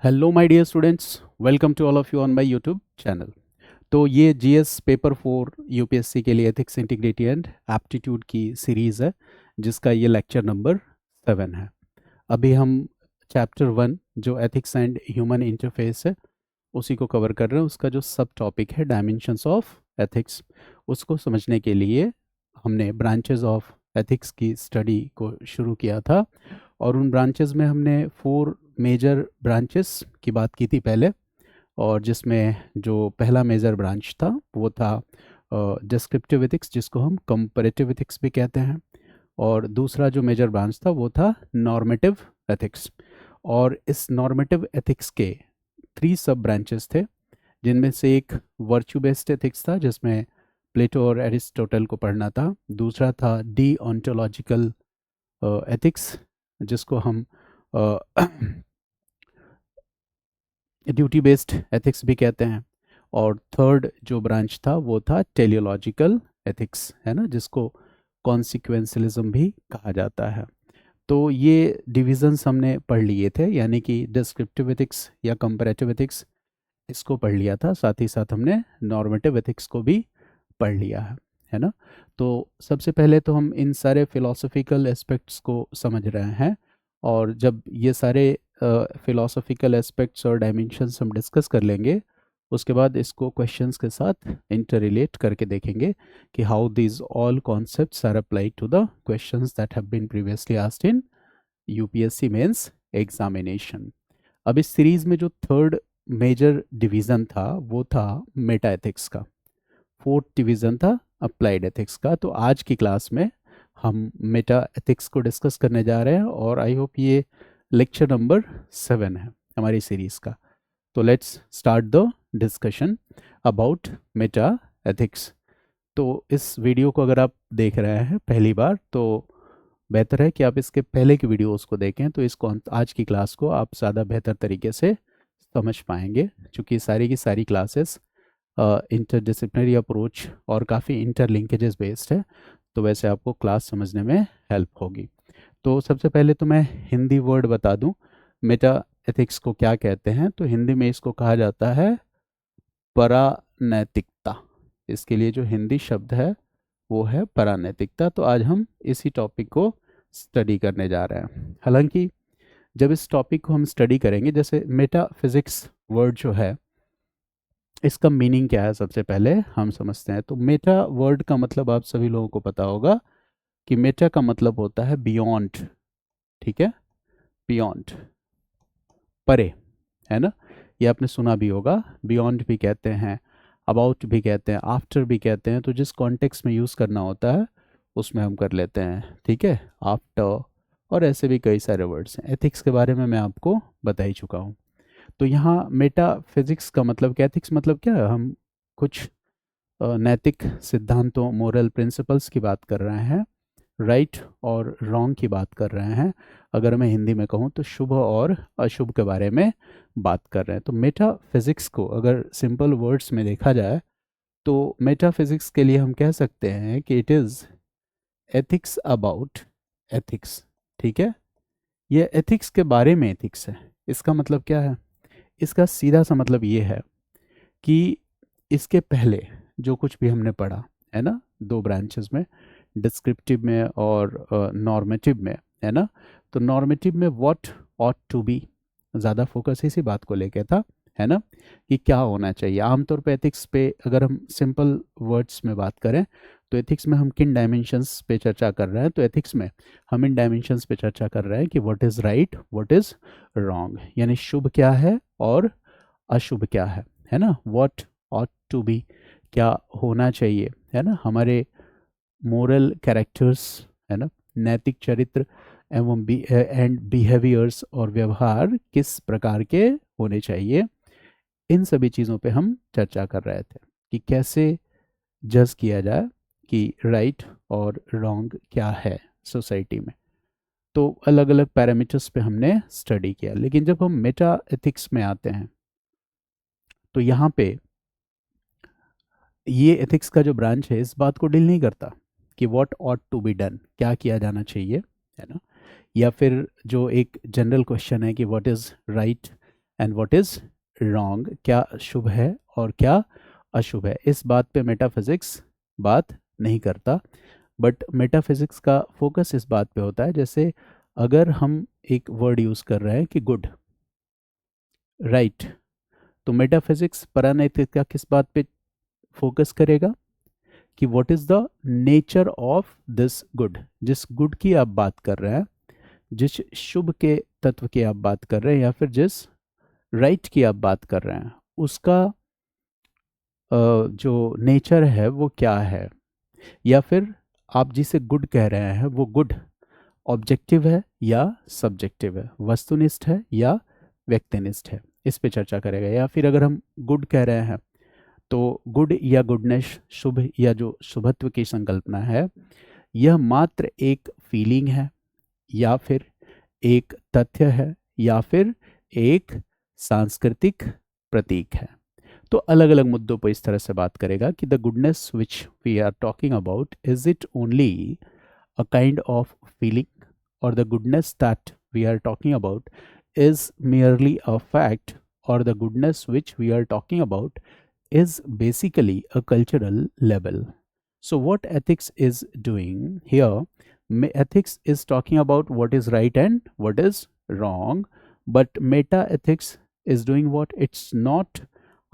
Hello my dear students, welcome to all of you on my YouTube channel. तो ये GS paper 4 UPSC के लिए ethics integrity and aptitude की series है, जिसका ये लेक्चर नंबर 7 है। अभी हम चैप्टर 1 जो एथिक्स एंड ह्यूमन इंटरफेस है उसी को कवर कर रहे हैं। उसका जो सब टॉपिक है डायमेंशंस ऑफ एथिक्स, उसको समझने के लिए हमने ब्रांचेस ऑफ एथिक्स की स्टडी को शुरू किया था। और उन ब्रांचेस में हमने 4 मेजर ब्रांचेस की बात की थी पहले, और जिसमें जो पहला मेजर ब्रांच था वो था डिस्क्रिप्टिव एथिक्स, जिसको हम कंपैरेटिव एथिक्स भी कहते हैं। और दूसरा जो मेजर ब्रांच था वो था नॉर्मेटिव एथिक्स। और इस नॉर्मेटिव एथिक्स के 3 सब ब्रांचेस थे, जिनमें से एक वर्च्यू बेस्ड एथिक्स था, जिसमें प्लेटो और एरिस्टोटल को पढ़ना था। दूसरा था डी ऑन्टोलॉजिकल एथिक्स, जिसको हम ड्यूटी बेस्ड एथिक्स भी कहते हैं। और थर्ड जो ब्रांच था वो था टेलियोलॉजिकल एथिक्स, है ना, जिसको कॉन्सिक्वेंशलिज्म भी कहा जाता है। तो ये डिविजन्स हमने पढ़ लिए थे, यानी कि डिस्क्रिप्टिव एथिक्स या कंपैरेटिव एथिक्स, इसको पढ़ लिया था। साथ ही साथ हमने नॉर्मेटिव एथिक्स को भी पढ़ लिया है ना। तो सबसे पहले तो हम इन सारे फिलोसॉफिकल एस्पेक्ट्स को समझ रहे हैं, और जब ये सारे फिलोसॉफिकल एस्पेक्ट्स और डायमेंशंस हम डिस्कस कर लेंगे, उसके बाद इसको क्वेश्चंस के साथ इंटर रिलेट करके देखेंगे कि how these all concepts are applied to the questions that have been previously asked in UPSC mains examination. अब इस सीरीज में जो थर्ड मेजर डिवीज़न था वो था मेटा एथिक्स का। फोर्थ डिवीज़न था अप्लाइड एथिक्स का। तो आज की क्लास में हम मेटा एथिक्स को डिस्कस करने जा रहे हैं, और आई होप ये लेक्चर नंबर 7 है हमारी सीरीज़ का। तो let's start the discussion about Meta ethics. तो इस वीडियो को अगर आप देख रहे हैं पहली बार, तो बेहतर है कि आप इसके पहले की वीडियोस को देखें, तो इसको आज की क्लास को आप ज़्यादा बेहतर तरीके से समझ पाएंगे, क्योंकि सारी की सारी क्लासेस इंटरडिसिप्लिनरी अप्रोच और काफ़ी इंटरलिंकेजेस बेस्ड है। तो वैसे आपको क्लास समझने में हेल्प होगी। तो सबसे पहले तो मैं हिंदी वर्ड बता दूं, मेटा एथिक्स को क्या कहते हैं। तो हिंदी में इसको कहा जाता है परानैतिकता। इसके लिए जो हिंदी शब्द है वो है परानैतिकता। तो आज हम इसी टॉपिक को स्टडी करने जा रहे हैं। हालांकि जब इस टॉपिक को हम स्टडी करेंगे, जैसे मेटाफिजिक्स वर्ड जो है, इसका मीनिंग क्या है सबसे पहले हम समझते हैं। तो मेटा वर्ड का मतलब आप सभी लोगों को पता होगा कि मेटा का मतलब होता है बियॉन्ड। ठीक है, बियॉन्ड, परे, है ना। ये आपने सुना भी होगा, बियॉन्ड भी कहते हैं, अबाउट भी कहते हैं, आफ्टर भी कहते हैं। तो जिस कॉन्टेक्स्ट में यूज़ करना होता है उसमें हम कर लेते हैं। ठीक है, आफ्टर, और ऐसे भी कई सारे वर्ड्स हैं। एथिक्स के बारे में मैं आपको बता ही चुका हूँ। तो यहाँ मेटा फिजिक्स का मतलब क्या, एथिक्स मतलब क्या है, हम कुछ नैतिक सिद्धांतों, मोरल प्रिंसिपल्स की बात कर रहे हैं, राइट और रॉन्ग की बात कर रहे हैं। अगर मैं हिंदी में कहूँ तो शुभ और अशुभ के बारे में बात कर रहे हैं। तो मेटा फिजिक्स को अगर सिंपल वर्ड्स में देखा जाए, तो मेटा फिजिक्स के लिए हम कह सकते हैं कि it is ethics about ethics. ठीक है, ये एथिक्स के बारे में एथिक्स है। इसका मतलब क्या है, इसका सीधा सा मतलब ये है कि इसके पहले जो कुछ भी हमने पढ़ा है ना, 2 ब्रांचेस में, डिस्क्रिप्टिव में और नॉर्मेटिव में, है ना। तो नॉर्मेटिव में व्हाट ऑट टू बी, ज़्यादा फोकस इसी बात को लेके था, है ना, कि क्या होना चाहिए। आमतौर पे एथिक्स पे अगर हम सिंपल वर्ड्स में बात करें, तो एथिक्स में हम किन डायमेंशंस पे चर्चा कर रहे हैं। तो एथिक्स में हम इन डायमेंशंस पे चर्चा कर रहे हैं कि what is right, what is wrong, यानी शुभ क्या है और अशुभ क्या है ना। व्हाट ऑट टू बी, क्या होना चाहिए, है ना, हमारे मोरल कैरेक्टर्स, है ना, नैतिक चरित्र एवं एंड बिहेवियर्स और व्यवहार किस प्रकार के होने चाहिए। इन सभी चीज़ों पे हम चर्चा कर रहे थे कि कैसे जज किया जाए कि राइट और रॉन्ग क्या है सोसाइटी में। तो अलग अलग पैरामीटर्स पे हमने स्टडी किया। लेकिन जब हम मेटा एथिक्स में आते हैं, तो यहाँ पे ये एथिक्स का जो ब्रांच है इस बात को डील नहीं करता कि what ought to be done, क्या किया जाना चाहिए, है ना। या फिर जो एक जनरल क्वेश्चन है कि what is right and what is wrong, क्या शुभ है और क्या अशुभ है। इस बात पे मेटाफिजिक्स बात नहीं करता, बट मेटाफिजिक्स का फोकस इस बात पे होता है, जैसे अगर हम एक वर्ड यूज कर रहे हैं कि गुड, राइट, तो मेटाफिजिक्स परानैतिकता किस बात पे फोकस करेगा कि what is the nature of this good. जिस गुड की आप बात कर रहे हैं, जिस शुभ के तत्व की आप बात कर रहे हैं, या फिर जिस राइट की आप बात कर रहे हैं, उसका जो नेचर है वो क्या है, या फिर आप जिसे गुड कह रहे हैं वो गुड ऑब्जेक्टिव है या सब्जेक्टिव है, वस्तुनिष्ठ है या व्यक्तिनिष्ठ है, इस पे चर्चा करेगा। या फिर अगर हम गुड कह रहे हैं तो गुड या गुडनेस, शुभ या जो शुभत्व की संकल्पना है, यह मात्र एक फीलिंग है या फिर एक तथ्य है या फिर एक सांस्कृतिक प्रतीक है। तो अलग अलग मुद्दों पर इस तरह से बात करेगा कि the goodness which we are talking about, is it only a kind of feeling, or the goodness that we are talking about is merely a fact, or the goodness which we are talking about is basically a cultural level. So what ethics is doing here, ethics is talking about what is right and what is wrong, but meta ethics is doing what? It's not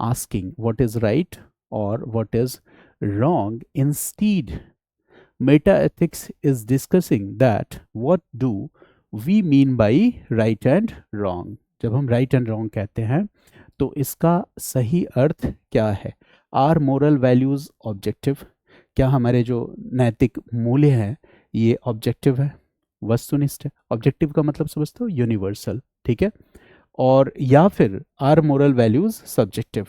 asking what is right or what is wrong. Instead, meta ethics is discussing that what do we mean by right and wrong। जब हम right and wrong कहते हैं तो इसका सही अर्थ क्या है। Are moral values objective, क्या हमारे जो नैतिक मूल्य हैं ये ऑब्जेक्टिव है, वस्तुनिष्ठ है। ऑब्जेक्टिव का मतलब समझते हो, यूनिवर्सल, ठीक है। और या फिर आर मोरल वैल्यूज सब्जेक्टिव,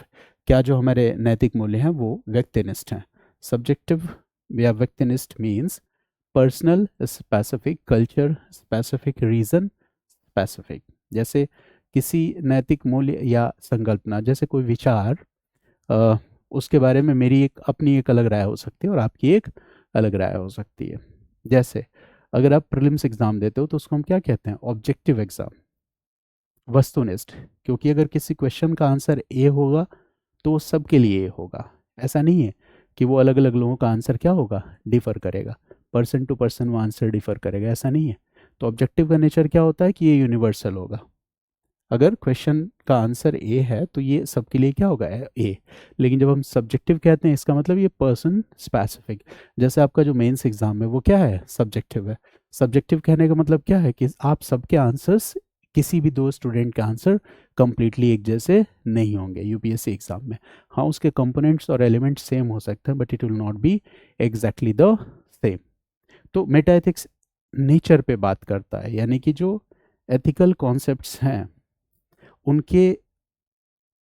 क्या जो हमारे नैतिक मूल्य हैं वो व्यक्तिनिष्ठ हैं। सब्जेक्टिव या व्यक्तिनिष्ठ means personal, specific, culture, specific, region, specific. जैसे किसी नैतिक मूल्य या संकल्पना, जैसे कोई विचार, उसके बारे में मेरी एक अपनी एक अलग राय हो सकती है और आपकी एक अलग राय हो सकती है। जैसे अगर आप प्रीलिम्स एग्जाम देते हो तो उसको हम क्या कहते हैं? ऑब्जेक्टिव एग्जाम, वस्तुनिष्ठ। क्योंकि अगर किसी क्वेश्चन का आंसर ए होगा तो वो सबके लिए ए होगा। ऐसा नहीं है कि वो अलग अलग लोगों का आंसर क्या होगा, डिफर करेगा, पर्सन टू पर्सन वो आंसर डिफर करेगा, ऐसा नहीं है। तो ऑब्जेक्टिव का नेचर क्या होता है कि ये यूनिवर्सल होगा। अगर क्वेश्चन का आंसर ए है तो ये सबके लिए क्या होगा, ए। लेकिन जब हम सब्जेक्टिव कहते हैं इसका मतलब ये पर्सन स्पेसिफिक। जैसे आपका जो मेंस एग्जाम है वो क्या है, सब्जेक्टिव है। सब्जेक्टिव कहने का मतलब क्या है कि आप सबके आंसर्स, किसी भी दो स्टूडेंट के आंसर कंप्लीटली एक जैसे नहीं होंगे यूपीएससी एग्जाम में। हाँ, उसके कंपोनेंट्स और एलिमेंट्स सेम हो सकते हैं but it will not B exactly the same. तो मेटा एथिक्स नेचर पे बात करता है, यानी कि जो एथिकल कॉन्सेप्ट्स हैं उनके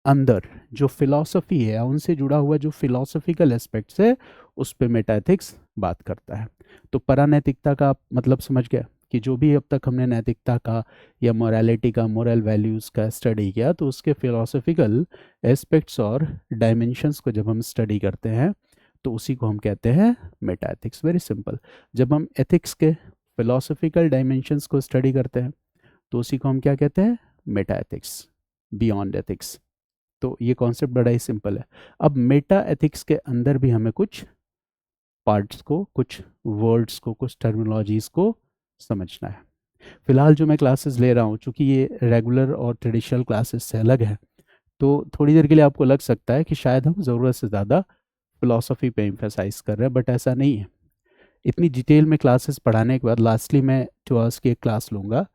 अंदर जो फिलॉसफी है, उनसे जुड़ा हुआ जो फिलॉसफिकल एस्पेक्ट्स है, उस पे मेटा एथिक्स बात करता है। तो परानैतिकता का आप मतलब समझ गए कि जो भी अब तक हमने नैतिकता का या मोरालिटी का, मोरल वैल्यूज़ का स्टडी किया, तो उसके फिलॉसफिकल एस्पेक्ट्स और डायमेंशंस को जब हम स्टडी करते हैं तो उसी को हम कहते हैं मेटा एथिक्स। Very simple. जब हम एथिक्स के फिलॉसफिकल डायमेंशंस को स्टडी करते हैं तो उसी को हम क्या कहते हैं, मेटा एथिक्स, बियॉन्ड एथिक्स। तो ये कॉन्सेप्ट बड़ा ही सिंपल है। अब मेटा एथिक्स के अंदर भी हमें कुछ पार्ट्स को, कुछ वर्ड्स को, कुछ टर्मिनोलॉजीज को समझना है। फिलहाल जो मैं क्लासेस ले रहा हूँ, चूँकि ये रेगुलर और ट्रेडिशनल क्लासेस से अलग है, तो थोड़ी देर के लिए आपको लग सकता है कि शायद हम ज़रूरत से ज़्यादा फिलॉसफी पे एम्फेसाइज कर रहे हैं, बट ऐसा नहीं है। इतनी डिटेल में क्लासेस पढ़ाने के बाद लास्टली मैं 2 आवर्स की एक क्लास लूँगा,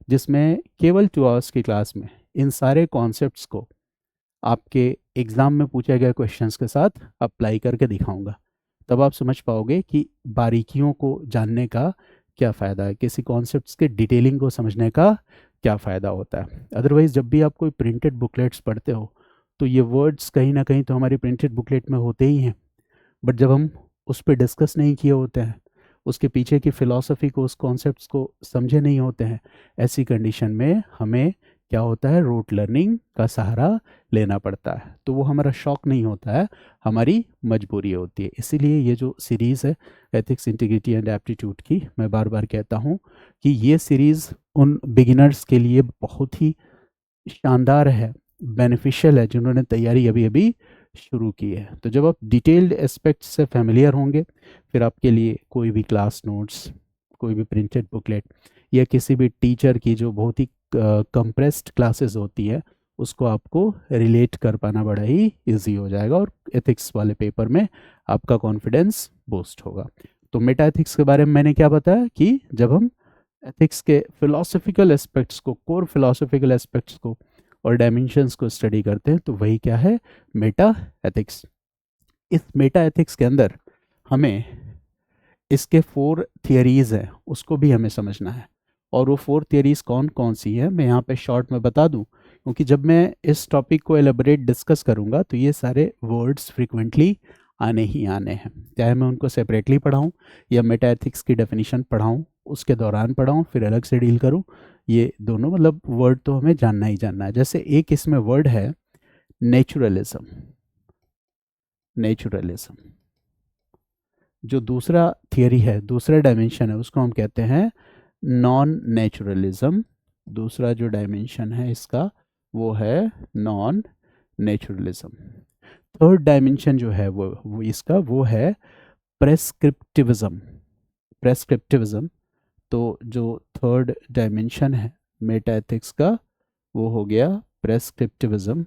जिसमें केवल 2 आवर्स की क्लास में इन सारे कॉन्सेप्ट्स को आपके एग्ज़ाम में पूछे गए क्वेश्चंस के साथ अप्लाई करके दिखाऊंगा। तब आप समझ पाओगे कि बारीकियों को जानने का क्या फ़ायदा है, किसी कॉन्सेप्ट्स के डिटेलिंग को समझने का क्या फ़ायदा होता है। अदरवाइज़ जब भी आप कोई प्रिंटेड बुकलेट्स पढ़ते हो तो ये वर्ड्स कहीं ना कहीं तो हमारी प्रिंटेड बुकलेट में होते ही हैं, बट जब हम उस पर डिस्कस नहीं किए होते हैं, उसके पीछे की फ़िलॉसफी को, उस कॉन्सेप्ट्स को समझे नहीं होते हैं, ऐसी कंडीशन में हमें क्या होता है, रूट लर्निंग का सहारा लेना पड़ता है। तो वो हमारा शौक नहीं होता है, हमारी मजबूरी होती है। इसीलिए ये जो सीरीज़ है एथिक्स, इंटीग्रिटी एंड एप्टीट्यूड की, मैं बार बार कहता हूँ कि ये सीरीज़ उन बिगिनर्स के लिए बहुत ही शानदार है, बेनिफिशियल है, जिन्होंने तैयारी अभी अभी शुरू की है। तो जब आप डिटेल्ड एस्पेक्ट से फेमिलियर होंगे, फिर आपके लिए कोई भी क्लास नोट्स, कोई भी प्रिंटेड बुकलेट या किसी भी टीचर की जो बहुत ही कंप्रेस्ड क्लासेस होती है, उसको आपको रिलेट कर पाना बड़ा ही इजी हो जाएगा और एथिक्स वाले पेपर में आपका कॉन्फिडेंस बूस्ट होगा। तो मेटा एथिक्स के बारे में मैंने क्या बताया कि जब हम एथिक्स के फिलोसफिकल एस्पेक्ट्स को, कोर फिलोसफिकल एस्पेक्ट्स को और डायमेंशंस को स्टडी करते हैं, तो वही क्या है, मेटा एथिक्स। इस मेटा एथिक्स के अंदर हमें इसके 4 थियरीज हैं, उसको भी हमें समझना है। और वो 4 थियरीज कौन कौन सी है मैं यहाँ पे शॉर्ट में बता दूं, क्योंकि जब मैं इस टॉपिक को एलेबोरेट डिस्कस करूँगा तो ये सारे वर्ड्स फ्रिक्वेंटली आने ही आने हैं, चाहे मैं उनको सेपरेटली पढ़ाऊँ या मेटा एथिक्स की डेफिनेशन पढ़ाऊँ, उसके दौरान पढ़ाऊँ, फिर अलग से डील करूँ, ये दोनों मतलब वर्ड तो हमें जानना ही जानना है। जैसे एक इसमें वर्ड है नेचुरलिज्म। नेचुरलिज्म जो दूसरा थियरी है, दूसरा डायमेंशन है, उसको हम कहते हैं नॉन नेचुरलिज्म। दूसरा जो डायमेंशन है इसका वो है नॉन नेचुरलिज्म। थर्ड डायमेंशन जो है वो इसका वो है प्रेस्क्रिप्टिविज्म। प्रेस्क्रिप्टिविज्म, तो जो थर्ड डायमेंशन है मेटा एथिक्स का वो हो गया प्रेस्क्रिप्टिविज्म।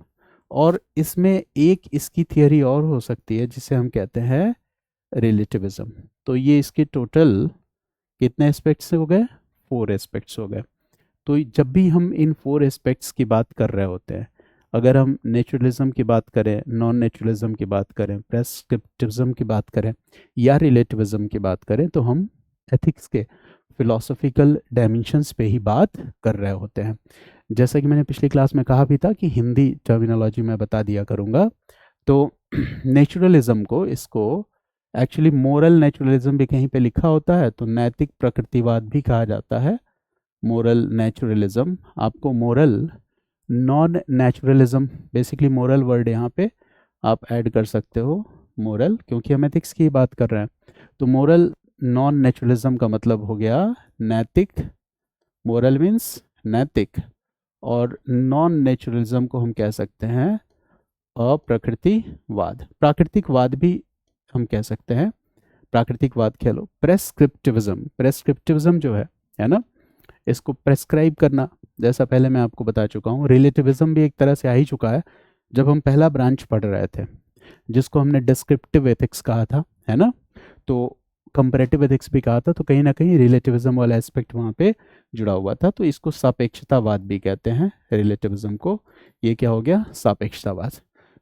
और इसमें एक इसकी थियरी और हो सकती है जिसे हम कहते हैं रिलेटिविज्म। तो ये इसके टोटल कितने एस्पेक्ट्स हो गए, 4 एस्पेक्ट्स हो गए। तो जब भी हम इन 4 एस्पेक्ट्स की बात कर रहे होते हैं, अगर हम नेचुरलिज्म की बात करें, नॉन नेचुरलिज्म की बात करें, प्रेस्क्रिप्टिविज्म की बात करें या रिलेटिविज्म की बात करें, तो हम एथिक्स के फिलोसफिकल डायमेंशंस पे ही बात कर रहे होते हैं। जैसा कि मैंने पिछली क्लास में कहा भी था कि हिंदी टर्मिनोलॉजी में बता दिया करूँगा। तो नेचुरलिज्म को, इसको एक्चुअली मोरल नेचुरलिज्म भी कहीं पे लिखा होता है, तो नैतिक प्रकृतिवाद भी कहा जाता है। मोरल नेचुरलिज्म, आपको moral non naturalism, basically moral word यहाँ पे आप ऐड कर सकते हो मोरल, क्योंकि हम एथिक्स की बात कर रहे हैं। तो मोरल नॉन नेचुरलिज्म का मतलब हो गया नैतिक, मोरल मीन्स नैतिक, और नॉन नेचुरलिज्म को हम कह सकते हैं अप्रकृतिवाद। प्राकृतिकवाद भी हम कह सकते हैं, प्राकृतिकवाद कह लो। प्रेस्क्रिप्टिविज्म, प्रेस्क्रिप्टिविज्म जो है ना, इसको प्रेस्क्राइब करना, जैसा पहले मैं आपको बता चुका हूँ। रिलेटिविज्म भी एक तरह से आ ही चुका है जब हम पहला ब्रांच पढ़ रहे थे, जिसको हमने डिस्क्रिप्टिव एथिक्स कहा था, है ना। तो कंपैरेटिव एथिक्स भी कहा था, तो कहीं ना कहीं रिलेटिविज्म वाला एस्पेक्ट वहाँ पे जुड़ा हुआ था। तो इसको सापेक्षतावाद भी कहते हैं, रिलेटिविज्म को। ये क्या हो गया, सापेक्षतावाद।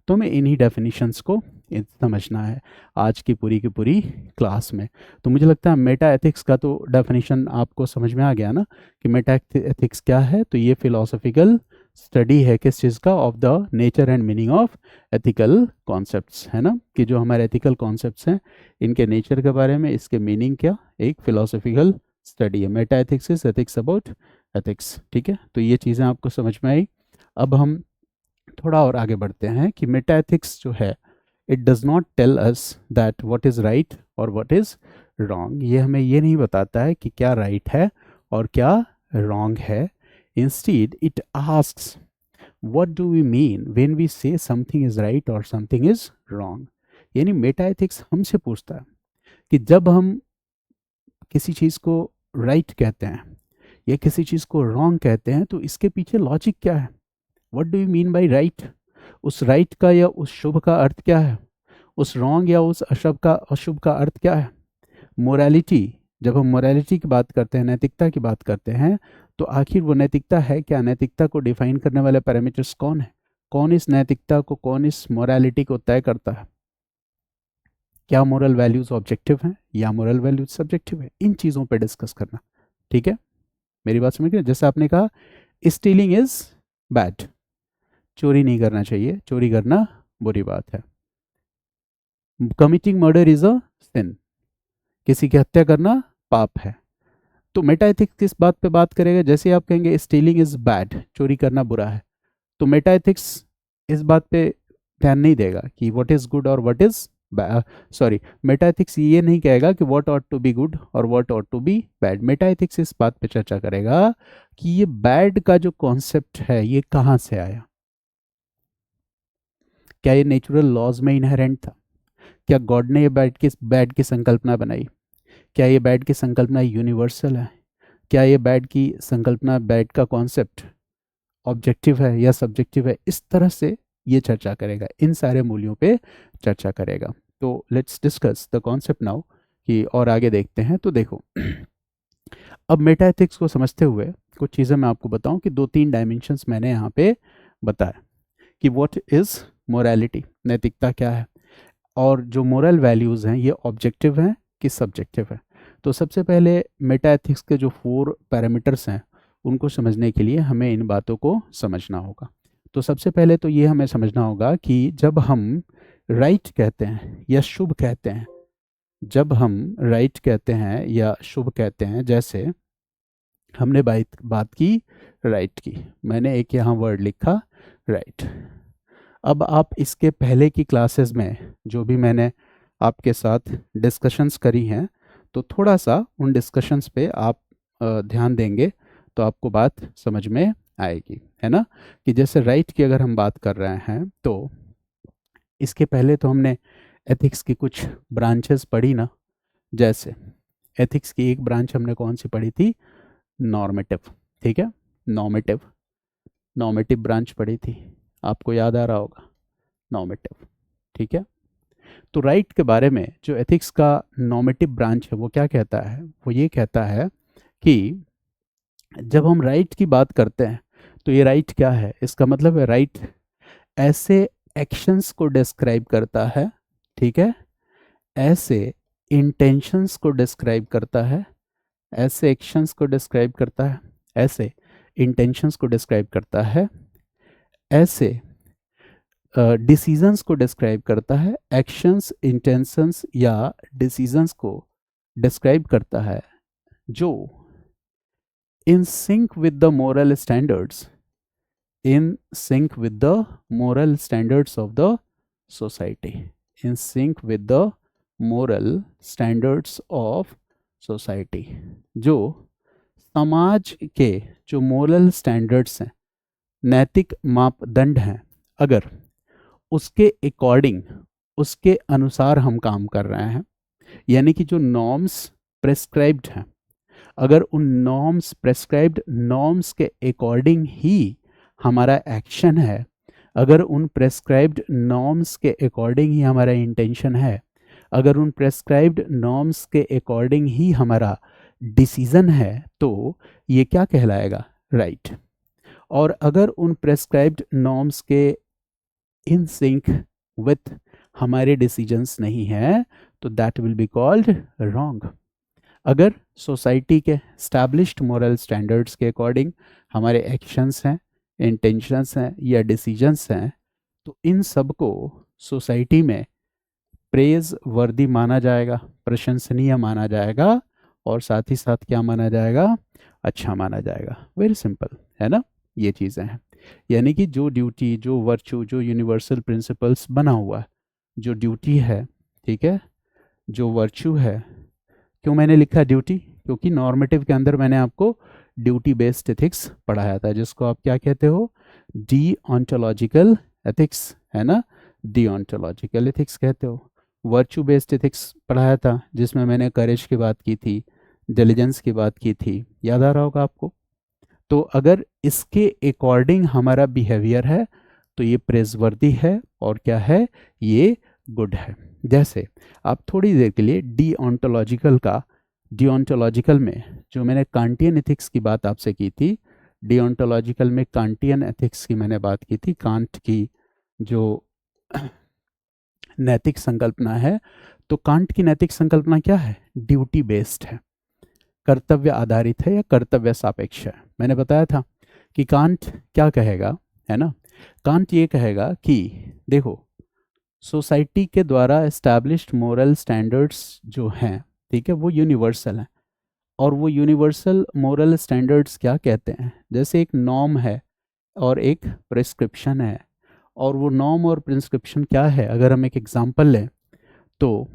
तो हमें इन्हीं डेफिनेशंस को समझना है आज की पूरी क्लास में। तो मुझे लगता है मेटा एथिक्स का तो डेफिनेशन आपको समझ में आ गया ना, कि मेटा एथिक्स क्या है। तो ये फिलोसफिकल स्टडी है किस चीज़ का, of the nature and meaning of ethical concepts, है ना, कि जो हमारे एथिकल कॉन्सेप्ट्स हैं इनके नेचर के बारे में, इसके मीनिंग क्या, एक फिलोसफिकल स्टडी है। Meta ethics is ethics about ethics, ठीक है। तो ये चीज़ें आपको समझ में आई। अब हम थोड़ा और आगे बढ़ते हैं कि मेटा एथिक्स जो है, it does not tell us that what is right और व्हाट इज़ रॉन्ग। ये हमें ये नहीं बताता है कि क्या राइट है और क्या रॉन्ग है। Instead it asks what do we mean when we say something is right और समथिंग इज़ रॉन्ग। यानी मेटा एथिक्स हमसे पूछता है कि जब हम किसी चीज़ को राइट कहते हैं या किसी चीज़ को रॉन्ग कहते हैं, तो इसके पीछे लॉजिक क्या है। What do you mean by right, उस राइट का या उस शुभ का अर्थ क्या है, उस रॉन्ग या उस अशुभ का अर्थ क्या है। मोरालिटी, जब हम मोरालिटी की बात करते हैं, नैतिकता की बात करते हैं, तो आखिर वो नैतिकता है क्या, नैतिकता को डिफाइन करने वाले पैरामीटर्स कौन है, कौन इस नैतिकता को, कौन इस मोरालिटी को तय करता है। क्या मोरल वैल्यूज ऑब्जेक्टिव हैं या मोरल वैल्यूज सब्जेक्टिव है, इन चीज़ों पे डिस्कस करना, ठीक है। मेरी बात समझ गए। जैसे आपने कहा स्टीलिंग इज बैड, चोरी नहीं करना चाहिए, चोरी करना बुरी बात है। कमिटिंग मर्डर इज अ सिन, किसी की हत्या करना पाप है। तो मेटा एथिक्स किस बात पे बात करेगा, जैसे आप कहेंगे स्टीलिंग इज बैड, चोरी करना बुरा है, तो मेटा एथिक्स इस बात पे ध्यान नहीं देगा कि व्हाट इज गुड और what is sorry, meta ethics ये नहीं कहेगा कि what ought to be good और what ought to be bad. Meta ethics इस बात पे चर्चा करेगा कि ये बैड का जो कॉन्सेप्ट है ये कहाँ से आया, क्या ये नेचुरल लॉज में इनहेरेंट था, क्या गॉड ने ये बैड की संकल्पना बनाई, क्या ये बैड की संकल्पना यूनिवर्सल है, क्या ये बैड की संकल्पना, बैड का कॉन्सेप्ट ऑब्जेक्टिव है या सब्जेक्टिव है। इस तरह से ये चर्चा करेगा, इन सारे मूल्यों पे चर्चा करेगा। तो let's discuss the concept now, कि और आगे देखते हैं। तो देखो अब मेटा एथिक्स को समझते हुए कुछ चीज़ें मैं आपको बताऊं कि 2-3 डायमेंशंस मैंने यहाँ पे बताया कि व्हाट इज़ मोरालिटी, नैतिकता क्या है, और जो मोरल वैल्यूज़ हैं ये ऑब्जेक्टिव हैं कि सब्जेक्टिव है। तो सबसे पहले मेटा एथिक्स के जो 4 पैरामीटर्स हैं उनको समझने के लिए हमें इन बातों को समझना होगा। तो सबसे पहले तो ये हमें समझना होगा कि जब हम राइट कहते हैं या शुभ कहते हैं, जब हम राइट कहते हैं या शुभ कहते हैं, जैसे हमने बात की राइट की, मैंने एक यहाँ वर्ड लिखा राइट। अब आप इसके पहले की क्लासेस में जो भी मैंने आपके साथ डिस्कशंस करी हैं, तो थोड़ा सा उन डिस्कशंस पे आप ध्यान देंगे तो आपको बात समझ में आएगी, है ना। कि जैसे राइट की अगर हम बात कर रहे हैं तो इसके पहले तो हमने एथिक्स की कुछ ब्रांचेस पढ़ी ना। जैसे एथिक्स की एक ब्रांच हमने कौन सी पढ़ी थी, नॉर्मेटिव, ठीक है, नॉर्मेटिव, नॉर्मेटिव ब्रांच पढ़ी थी, आपको याद आ रहा होगा, नॉर्मेटिव, ठीक है। तो राइट के बारे में जो एथिक्स का नॉर्मेटिव ब्रांच है वो क्या कहता है, वो ये कहता है कि जब हम राइट की बात करते हैं तो ये राइट क्या है, इसका मतलब है राइट ऐसे एक्शंस को डिस्क्राइब करता है, ठीक है, ऐसे इंटेंशंस को डिस्क्राइब करता है, ऐसे एक्शंस को डिस्क्राइब करता है, ऐसे इंटेंशंस को डिस्क्राइब करता है, ऐसे डिसीजंस को डिस्क्राइब करता है, एक्शंस, इंटेंशंस या डिसीजंस को डिस्क्राइब करता है जो इन sync with the moral standards, in sync with the moral standards of the society, in sync with the moral standards of society, जो समाज के जो मोरल स्टैंडर्ड्स हैं, नैतिक मापदंड हैं, अगर उसके अकॉर्डिंग, उसके अनुसार हम काम कर रहे हैं, यानी कि जो नॉर्म्स प्रेस्क्राइब्ड हैं, अगर उन नॉर्म्स, प्रेस्क्राइब्ड नॉर्म्स के अकॉर्डिंग ही हमारा एक्शन है, अगर उन प्रेस्क्राइब्ड नॉर्म्स के अकॉर्डिंग ही हमारा इंटेंशन है, अगर उन प्रेस्क्राइब्ड नॉर्म्स के अकॉर्डिंग ही हमारा डिसीजन है, तो ये क्या कहलाएगा, राइट। और अगर उन प्रेस्क्राइब्ड नॉर्म्स के इन सिंक विथ हमारे डिसीजंस नहीं है तो that will be called wrong. अगर सोसाइटी के स्टैब्लिश्ड मोरल स्टैंडर्ड्स के अकॉर्डिंग हमारे एक्शंस हैं, इंटेंशंस हैं या डिसीजंस हैं, तो इन सब को सोसाइटी में प्रेज वर्दी माना जाएगा, प्रशंसनीय माना जाएगा, और साथ ही साथ क्या माना जाएगा, अच्छा माना जाएगा। वेरी सिंपल, है ना, ये चीज़ें हैं। यानी कि जो ड्यूटी, जो वर्चू, जो यूनिवर्सल प्रिंसिपल्स बना हुआ है, जो ड्यूटी है, ठीक है, जो वर्चू है। क्यों मैंने लिखा ड्यूटी, क्योंकि नॉर्मेटिव के अंदर मैंने आपको ड्यूटी बेस्ड एथिक्स पढ़ाया था, जिसको आप क्या कहते हो, डीओंटोलॉजिकल एथिक्स, है ना, डीओंटोलॉजिकल एथिक्स कहते हो। वर्चू बेस्ड एथिक्स पढ़ाया था जिसमें मैंने करेज की बात की थी, डिलीजेंस की बात की थी, याद आ रहा होगा आपको। तो अगर इसके अकॉर्डिंग हमारा बिहेवियर है तो ये प्रेजवर्दी है, और क्या है, ये गुड है। जैसे आप थोड़ी देर के लिए डिओंटोलॉजिकल में जो मैंने कांटियन एथिक्स की बात आपसे की थी, डिओंटोलॉजिकल में कांटियन एथिक्स की मैंने बात की थी, कांट की जो नैतिक संकल्पना है, तो कांट की नैतिक संकल्पना क्या है, ड्यूटी बेस्ड है, कर्तव्य आधारित है या कर्तव्य सापेक्ष है। मैंने बताया था कि कांट क्या कहेगा, है ना, कांट ये कहेगा कि देखो सोसाइटी के द्वारा एस्टैब्लिश्ड मोरल स्टैंडर्ड्स जो हैं, ठीक है, वो यूनिवर्सल हैं, और वो यूनिवर्सल मोरल स्टैंडर्ड्स क्या कहते हैं, जैसे एक नॉर्म है और एक प्रिस्क्रिप्शन है, और वो नॉर्म और प्रिस्क्रिप्शन क्या है, अगर हम एक एग्जांपल लें तो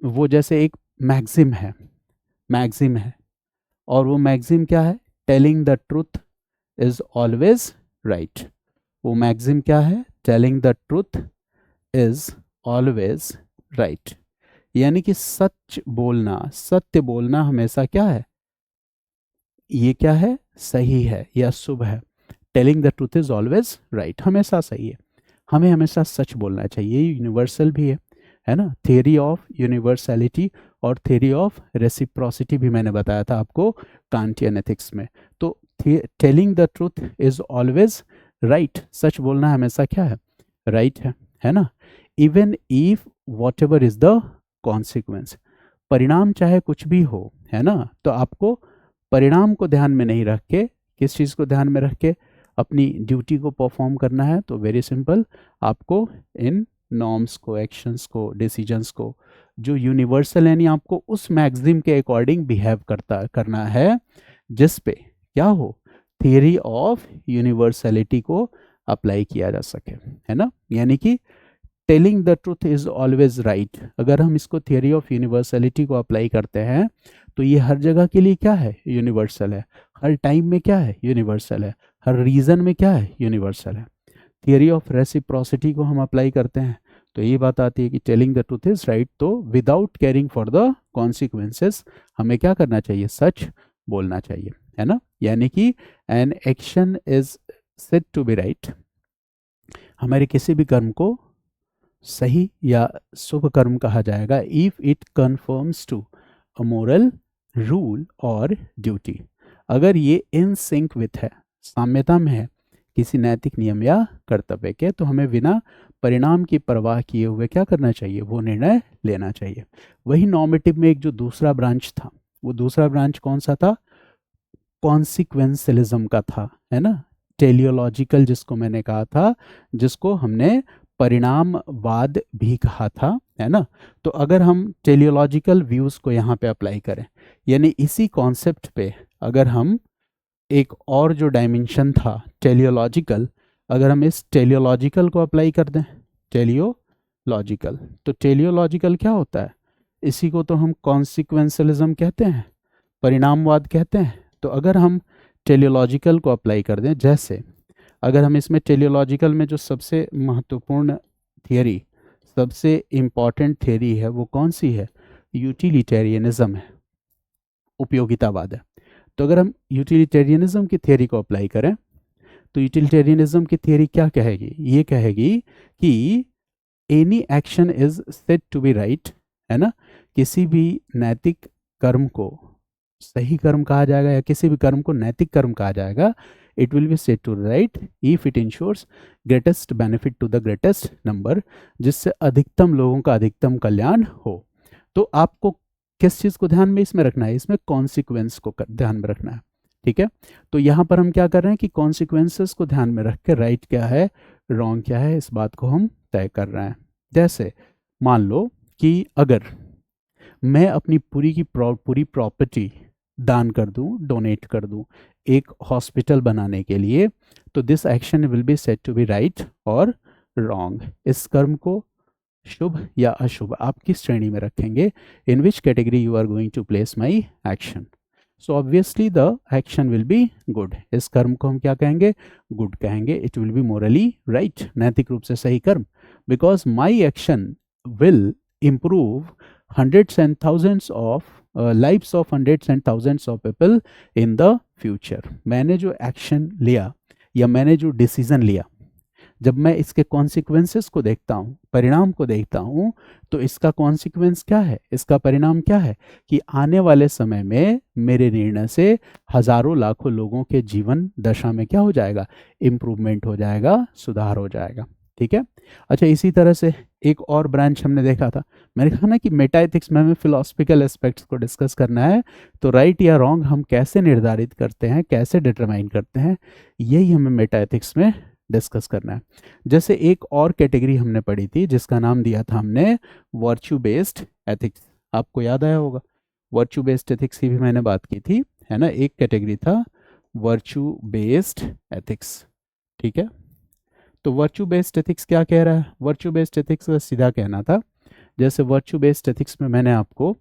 वो जैसे एक मैक्सिम है और वो मैक्सिम क्या है, telling the truth is always right. वो मैक्सिम क्या है, telling the truth is always right, यानी कि सच बोलना, सत्य बोलना हमेशा क्या है, ये क्या है, सही है या शुभ है। Telling the truth is always right, हमेशा सही है, हमें हमेशा सच बोलना चाहिए। ये यूनिवर्सल भी है ना, थियरी ऑफ यूनिवर्सैलिटी और थियरी ऑफ रेसिप्रोसिटी भी मैंने बताया था आपको कांटियन एथिक्स में। तो telling the truth is always right, सच बोलना हमेशा क्या है, राइट है ना। Even if whatever is the consequence, परिणाम चाहे कुछ भी हो, है ना, तो आपको परिणाम को ध्यान में नहीं रख के, किस चीज़ को ध्यान में रख के अपनी ड्यूटी को परफॉर्म करना है। तो वेरी सिंपल, आपको इन नॉर्म्स को, एक्शंस को, डिसीजंस को जो यूनिवर्सल यानी आपको उस मैक्सिम के अकॉर्डिंग बिहेव करना है जिस पे क्या हो, थियरी ऑफ यूनिवर्सलिटी को अप्लाई किया जा सके, है ना। यानी कि telling the truth is always right, अगर हम इसको थियरी ऑफ यूनिवर्सलिटी को अप्लाई करते हैं तो ये हर जगह के लिए क्या है, यूनिवर्सल है, हर टाइम में क्या है, यूनिवर्सल है, हर रीजन में क्या है, यूनिवर्सल है। थियरी ऑफ रेसिप्रोसिटी को हम अप्लाई करते हैं तो ये बात आती है कि telling the truth is right, तो without caring for the consequences हमें क्या करना चाहिए, सच बोलना चाहिए, है ना। यानी कि an action is said to be right, हमारे किसी भी कर्म को सही या शुभ कर्म कहा जाएगा if it conforms to a moral rule और ड्यूटी, अगर ये इन सिंक विथ है, साम्यता में है किसी नैतिक नियम या कर्तव्य के, तो हमें बिना परिणाम की परवाह किए हुए क्या करना चाहिए, वो निर्णय लेना चाहिए। वही नॉर्मेटिव में एक जो दूसरा ब्रांच था, वो दूसरा ब्रांच कौन सा था, कॉन्सिक्वेंशलिज्म का था, है ना, टेलियोलॉजिकल जिसको मैंने कहा था, जिसको हमने परिणामवाद भी कहा था, है ना। तो अगर हम टेलियोलॉजिकल व्यूज को यहाँ पे अप्लाई करें, यानी इसी कॉन्सेप्ट पे अगर हम एक और जो डायमेंशन था टेलियोलॉजिकल, अगर हम इस टेलियोलॉजिकल को अप्लाई कर दें, टेलियोलॉजिकल, तो टेलियोलॉजिकल क्या होता है, इसी को तो हम कॉन्सिक्वेंशलिज्म कहते हैं, परिणामवाद कहते हैं। तो अगर हम टेलियोलॉजिकल को अप्लाई कर दें, जैसे अगर हम इसमें टेलियोलॉजिकल में जो सबसे महत्वपूर्ण थियरी, सबसे इम्पॉर्टेंट थियरी है वो कौन सी है, यूटिलिटेरियनिज्म है, उपयोगितावाद है। तो अगर हम यूटिलिटेरियनिज्म की थियरी को अप्लाई करें तो यूटिलिटेरियनिज्म की थियरी क्या कहेगी, ये कहेगी कि any action is said to be right, है ना, किसी भी नैतिक कर्म को सही कर्म कहा जाएगा या किसी भी कर्म को नैतिक कर्म कहा जाएगा, it will be said to right if it ensures greatest benefit to the greatest number, जिससे अधिकतम लोगों का अधिकतम कल्याण हो। तो आपको किस चीज़ को ध्यान में इसमें रखना है, इसमें कॉन्सिक्वेंस को ध्यान में रखना है, ठीक है। तो यहाँ पर हम क्या कर रहे हैं कि कॉन्सिक्वेंसेस को ध्यान में रख के राइट क्या है, रॉन्ग क्या है, इस बात को हम तय कर रहे हैं। जैसे मान लो कि अगर मैं अपनी पूरी प्रॉपर्टी दान कर दूं, डोनेट कर दूं एक हॉस्पिटल बनाने के लिए, तो this action will be said to be right और रॉन्ग। इस कर्म को शुभ या अशुभ आप किस श्रेणी में रखेंगे, in which category you are going to place my action. So obviously the action will be good, इस कर्म को हम क्या कहेंगे, गुड कहेंगे, it will be morally right, नैतिक रूप से सही कर्म, because my action will improve hundreds and thousands of lives of hundreds and thousands of people in the future। मैंने जो एक्शन लिया या मैंने जो डिसीजन लिया, जब मैं इसके कॉन्सिक्वेंसेस को देखता हूँ, परिणाम को देखता हूँ, तो इसका कॉन्सिक्वेंस क्या है, इसका परिणाम क्या है कि आने वाले समय में मेरे निर्णय से हजारों लाखों लोगों के जीवन दशा में क्या हो जाएगा, इम्प्रूवमेंट हो जाएगा, सुधार हो जाएगा, ठीक है। अच्छा, इसी तरह से एक और ब्रांच हमने देखा था, मैंने कहा ना कि मेटा एथिक्स में हमें फिलोसफिकल एस्पेक्ट्स को डिस्कस करना है, तो राइट या रॉन्ग हम कैसे निर्धारित करते हैं, कैसे डिटरमाइन करते हैं, यही हमें मेटा एथिक्स में डिस्कस करना है। जैसे एक और कैटेगरी हमने पढ़ी थी जिसका नाम दिया था हमने वर्च्यू बेस्ड एथिक्स, आपको याद आया होगा, वर्च्यू बेस्ड एथिक्स की भी मैंने बात की थी, है ना। एक कैटेगरी था वर्च्यू बेस्ड एथिक्स, ठीक है। तो वर्च्यू बेस्ड एथिक्स क्या कह रहा है, वर्च्यू बेस्ड एथिक्स का सीधा कहना था जैसे वर्च्यू बेस्ड एथिक्स में मैंने आपको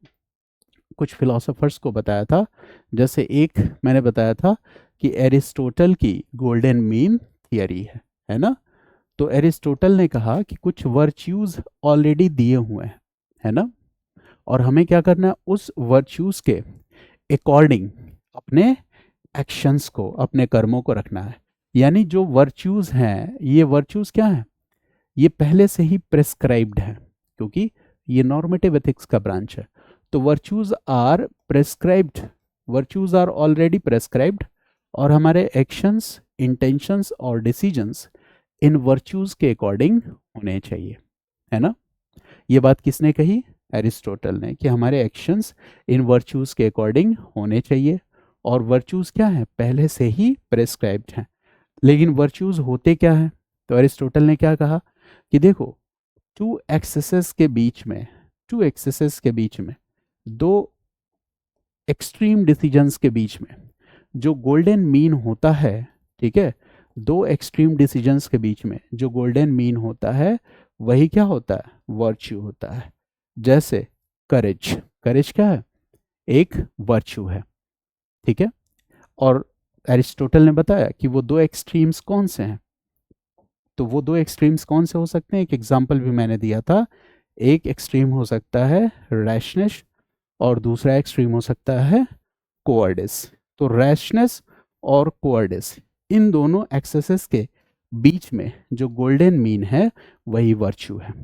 कुछ फिलोसोफर्स को बताया था, जैसे एक मैंने बताया था कि एरिस्टोटल की गोल्डन मीन थियरी है ना। तो एरिस्टोटल ने कहा कि कुछ वर्च्यूज ऑलरेडी दिए हुए हैं, है ना, और हमें क्या करना है, उस वर्च्यूज के अकॉर्डिंग अपने एक्शंस को, अपने कर्मों को रखना है। यानी जो वर्च्यूज हैं, ये वर्च्यूज क्या हैं, ये पहले से ही प्रेस्क्राइब्ड है, क्योंकि ये नॉर्मेटिव एथिक्स का ब्रांच है। तो virtues are prescribed, virtues are already prescribed, और हमारे एक्शंस, इंटेंशंस और डिसीजंस इन वर्च्यूज के अकॉर्डिंग होने चाहिए, है ना। ये बात किसने कही, एरिस्टोटल ने, कि हमारे एक्शंस इन वर्च्यूज के अकॉर्डिंग होने चाहिए, और वर्च्यूज क्या है, पहले से ही प्रेस्क्राइब्ड हैं। लेकिन वर्च्यूज होते क्या हैं, तो एरिस्टोटल ने क्या कहा कि देखो, टू एक्सेसेस के बीच में, टू एक्सेसेस के बीच में, दो एक्सट्रीम डिसीजंस के बीच में जो गोल्डन मीन होता है, ठीक है, दो एक्सट्रीम डिसीजंस के बीच में जो गोल्डन मीन होता है, वही क्या होता है, वर्च्यू होता है। जैसे करेज, करेज क्या है, एक वर्च्यू है, ठीक है। और एरिस्टोटल ने बताया कि वो दो एक्सट्रीम्स कौन से हैं, तो वो दो एक्सट्रीम्स कौन से हो सकते हैं, एक एग्जांपल भी मैंने दिया था। एक एक्सट्रीम हो सकता है रैशनेस, और दूसरा एक्सट्रीम हो सकता है कोवर्डिस। तो रैशनेस और कोवर्डिस, इन दोनों एक्सेसेस के बीच में जो गोल्डन मीन है वही वर्च्यू है।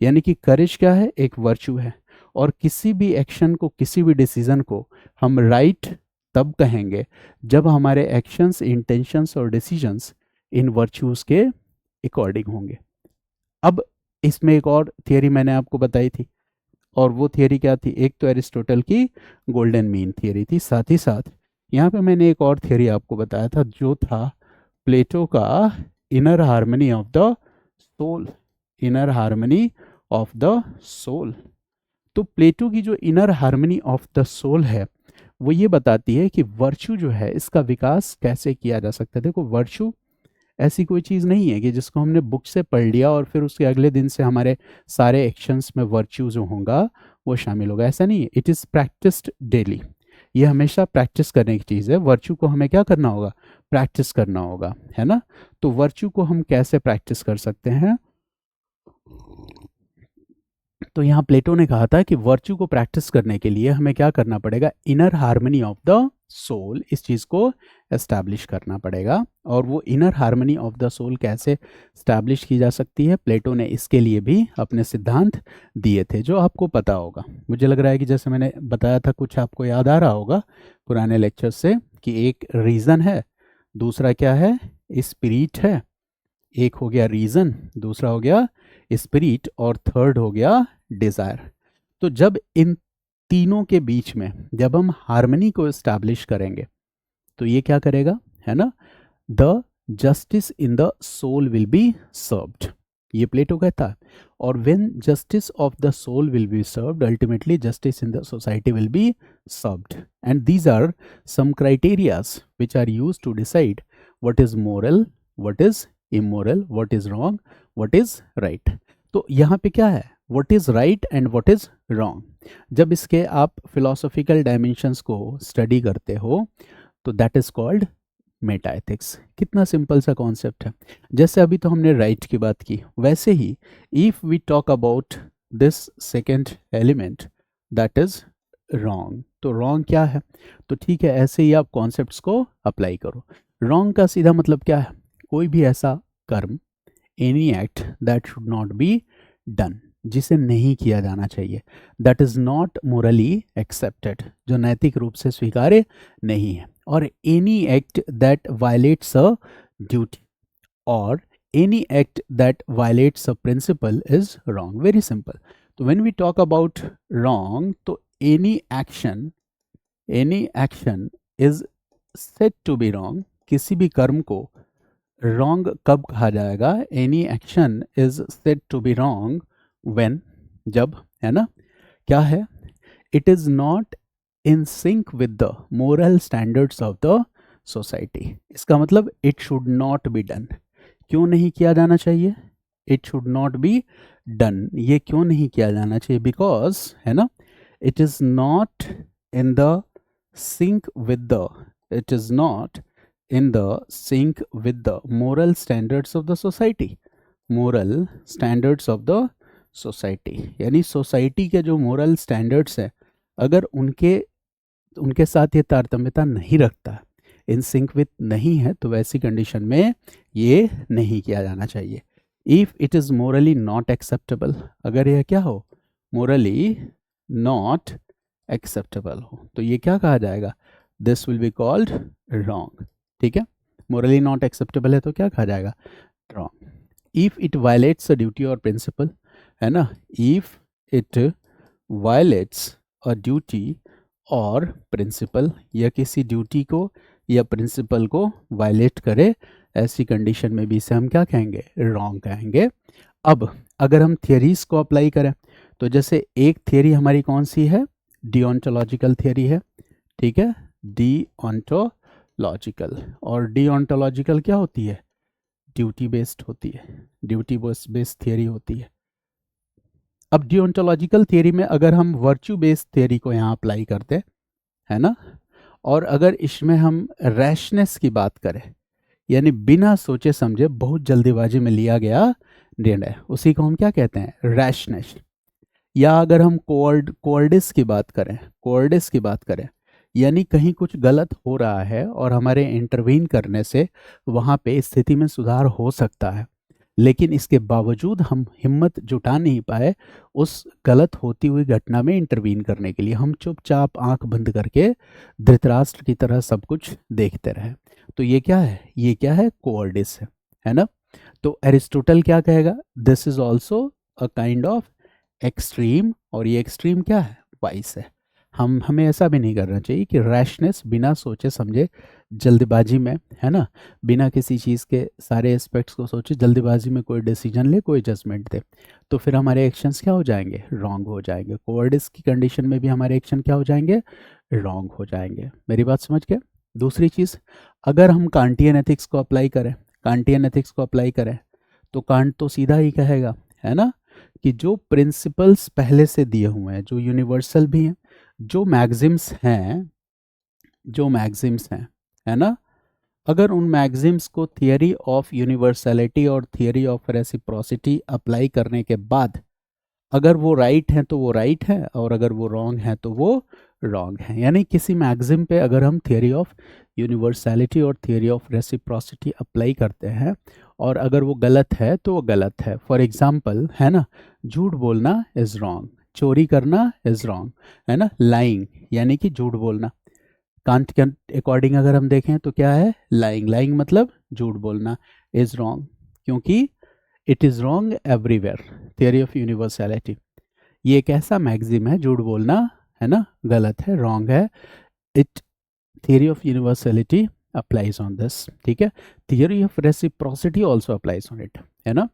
यानी कि करेज क्या है, एक वर्च्यू है, और किसी भी एक्शन को, किसी भी डिसीजन को हम राइट तब कहेंगे जब हमारे एक्शंस, इंटेंशंस और डिसीजंस इन वर्च्यूज के अकॉर्डिंग होंगे। अब इसमें एक और थियरी मैंने आपको बताई थी, और वो थियरी क्या थी, एक तो एरिस्टोटल की गोल्डन मीन थियरी थी, साथ ही साथ यहाँ पे मैंने एक और थियरी आपको बताया था, जो था प्लेटो का inner harmony of the soul, inner harmony of the soul. तो प्लेटो की जो inner harmony of the soul है, वो ये बताती है कि वर्च्यू जो है, इसका विकास कैसे किया जा सकता है। देखो, वर्च्यू ऐसी कोई चीज़ नहीं है कि जिसको हमने बुक से पढ़ लिया और फिर उसके अगले दिन से हमारे सारे एक्शंस में वर्च्यू जो होगा वो शामिल होगा, ऐसा नहीं है। इट इज़ प्रैक्टिस्ड डेली, ये हमेशा प्रैक्टिस करने की चीज़ है। वर्च्यू को हमें क्या करना होगा, प्रैक्टिस करना होगा, है ना। तो वर्च्यू को हम कैसे प्रैक्टिस कर सकते हैं, तो यहाँ प्लेटो ने कहा था कि वर्च्यू को प्रैक्टिस करने के लिए हमें क्या करना पड़ेगा, inner harmony of the soul, इस चीज़ को एस्टैब्लिश करना पड़ेगा। और वो inner harmony of the soul कैसे एस्टैब्लिश की जा सकती है, प्लेटो ने इसके लिए भी अपने सिद्धांत दिए थे, जो आपको पता होगा। मुझे लग रहा है कि जैसे मैंने बताया था, कुछ आपको याद आ रहा होगा पुराने लेक्चर से, कि एक रीज़न है, दूसरा क्या है, स्पिरिट है। एक हो गया रीज़न, दूसरा हो गया स्पिरिट, और थर्ड हो गया डिज़ायर। तो जब इन तीनों के बीच में जब हम हार्मनी को एस्टैब्लिश करेंगे, तो ये क्या करेगा, है ना, the justice in the soul will be served, ये प्लेटो कहता है। और when justice of the soul will be served, ultimately justice in the society will be served. And these are some criterias which are used to decide what is moral, what is immoral, what is wrong, what is right. तो यहाँ पे क्या है, what is right and what is wrong. जब इसके आप philosophical dimensions को study करते हो, तो that is called Meta ethics. कितना सिंपल सा कॉन्सेप्ट है। जैसे अभी तो हमने राइट की बात की, वैसे ही if we talk about this second element, that is wrong. तो रॉन्ग क्या है, तो ठीक है, ऐसे ही आप कॉन्सेप्ट्स को अप्लाई करो। रॉन्ग का सीधा मतलब क्या है, कोई भी ऐसा कर्म, any act that should not be done, जिसे नहीं किया जाना चाहिए, that is not morally accepted, जो नैतिक रूप से स्वीकार्य नहीं है। और any act that violates a duty, और any act that violates a principle is wrong. Very simple. तो when we talk about wrong, तो any action is said to be wrong. किसी भी कर्म को रॉन्ग कब कहा जाएगा, any action is said to be wrong when, जब, है ना, क्या है, it is not in sync with the moral standards of the society. इसका मतलब it should not be done. क्यों नहीं किया जाना चाहिए, it should not be done, ये क्यों नहीं किया जाना चाहिए? बिकॉज, है ना, it is not in the sync with the, it is not in the sync with the moral standards of the society, moral standards of the society, यानी society के जो मोरल स्टैंडर्ड्स हैं, अगर उनके उनके साथ ये तारतम्यता नहीं रखता, इन सिंक विथ नहीं है, तो वैसी कंडीशन में ये नहीं किया जाना चाहिए। If it is morally not acceptable, अगर यह क्या हो, मोरली नॉट एक्सेप्टेबल हो, तो ये क्या कहा जाएगा? This will be called wrong. ठीक है, मोरली नॉट एक्सेप्टेबल है तो क्या कहा जाएगा? Wrong. If it violets a duty और प्रिंसिपल, है ना, if it violets a duty और प्रिंसिपल, या किसी ड्यूटी को या प्रिंसिपल को वायलेट करे, ऐसी कंडीशन में भी इसे हम क्या कहेंगे? रॉन्ग कहेंगे। अब अगर हम थियरीज को अप्लाई करें, तो जैसे एक थियरी हमारी कौन सी है? डिओन्टोलॉजिकल थियरी है। ठीक है, डिओन्टोलॉजिकल, और डिओन्टोलॉजिकल क्या होती है? ड्यूटी बेस्ड होती है, ड्यूटी बेस्ड थियरी होती है। अब डिओन्टोलॉजिकल थियरी में अगर हम वर्च्यू बेस्ड थियरी को यहाँ अप्लाई करते, है ना, और अगर इसमें हम रैशनेस की बात करें, यानी बिना सोचे समझे बहुत जल्दीबाजी में लिया गया निर्णय, उसी को हम क्या कहते हैं? रैशनेस। या अगर हम कोवर्डिस की बात करें, कोवर्डिस की बात करें, यानी कहीं कुछ गलत हो रहा है और हमारे इंटरवीन करने से वहाँ पे स्थिति में सुधार हो सकता है, लेकिन इसके बावजूद हम हिम्मत जुटा नहीं पाए उस गलत होती हुई घटना में इंटरवीन करने के लिए, हम चुपचाप आंख बंद करके धृतराष्ट्र की तरह सब कुछ देखते रहे, तो ये क्या है? ये क्या है? कोवर्डिस है ना। तो एरिस्टोटल क्या कहेगा? This is also a kind of extreme, और ये एक्सट्रीम क्या है? वाइस है। हमें ऐसा भी नहीं करना चाहिए कि रैशनेस, बिना सोचे समझे जल्दबाजी में, है ना, बिना किसी चीज़ के सारे एस्पेक्ट्स को सोचे जल्दबाजी में कोई डिसीजन ले, कोई जजमेंट दे, तो फिर हमारे एक्शंस क्या हो जाएंगे? रॉन्ग हो जाएंगे। कोवर्डिस की कंडीशन में भी हमारे एक्शन क्या हो जाएंगे? रॉन्ग हो जाएंगे। मेरी बात समझ गए? दूसरी चीज़, अगर हम कांटियन एथिक्स को अप्लाई करें, कांटियन एथिक्स को अप्लाई करें, तो कांट तो सीधा ही कहेगा, है ना, कि जो प्रिंसिपल्स पहले से दिए हुए हैं, जो यूनिवर्सल भी हैं, जो मैग्जिम्स हैं, जो मैग्जिम्स हैं, है ना, अगर उन मैग्जिम्स को थियरी ऑफ यूनिवर्सलिटी और थियरी ऑफ रेसिप्रोसिटी अप्लाई करने के बाद अगर वो राइट है तो वो राइट है, और अगर वो रॉन्ग है तो वो रॉन्ग है। यानी किसी मैग्जिम पे अगर हम थियरी ऑफ यूनिवर्सलिटी और थियरी ऑफ रेसिप्रोसिटी अप्लाई करते हैं और अगर वो गलत है तो वो गलत है। फॉर एग्जाम्पल, है ना, झूठ बोलना इज रॉन्ग, चोरी करना इज रॉन्ग, है ना, लाइंग यानी कि झूठ बोलना। कांट के अकॉर्डिंग अगर हम देखें तो क्या है? लाइंग, लाइंग मतलब झूठ बोलना इज रॉन्ग, क्योंकि it is wrong everywhere, theory of universality. ये एक ऐसा मैग्जिम है, झूठ बोलना, है ना, गलत है, रॉन्ग है। It theory of universality applies on this. ठीक है, theory of reciprocity also applies on it, है ना।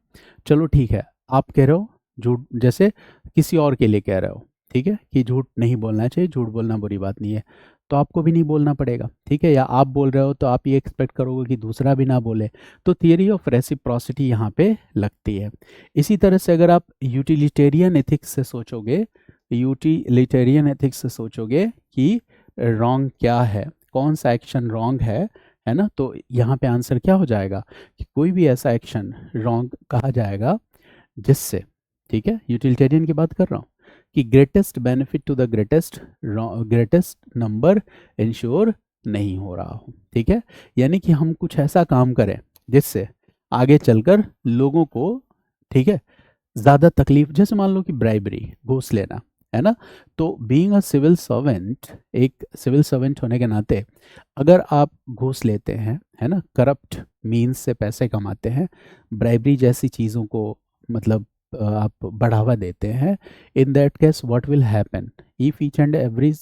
चलो ठीक है, आप कह रहे हो झूठ, जैसे किसी और के लिए कह रहे हो, ठीक है, कि झूठ नहीं बोलना चाहिए, झूठ बोलना बुरी बात नहीं है, तो आपको भी नहीं बोलना पड़ेगा, ठीक है। या आप बोल रहे हो तो आप ये एक्सपेक्ट करोगे कि दूसरा भी ना बोले, तो थियरी ऑफ रेसिप्रोसिटी यहाँ पे लगती है। इसी तरह से अगर आप यूटिलिटेरियन एथिक्स से सोचोगे, यूटिलिटेरियन एथिक्स से सोचोगे कि रॉन्ग क्या है, कौन सा एक्शन रॉन्ग है ना, तो यहाँ पे आंसर क्या हो जाएगा कि कोई भी ऐसा एक्शन रॉन्ग कहा जाएगा जिससे, ठीक है, यूटिलिटेरियन की बात कर रहा हूँ, कि greatest benefit to the greatest number ensure नहीं हो रहा हो। ठीक है, यानी कि हम कुछ ऐसा काम करें जिससे आगे चलकर लोगों को, ठीक है, ज़्यादा तकलीफ, जैसे मान लो कि ब्राइबरी, घूस लेना, है ना, तो बीइंग अ सिविल सर्वेंट, एक सिविल सर्वेंट होने के नाते अगर आप घूस लेते हैं, है ना, करप्ट मीन्स से पैसे कमाते हैं, ब्राइबरी जैसी चीज़ों को मतलब आप बढ़ावा देते हैं, in that case what will happen if each and every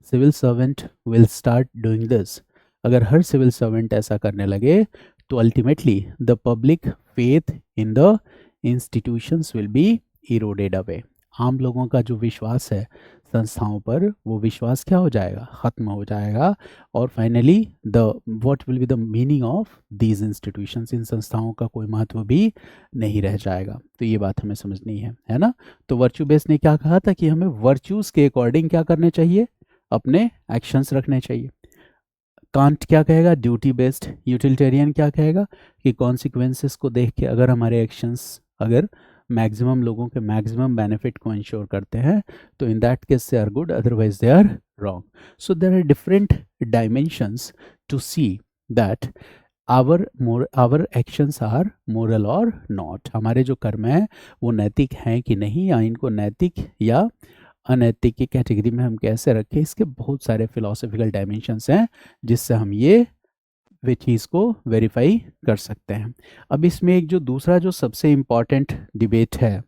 civil servant will start doing this. अगर हर सिविल सर्वेंट ऐसा करने लगे तो ultimately the public faith in the institutions will be eroded away. आम लोगों का जो विश्वास है संस्थाओं पर, वो विश्वास क्या हो जाएगा, ख़त्म हो जाएगा। और finally the what will be the meaning of these institutions, इन संस्थाओं का कोई महत्व भी नहीं रह जाएगा। तो ये बात हमें समझनी है ना। तो वर्च्यू बेस ने क्या कहा था कि हमें वर्च्यूज़ के अकॉर्डिंग क्या करने चाहिए, अपने एक्शंस रखने चाहिए। कांट क्या कहेगा, ड्यूटी बेस्ड। यूटिलिटेरियन क्या कहेगा कि कॉन्सिक्वेंसेस को देख के अगर हमारे एक्शंस अगर मैक्सिमम लोगों के मैक्सिमम बेनिफिट को इंश्योर करते हैं तो in that case they are good, otherwise they are wrong. So there are different dimensions to see that our actions are moral और नॉट। हमारे जो कर्म है वो नैतिक हैं कि नहीं, या इनको नैतिक या अनैतिक की कैटेगरी में हम कैसे रखें, इसके बहुत सारे फिलोसफिकल डायमेंशंस हैं जिससे हम ये वे चीज़ को वेरीफाई कर सकते हैं। अब इसमें एक जो दूसरा जो सबसे इम्पॉर्टेंट डिबेट है,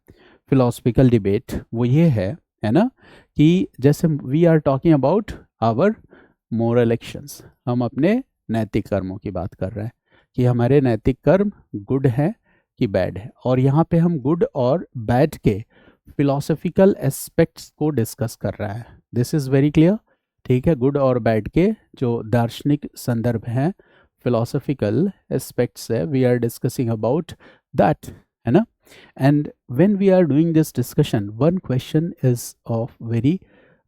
फिलोसफिकल डिबेट, वो ये है ना, कि जैसे we are talking about our moral actions, हम अपने नैतिक कर्मों की बात कर रहे हैं कि हमारे नैतिक कर्म गुड है कि बैड है। और यहाँ पे हम गुड और बैड के फिलोसफिकल एस्पेक्ट्स को डिस्कस कर रहा है। दिस इज़ वेरी क्लियर, ठीक है। गुड और बैड के जो दार्शनिक संदर्भ हैं, फिलोसफिकल एस्पेक्ट्स है, we are discussing about that, है ना। And when we are doing this discussion, one question is of very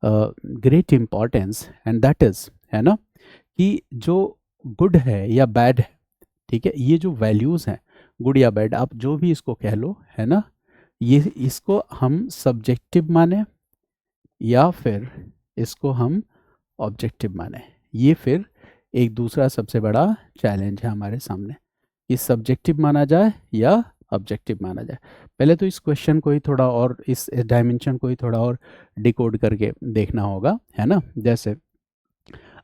great importance, and that is, है ना, कि जो गुड है या बैड है, ठीक है, ये जो वैल्यूज़ हैं, गुड या बैड, आप जो भी इसको कह लो, है ना, ये इसको हम सब्जेक्टिव माने या फिर इसको हम ऑब्जेक्टिव माने, ये फिर एक दूसरा सबसे बड़ा चैलेंज है हमारे सामने, इस सब्जेक्टिव माना जाए या ऑब्जेक्टिव माना जाए। पहले तो इस क्वेश्चन को ही थोड़ा और, इस डायमेंशन को ही थोड़ा और डिकोड करके देखना होगा, है ना। जैसे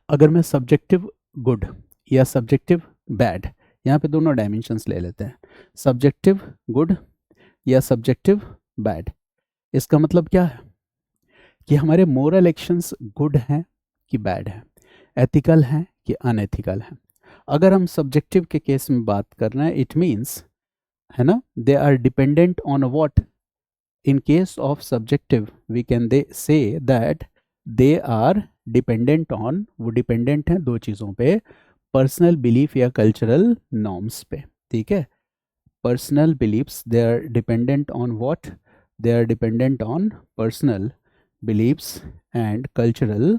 अगर मैं सब्जेक्टिव गुड या सब्जेक्टिव बैड, यहाँ पे दोनों डायमेंशंस ले लेते हैं, सब्जेक्टिव गुड या सब्जेक्टिव बैड, इसका मतलब क्या है कि हमारे मोरल एक्शंस गुड हैं कि बैड हैं, एथिकल हैं कि अनएथिकल हैं। अगर हम सब्जेक्टिव के केस में बात कर रहे हैं, इट मीन्स, है ना, they are dependent on what. In case of subjective we can they say that they are dependent on, वो डिपेंडेंट हैं दो चीज़ों पे, पर्सनल बिलीफ या कल्चरल नॉर्म्स पे, ठीक है। Personal beliefs, they are dependent on what, they are dependent on personal beliefs and cultural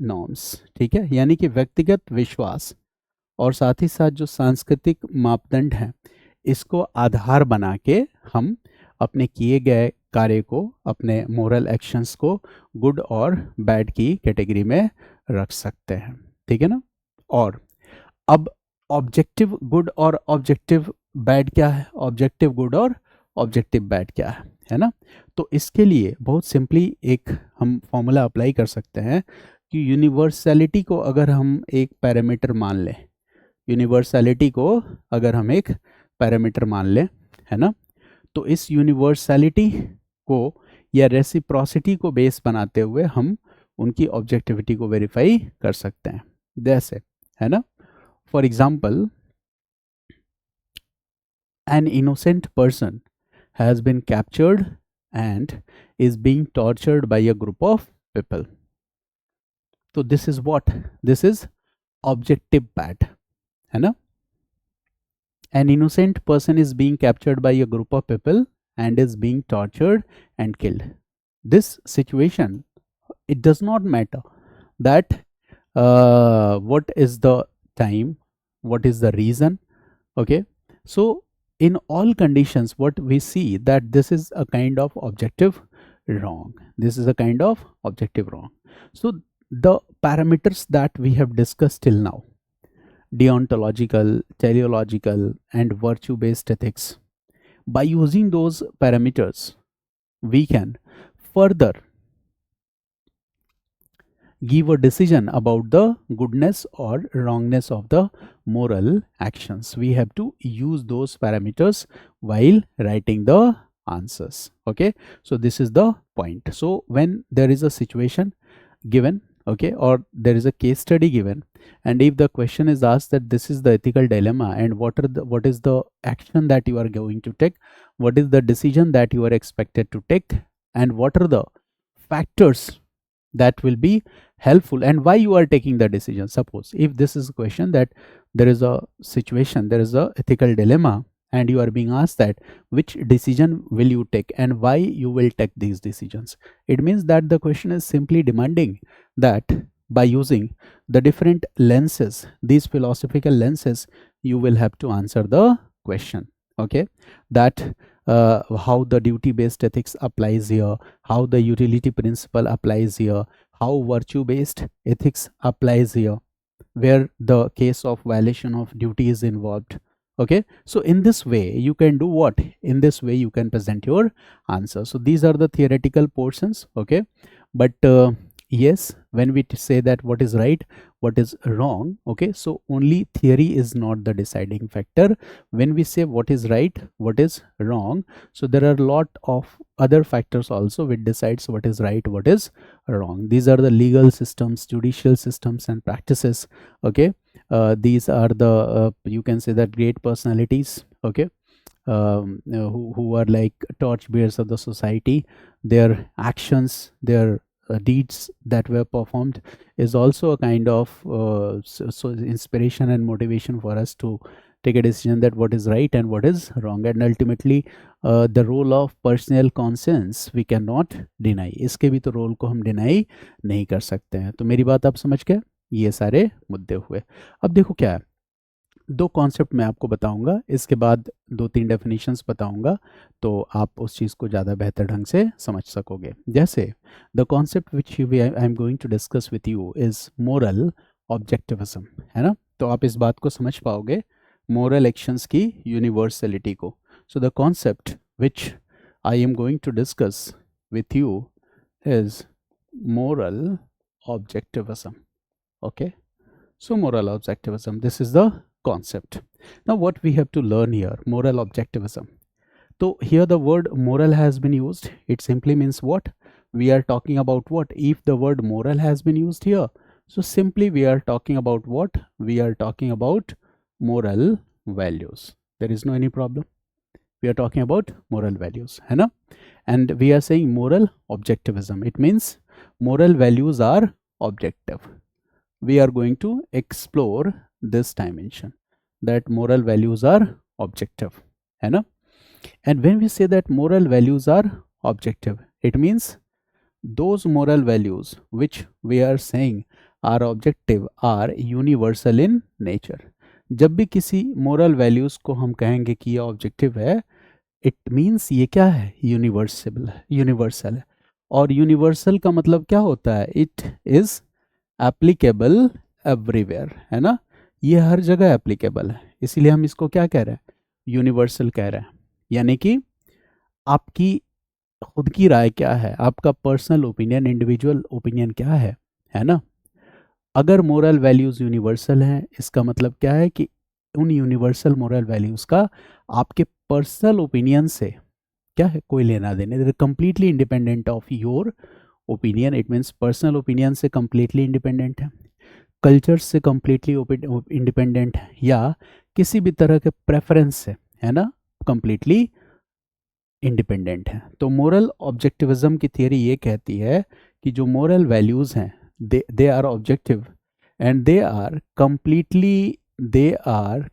norms, ठीक है। यानी कि व्यक्तिगत विश्वास और साथ ही साथ जो सांस्कृतिक मापदंड हैं, इसको आधार बना के हम अपने किए गए कार्य को, अपने मोरल एक्शंस को गुड और बैड की कैटेगरी में रख सकते हैं, ठीक है ना। और अब ऑब्जेक्टिव गुड और ऑब्जेक्टिव बैड क्या है, ऑब्जेक्टिव गुड और ऑब्जेक्टिव बैड क्या है ना। तो इसके लिए बहुत सिंपली एक हम फॉर्मूला अप्लाई कर सकते हैं कि यूनिवर्सैलिटी को अगर हम एक पैरामीटर मान लें, यूनिवर्सैलिटी को अगर हम एक पैरामीटर मान लें, है ना, तो इस यूनिवर्सैलिटी को या रेसिप्रोसिटी को बेस बनाते हुए हम उनकी ऑब्जेक्टिविटी को वेरीफाई कर सकते हैं। जैसे, है ना, for example, an innocent person has been captured and is being tortured by a group of people. So this is what? This is objective bad, है ना? An innocent person is being captured by a group of people and is being tortured and killed. This situation, it does not matter that what is the time, what is the reason, okay? So in all conditions, what we see that this is a kind of objective wrong. This is a kind of objective wrong. So the parameters that we have discussed till now, deontological, teleological, and virtue-based ethics, by using those parameters, we can further give a decision about the goodness or wrongness of the moral actions. We have to use those parameters while writing the answers, okay. So this is the point. So when there is a situation given, okay, or there is a case study given, and if the question is asked that this is the ethical dilemma and what is the action that you are going to take, what is the decision that you are expected to take, and what are the factors that will be helpful and why you are taking the decision. Suppose if this is a question that there is a situation, there is a ethical dilemma, and you are being asked that which decision will you take and why you will take these decisions, it means that the question is simply demanding that by using the different lenses, these philosophical lenses, you will have to answer the question. Okay, that how the duty based ethics applies here, how the utility principle applies here, how virtue based ethics applies here, where the case of violation of duty is involved. Okay, so in this way you can do what, in this way you can present your answer. So these are the theoretical portions. Okay, but yes, when we say that what is right, what is wrong, okay, so only theory is not the deciding factor. When we say what is right, what is wrong, so there are a lot of other factors also which decides what is right, what is wrong. These are the legal systems, judicial systems and practices. Okay, these are the you can say that great personalities. Okay, who are like torch bearers of the society, their actions, their deeds that were performed is also a kind of so inspiration and motivation for us to take a decision that what is right and what is wrong. And ultimately the role of personal conscience we cannot deny, इसके भी तो role को हम deny नहीं कर सकते हैं. तो मेरी बात आप समझ गए, ये सारे मुद्दे हुए. अब देखो क्या है, दो कॉन्सेप्ट मैं आपको बताऊंगा, इसके बाद दो तीन डेफिनेशंस बताऊंगा, तो आप उस चीज़ को ज़्यादा बेहतर ढंग से समझ सकोगे. जैसे the concept which I am going to discuss with you is moral objectivism, है ना. तो आप इस बात को समझ पाओगे मोरल एक्शंस की यूनिवर्सलिटी को. So the concept which I am going to discuss with you is moral objectivism. Okay, so moral objectivism, this is the concept. Now what we have to learn here, moral objectivism. So here the word moral has been used. It simply means what, we are talking about what, if the word moral has been used here, so simply we are talking about what, we are talking about moral values. There is no any problem, we are talking about moral values, है ना. And we are saying moral objectivism, it means moral values are objective. We are going to explore this dimension that moral values are objective, है ना. And when we say that moral values are objective, it means those moral values which we are saying are objective are universal in nature. जब भी किसी moral values को हम कहेंगे कि ये objective है, it means ये क्या है, universal है. और universal का मतलब क्या होता है, it is applicable everywhere, है ना. ये हर जगह एप्लीकेबल है, इसीलिए हम इसको क्या कह रहे हैं, यूनिवर्सल कह रहे हैं. यानी कि आपकी खुद की राय क्या है, आपका पर्सनल ओपिनियन, इंडिविजुअल ओपिनियन क्या है ना. अगर मोरल वैल्यूज़ यूनिवर्सल हैं, इसका मतलब क्या है कि उन यूनिवर्सल मोरल वैल्यूज़ का आपके पर्सनल ओपिनियन से क्या है, कोई लेना देने. They are completely independent of your opinion. It means personal opinion से कंप्लीटली इंडिपेंडेंट है, कल्चर से कंप्लीटली इंडिपेंडेंट है, या किसी भी तरह के प्रेफरेंस से, है ना, कंप्लीटली इंडिपेंडेंट है. तो मोरल ऑब्जेक्टिविज्म की थियरी ये कहती है कि जो मोरल वैल्यूज़ हैं they are objective and they are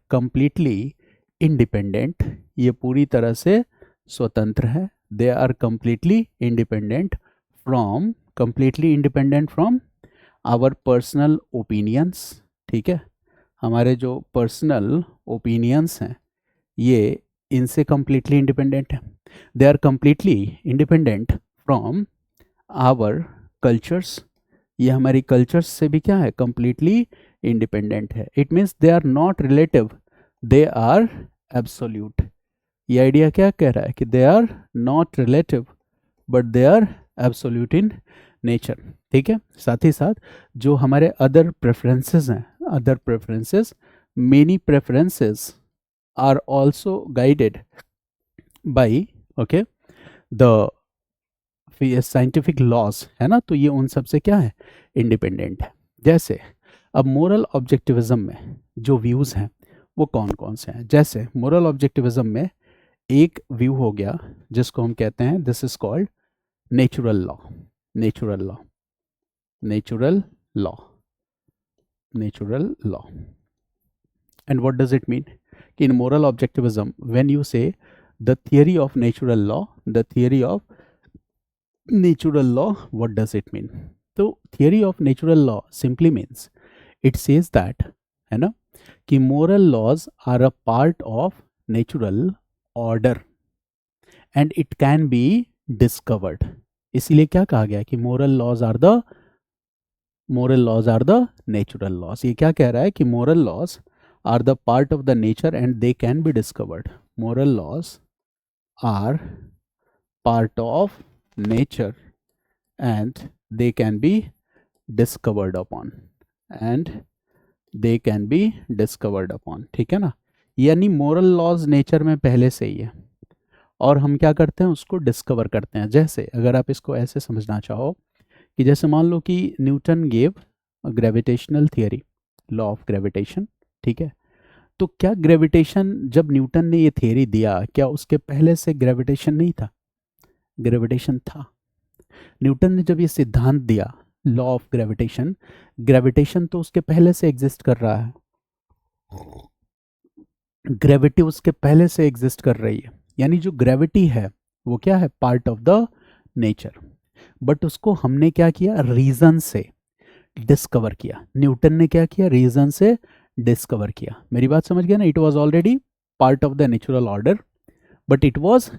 completely independent. ये पूरी तरह से स्वतंत्र है. They are completely independent from our personal opinions. ठीक है, हमारे जो पर्सनल ओपिनियंस हैं ये इनसे कंप्लीटली इंडिपेंडेंट है. They are completely independent from our cultures. ये हमारी कल्चर्स से भी क्या है, कंप्लीटली इंडिपेंडेंट है. It means they are not relative, they are absolute. ये आइडिया क्या कह रहा है कि they are not relative but they are absolute in nature. ठीक है, साथ ही साथ जो हमारे अदर प्रेफरेंसेस हैं, other preferences, many preferences are also guided by okay the scientific laws, है ना. तो ये उन सब से क्या है, इंडिपेंडेंट है. जैसे अब मोरल ऑब्जेक्टिविज्म में जो व्यूज़ हैं वो कौन कौन से हैं. जैसे मोरल ऑब्जेक्टिविज्म में एक व्यू हो गया जिसको हम कहते हैं, this is called natural law, natural law, natural law, natural law. And what does it mean? In moral objectivism, when you say the theory of natural law, the theory of natural law, what does it mean? So theory of natural law simply means it says that है ना कि moral laws are a part of natural order and it can be discovered. इसलिए क्या कहा गया कि moral laws are the natural laws. ये क्या कह रहा है कि moral laws are the part of the nature and they can be discovered. Moral laws are part of nature and they can be discovered upon. And they can be discovered upon. ठीक है ना, यानी moral laws nature में पहले से ही है और हम क्या करते हैं, उसको डिस्कवर करते हैं. जैसे अगर आप इसको ऐसे समझना चाहो कि जैसे मान लो कि Newton gave gravitational theory, law of gravitation. ठीक है, तो क्या ग्रेविटेशन, जब न्यूटन ने ये थियरी दिया, क्या उसके पहले से ग्रेविटेशन नहीं था? ग्रेविटेशन था. न्यूटन ने जब ये सिद्धांत दिया लॉ ऑफ ग्रेविटेशन, ग्रेविटेशन तो उसके पहले से एग्जिस्ट कर रहा है, ग्रेविटी उसके पहले से एग्जिस्ट कर रही है. यानी जो ग्रेविटी है वो क्या है, part of the nature. But उसको हमने क्या किया, रीजन से डिस्कवर किया. न्यूटन ने क्या किया, रीजन से डिस्कवर किया. मेरी बात समझ गया ना? It was already part of the natural order but it was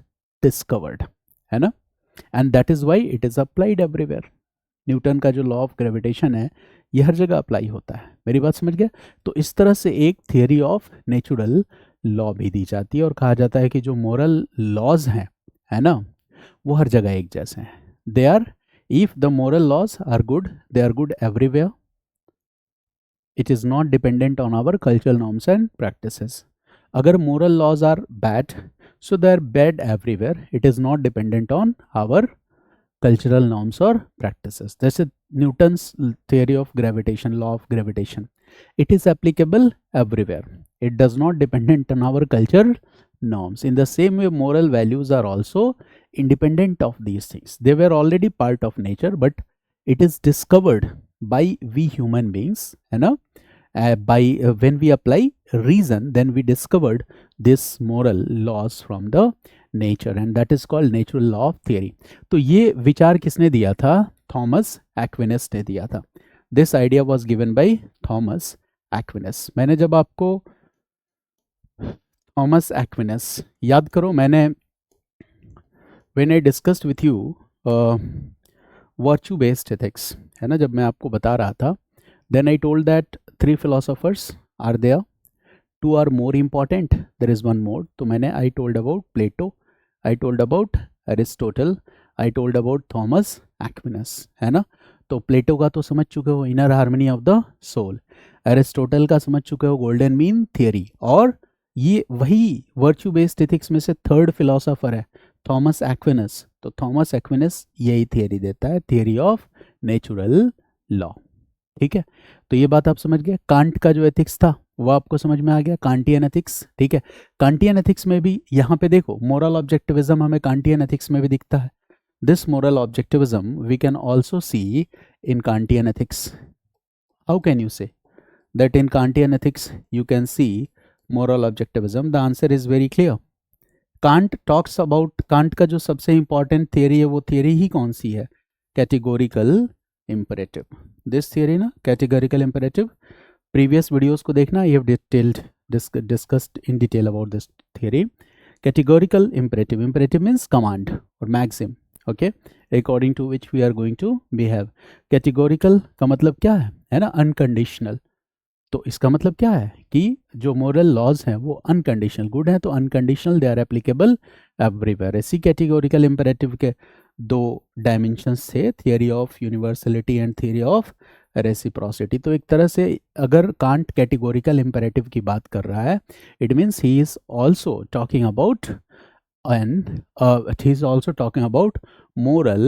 discovered, है ना. And that is why it is applied everywhere. Newton का जो लॉ ऑफ ग्रेविटेशन है ये हर जगह अप्लाई होता है. मेरी बात समझ गया? तो इस तरह से एक थियरी ऑफ नेचुरल लॉ भी दी जाती है और कहा जाता है कि जो मोरल लॉज हैं, है ना, वो हर जगह एक जैसे हैं. They are, if the moral laws are good, they are good everywhere. It is not dependent on our cultural norms and practices. अगर moral laws are bad, so they are bad everywhere. It is not dependent on our cultural norms or practices. That's Newton's theory of gravitation, law of gravitation. It is applicable everywhere. It does not dependent on our cultural norms. In the same way, moral values are also independent of these things. They were already part of nature, but it is discovered by we human beings, you know, when we apply reason, then we discovered this moral laws from the nature, and that is called natural law of theory. तो ये विचार किसने दिया था? Thomas एक्विनस ने दिया था. This idea was given by Thomas Aquinas. मैंने जब आपको थॉमस एक्विनस याद करो, मैंने when I discussed with you virtue based ethics, है ना, जब मैं आपको बता रहा था, then I told that 3 philosophers are there, 2 are more important, there is one more. तो मैंने I told about Plato, I told about Aristotle, I told about Thomas Aquinas, है ना. तो प्लेटो का तो समझ चुके हो, inner harmony of the soul. Aristotle का समझ चुके हो, गोल्डन मीन थियरी. और ये वही वर्च्यू बेस्ड एथिक्स में से 3rd फिलोसोफर है थॉमस एक्विनस. तो थॉमस एक्विनस यही थियरी देता है, थियरी ऑफ नेचुरल लॉ. ठीक है, तो ये बात आप समझ गए. कांट का जो एथिक्स था वो आपको समझ में आ गया, कांटियन एथिक्स. ठीक है, कांटियन एथिक्स में भी यहाँ पे देखो मोरल ऑब्जेक्टिविज्म हमें कांटियन एथिक्स में भी दिखता है. This moral objectivism we can also see in Kantian ethics. How can you say that in Kantian ethics you can see moral objectivism? The answer is very clear. Kant talks about, Kant का जो सबसे important theory है वो theory ही कौन सी है? Categorical imperative. This theory ना, categorical imperative. Previous videos को देखना, I have discussed in detail about this theory. Categorical imperative. Imperative means command or maxim. Okay, according to which we are going to behave. Categorical का मतलब क्या है ना, unconditional. तो इसका मतलब क्या है कि जो मोरल लॉज हैं वो अनकंडीशनल. गुड है तो unconditional, they are applicable everywhere. इसी कैटेगोरिकल इंपेरेटिव के 2 डायमेंशंस थे, theory of universality and theory of reciprocity. तो एक तरह से अगर कांट कैटेगोरिकल इंपेरेटिव की बात कर रहा है, it means he is also talking about and he is also talking about moral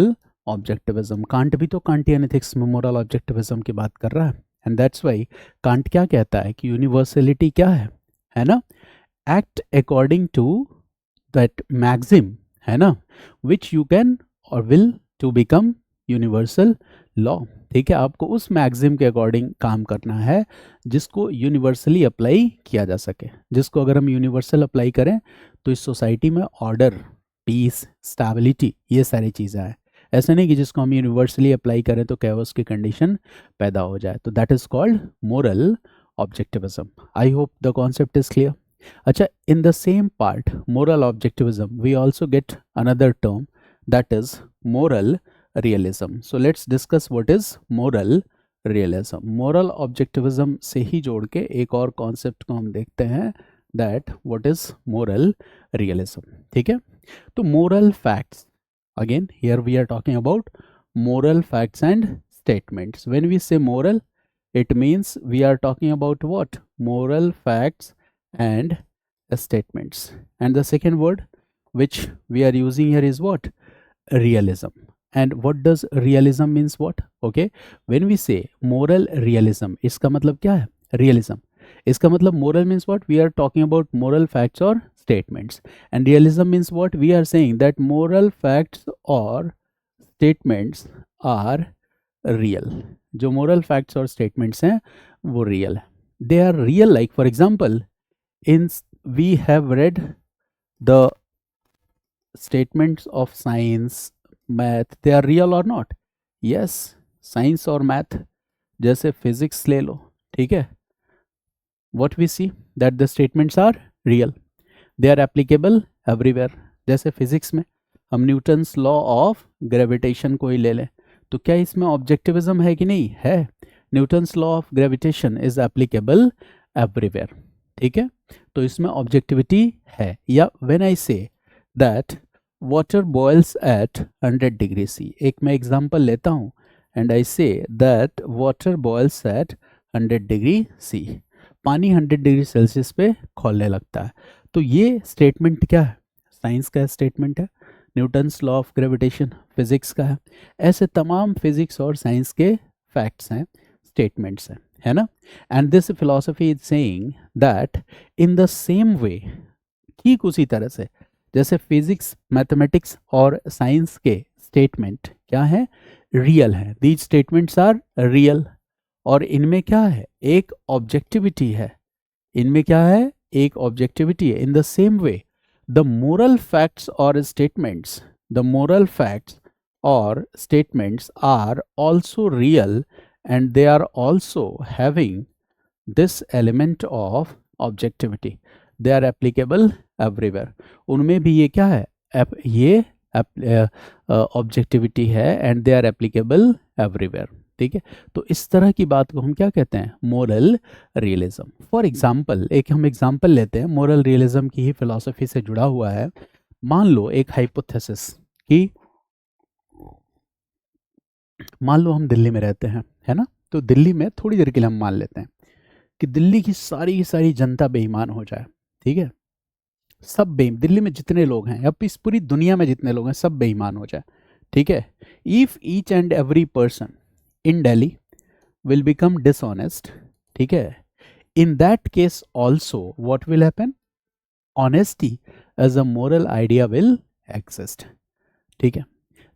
objectivism. Can't भी तो कांटियन एथिक्स में मोरल ऑब्जेक्टिविज्म की बात कर रहा है. एंड दैट्स वाई कांट क्या कहता है कि यूनिवर्सलिटी क्या है ना, act according to that maxim, है ना, विच यू कैन और will to become universal law. ठीक है, आपको उस मैक्सिम के अकॉर्डिंग काम करना है जिसको यूनिवर्सली अप्लाई किया जा सके, जिसको अगर हम यूनिवर्सल अप्लाई करें तो इस सोसाइटी में ऑर्डर, पीस, स्टेबिलिटी, ये सारी चीज़ें आए। ऐसा नहीं कि जिसको हम यूनिवर्सली अप्लाई करें तो कैओस की कंडीशन पैदा हो जाए। तो that is called moral objectivism. I hope the concept is clear. अच्छा, in the same part moral objectivism we also get another term that is moral realism. So let's discuss what is moral realism. Moral objectivism से ही जोड़ के एक और concept को हम देखते हैं, that what is moral realism. ठीक है, तो moral facts, again here we are talking about moral facts and statements. When we say moral, it means we are talking about what? Moral facts and statements. And the second word which we are using here is what? Realism. And what does realism means what? Okay, when we say moral realism, इसका मतलब क्या है? Realism. इसका मतलब moral means what? We are talking about moral facts or statements. And realism means what? We are saying that moral facts or statements are real. जो moral facts और statements हैं वो real है. They are real, like for example, we have read the statements of science, math, they are real or not? Yes, science और math, जैसे physics ले लो, ठीक है, what we see that the statements are real, they are applicable everywhere. जैसे physics में हम Newton's law of gravitation को ही ले लें, तो क्या इसमें ऑब्जेक्टिविज्म है कि नहीं है? Newton's law of gravitation is applicable everywhere. ठीक है, तो इसमें ऑब्जेक्टिविटी है। या when I say that water boils at 100 degree C, एक मैं एग्जांपल लेता हूँ and I say that water boils at 100 degree C, पानी 100 डिग्री सेल्सियस पे खौलने लगता है। तो ये स्टेटमेंट क्या है? साइंस का स्टेटमेंट है, Newton's law of gravitation physics का है। ऐसे तमाम फिजिक्स और साइंस के फैक्ट्स हैं, स्टेटमेंट्स हैं, है ना। And this philosophy is saying that in the same वे, ठीक उसी तरह से जैसे फिजिक्स, मैथमेटिक्स और साइंस के स्टेटमेंट क्या है? रियल है। दीज स्टेटमेंट्स आर रियल, और इनमें क्या है? एक ऑब्जेक्टिविटी है। इनमें क्या है? एक ऑब्जेक्टिविटी है। In the same way the moral facts और स्टेटमेंट्स, द मोरल फैक्ट्स और statements are also real and they are also having this element of objectivity, they are applicable everywhere. उनमें भी ये क्या है? ये ऑब्जेक्टिविटी है and they are applicable everywhere. ठीक है, तो इस तरह की बात को हम क्या कहते हैं? Moral realism. फॉर एग्जाम्पल, एक हम एग्जाम्पल लेते हैं, मोरल रियलिज्म की ही फिलॉसफी से जुड़ा हुआ है। मान लो एक हाइपोथेसिस कि मान लो हम दिल्ली में रहते हैं, है ना, तो दिल्ली में थोड़ी देर के लिए हम मान लेते हैं कि दिल्ली की सारी जनता बेईमान हो जाए। ठीक है, सब दिल्ली में जितने लोग हैं, अब इस पूरी दुनिया में जितने लोग हैं, सब बेईमान हो जाए। ठीक है, if each and every person in Delhi will become dishonest, ठीक है, in that case also what will happen? Honesty as a moral idea will exist। ठीक है,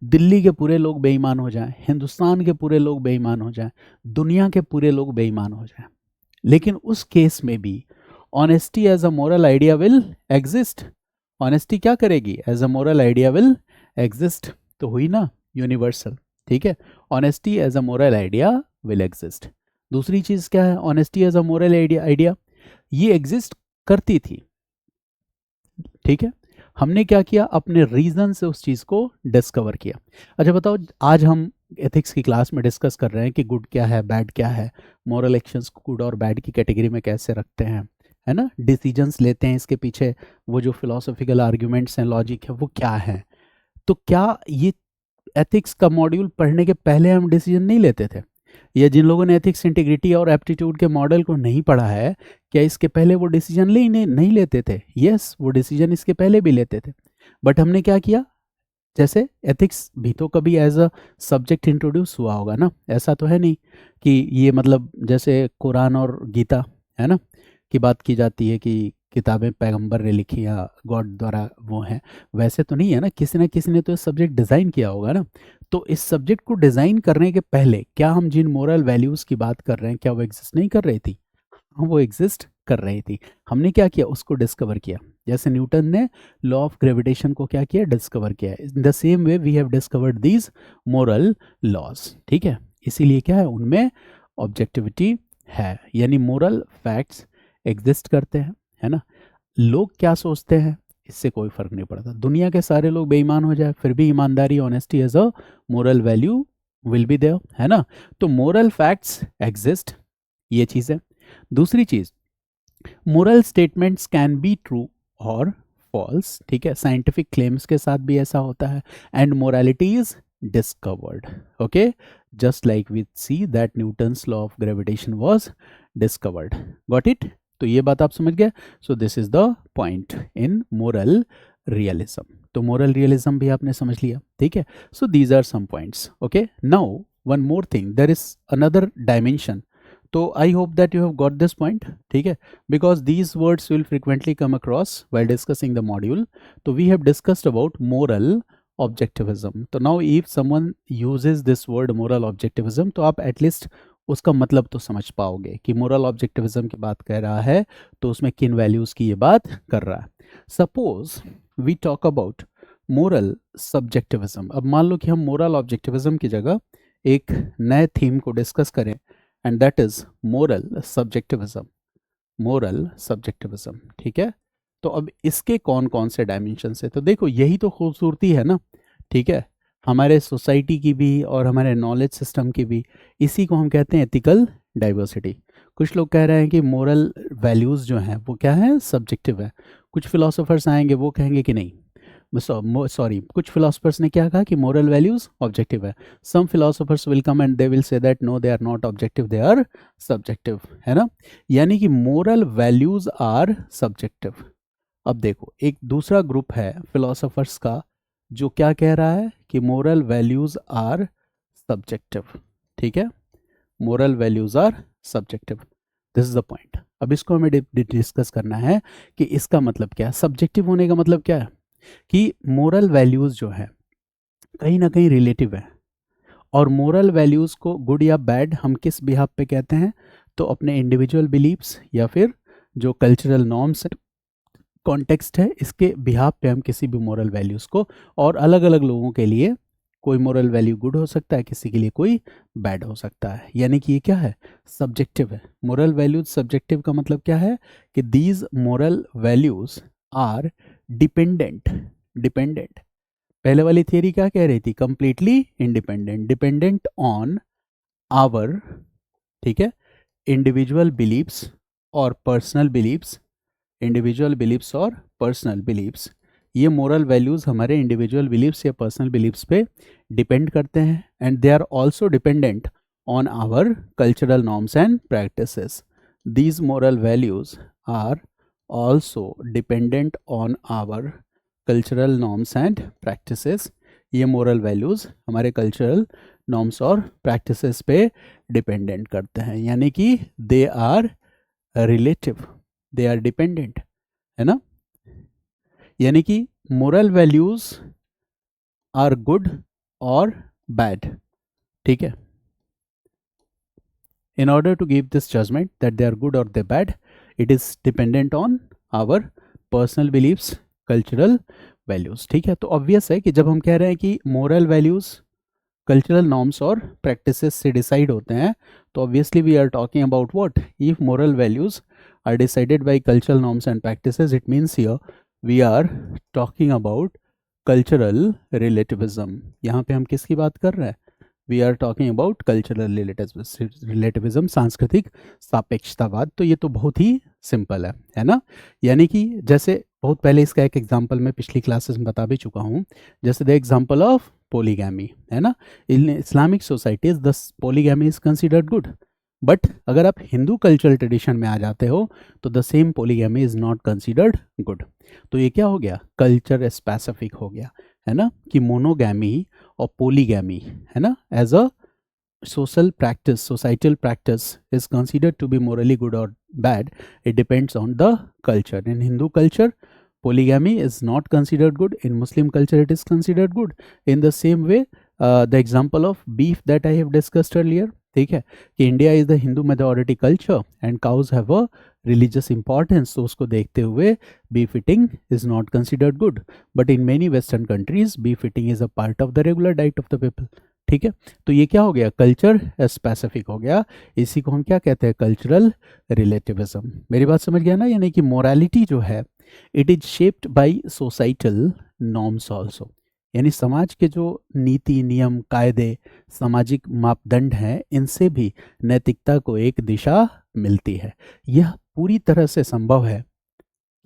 दिल्ली के पूरे लोग बेईमान हो जाएं, हिंदुस्तान के पूरे लोग बेईमान हो जाएं, दुनिया के पूरे लोग बेईमान हो जाएं, लेकिन उस केस में भी honesty as a moral idea will exist. Honesty क्या करेगी? As a moral idea will exist. तो हुई ना यूनिवर्सल। ठीक है, honesty as a moral idea will exist. दूसरी चीज क्या है? Honesty as a moral idea ये एग्जिस्ट करती थी। ठीक है, हमने क्या किया? अपने रीजन से उस चीज को डिस्कवर किया। अच्छा बताओ, आज हम एथिक्स की क्लास में डिस्कस कर रहे हैं कि गुड क्या है, बैड क्या है, मोरल एक्शंस को गुड और बैड की कैटेगरी में कैसे रखते हैं, है ना, डिसीजंस लेते हैं, इसके पीछे वो जो फिलोसॉफिकल आर्ग्यूमेंट्स हैं, लॉजिक है, वो क्या है। तो क्या ये एथिक्स का मॉड्यूल पढ़ने के पहले हम डिसीजन नहीं लेते थे? या जिन लोगों ने एथिक्स, इंटीग्रिटी और एप्टीट्यूड के मॉडल को नहीं पढ़ा है, क्या इसके पहले वो डिसीजन नहीं लेते थे? यस, वो डिसीजन इसके पहले भी लेते थे, बट हमने क्या किया? जैसे एथिक्स भी तो कभी एज अ सब्जेक्ट इंट्रोड्यूस हुआ होगा ना, ऐसा तो है नहीं कि ये मतलब जैसे कुरान और गीता, है ना, की बात की जाती है कि किताबें पैगंबर ने लिखी या गॉड द्वारा वो हैं, वैसे तो नहीं है ना, किसी ने तो सब्जेक्ट डिज़ाइन किया होगा ना। तो इस सब्जेक्ट को डिज़ाइन करने के पहले क्या हम जिन मोरल वैल्यूज़ की बात कर रहे हैं क्या वो एग्जिस्ट नहीं कर रही थी? हाँ, वो एग्जिस्ट कर रही थी। हमने क्या किया, उसको डिस्कवर किया। जैसे न्यूटन ने लॉ ऑफ ग्रेविटेशन को क्या किया, डिस्कवर किया। In the same way we have discovered these moral laws. ठीक है, इसीलिए क्या है, उनमें ऑब्जेक्टिविटी है, यानी मोरल फैक्ट्स एग्जिस्ट करते हैं, है ना। लोग क्या सोचते हैं इससे कोई फर्क नहीं पड़ता। दुनिया के सारे लोग बेईमान हो जाए फिर भी ईमानदारी, honesty as a moral value will be there, है ना। तो मोरल फैक्ट्स एग्जिस्ट, ये चीज़ है। दूसरी चीज, moral statements can be true और फॉल्स। ठीक है, साइंटिफिक क्लेम्स के साथ भी ऐसा होता है। And morality is discovered, okay, just like we see that Newton's law of gravitation was discovered. Got it? तो ये बात आप समझ गए। So this is the point in moral realism. तो मोरल रियलिज्म भी आपने समझ लिया, ठीक है। So these are some points, okay. Now one more thing, there is another dimension. तो I hope that you have got this point, ठीक है, because these words will frequently come across while discussing the module. तो we have discussed about moral objectivism. तो now if someone uses this word moral objectivism, तो आप at least उसका मतलब तो समझ पाओगे कि मोरल ऑब्जेक्टिविज्म की बात कर रहा है तो उसमें किन वैल्यूज की ये बात कर रहा है। Suppose we talk about moral subjectivism. अब मान लो कि हम मोरल ऑब्जेक्टिविज्म की जगह एक नए थीम को डिस्कस करें, and that is moral subjectivism. Moral subjectivism, ठीक है। तो अब इसके कौन कौन से डायमेंशंस है, तो देखो यही तो खूबसूरती है ना, ठीक है, हमारे सोसाइटी की भी और हमारे नॉलेज सिस्टम की भी। इसी को हम कहते हैं एथिकल डाइवर्सिटी। कुछ लोग कह रहे हैं कि मोरल वैल्यूज़ जो हैं वो क्या है, सब्जेक्टिव है। कुछ फिलोसोफर्स आएंगे वो कहेंगे कि नहीं, सॉरी, कुछ फिलोसोफर्स ने क्या कहा कि मोरल वैल्यूज ऑब्जेक्टिव है। Some philosophers will come and they will say that no, they are not objective, they are subjective, है ना। यानी कि मोरल वैल्यूज आर सब्जेक्टिव। अब देखो एक दूसरा ग्रुप है फिलोसोफर्स का जो क्या कह रहा है कि मोरल वैल्यूज आर सब्जेक्टिव, ठीक है, moral values are subjective. This is the point. अब इसको हमें डिस्कस करना है कि इसका मतलब क्या है, सब्जेक्टिव होने का मतलब क्या है, कि मोरल वैल्यूज़ जो है कहीं ना कहीं रिलेटिव है। और मोरल वैल्यूज़ को गुड या बैड हम किस बिहाफ पे कहते हैं, तो अपने इंडिविजुअल बिलीव्स या फिर जो कल्चरल नॉर्म्स कॉन्टेक्स्ट है इसके बिहाफ पे हम किसी भी मोरल वैल्यूज़ को, और अलग अलग लोगों के लिए कोई मोरल वैल्यू गुड हो सकता है, किसी के लिए कोई बैड हो सकता है। यानी कि ये क्या है, सब्जेक्टिव है। मोरल वैल्यूज सब्जेक्टिव का मतलब क्या है कि these moral values are dependent. Dependent, पहले वाली थियरी क्या कह रही थी, completely independent, dependent on our, ठीक है, इंडिविजुअल बिलीव्स और पर्सनल बिलीव्स। इंडिविजुअल बिलीव्स और पर्सनल बिलीव्स, ये मोरल वैल्यूज हमारे इंडिविजुअल बिलीव्स या पर्सनल बिलीव्स पे डिपेंड करते हैं। And they are also dependent on our cultural norms and practices. These moral values are also dependent on our cultural norms and practices. ये moral values हमारे cultural norms और practices पे dependent करते हैं, यानी कि they are relative, they are dependent, है ना। यानी कि मोरल वैल्यूज आर गुड और बैड, ठीक है। In order to give this judgment that they are good or they bad, it is dependent on our personal beliefs, cultural values, ठीक है। तो ऑब्वियस है कि जब हम कह रहे हैं कि मोरल वैल्यूज कल्चरल नॉर्म्स और प्रैक्टिसेस से डिसाइड होते हैं, तो obviously we are talking about what, if moral values are decided by cultural norms and practices, it means here we are talking about cultural relativism. यहाँ पे हम किसकी बात कर रहे हैं, we are talking about cultural relativism, सांस्कृतिक सापेक्षतावाद। तो ये तो बहुत ही सिंपल है ना। यानी कि जैसे बहुत पहले इसका एक एग्जांपल मैं पिछली क्लासेस में बता भी चुका हूँ, जैसे द एग्जांपल ऑफ पोलीगैमी, है ना। इन Islamic societies the polygamy is considered good, but अगर आप हिंदू कल्चरल ट्रेडिशन में आ जाते हो तो the same polygamy is not considered good. तो ये क्या हो गया, कल्चर स्पेसिफिक हो गया, है ना, कि मोनोगैमी और पोलीगैमी, है ना, as a social practice, societal practice is considered to be morally good or bad. It depends on the culture. In Hindu culture, polygamy is not considered good. In Muslim culture, it is considered good. In the same way, the example of beef that I have discussed earlier, ठीक है, कि India is the Hindu majority culture and cows have a religious importance, तो उसको देखते हुए beef eating is not considered good, but in many western countries beef eating is a part of the regular diet of the people, ठीक है। तो ये क्या हो गया, कल्चर स्पेसिफिक हो गया, इसी को हम क्या कहते हैं, कल्चरल रिलेटिविज्म। मेरी बात समझ गया ना, यानी कि मोरालिटी जो है it is shaped by societal norms also, यानी समाज के जो नीति नियम कायदे सामाजिक मापदंड हैं इनसे भी नैतिकता को एक दिशा मिलती है। यह पूरी तरह से संभव है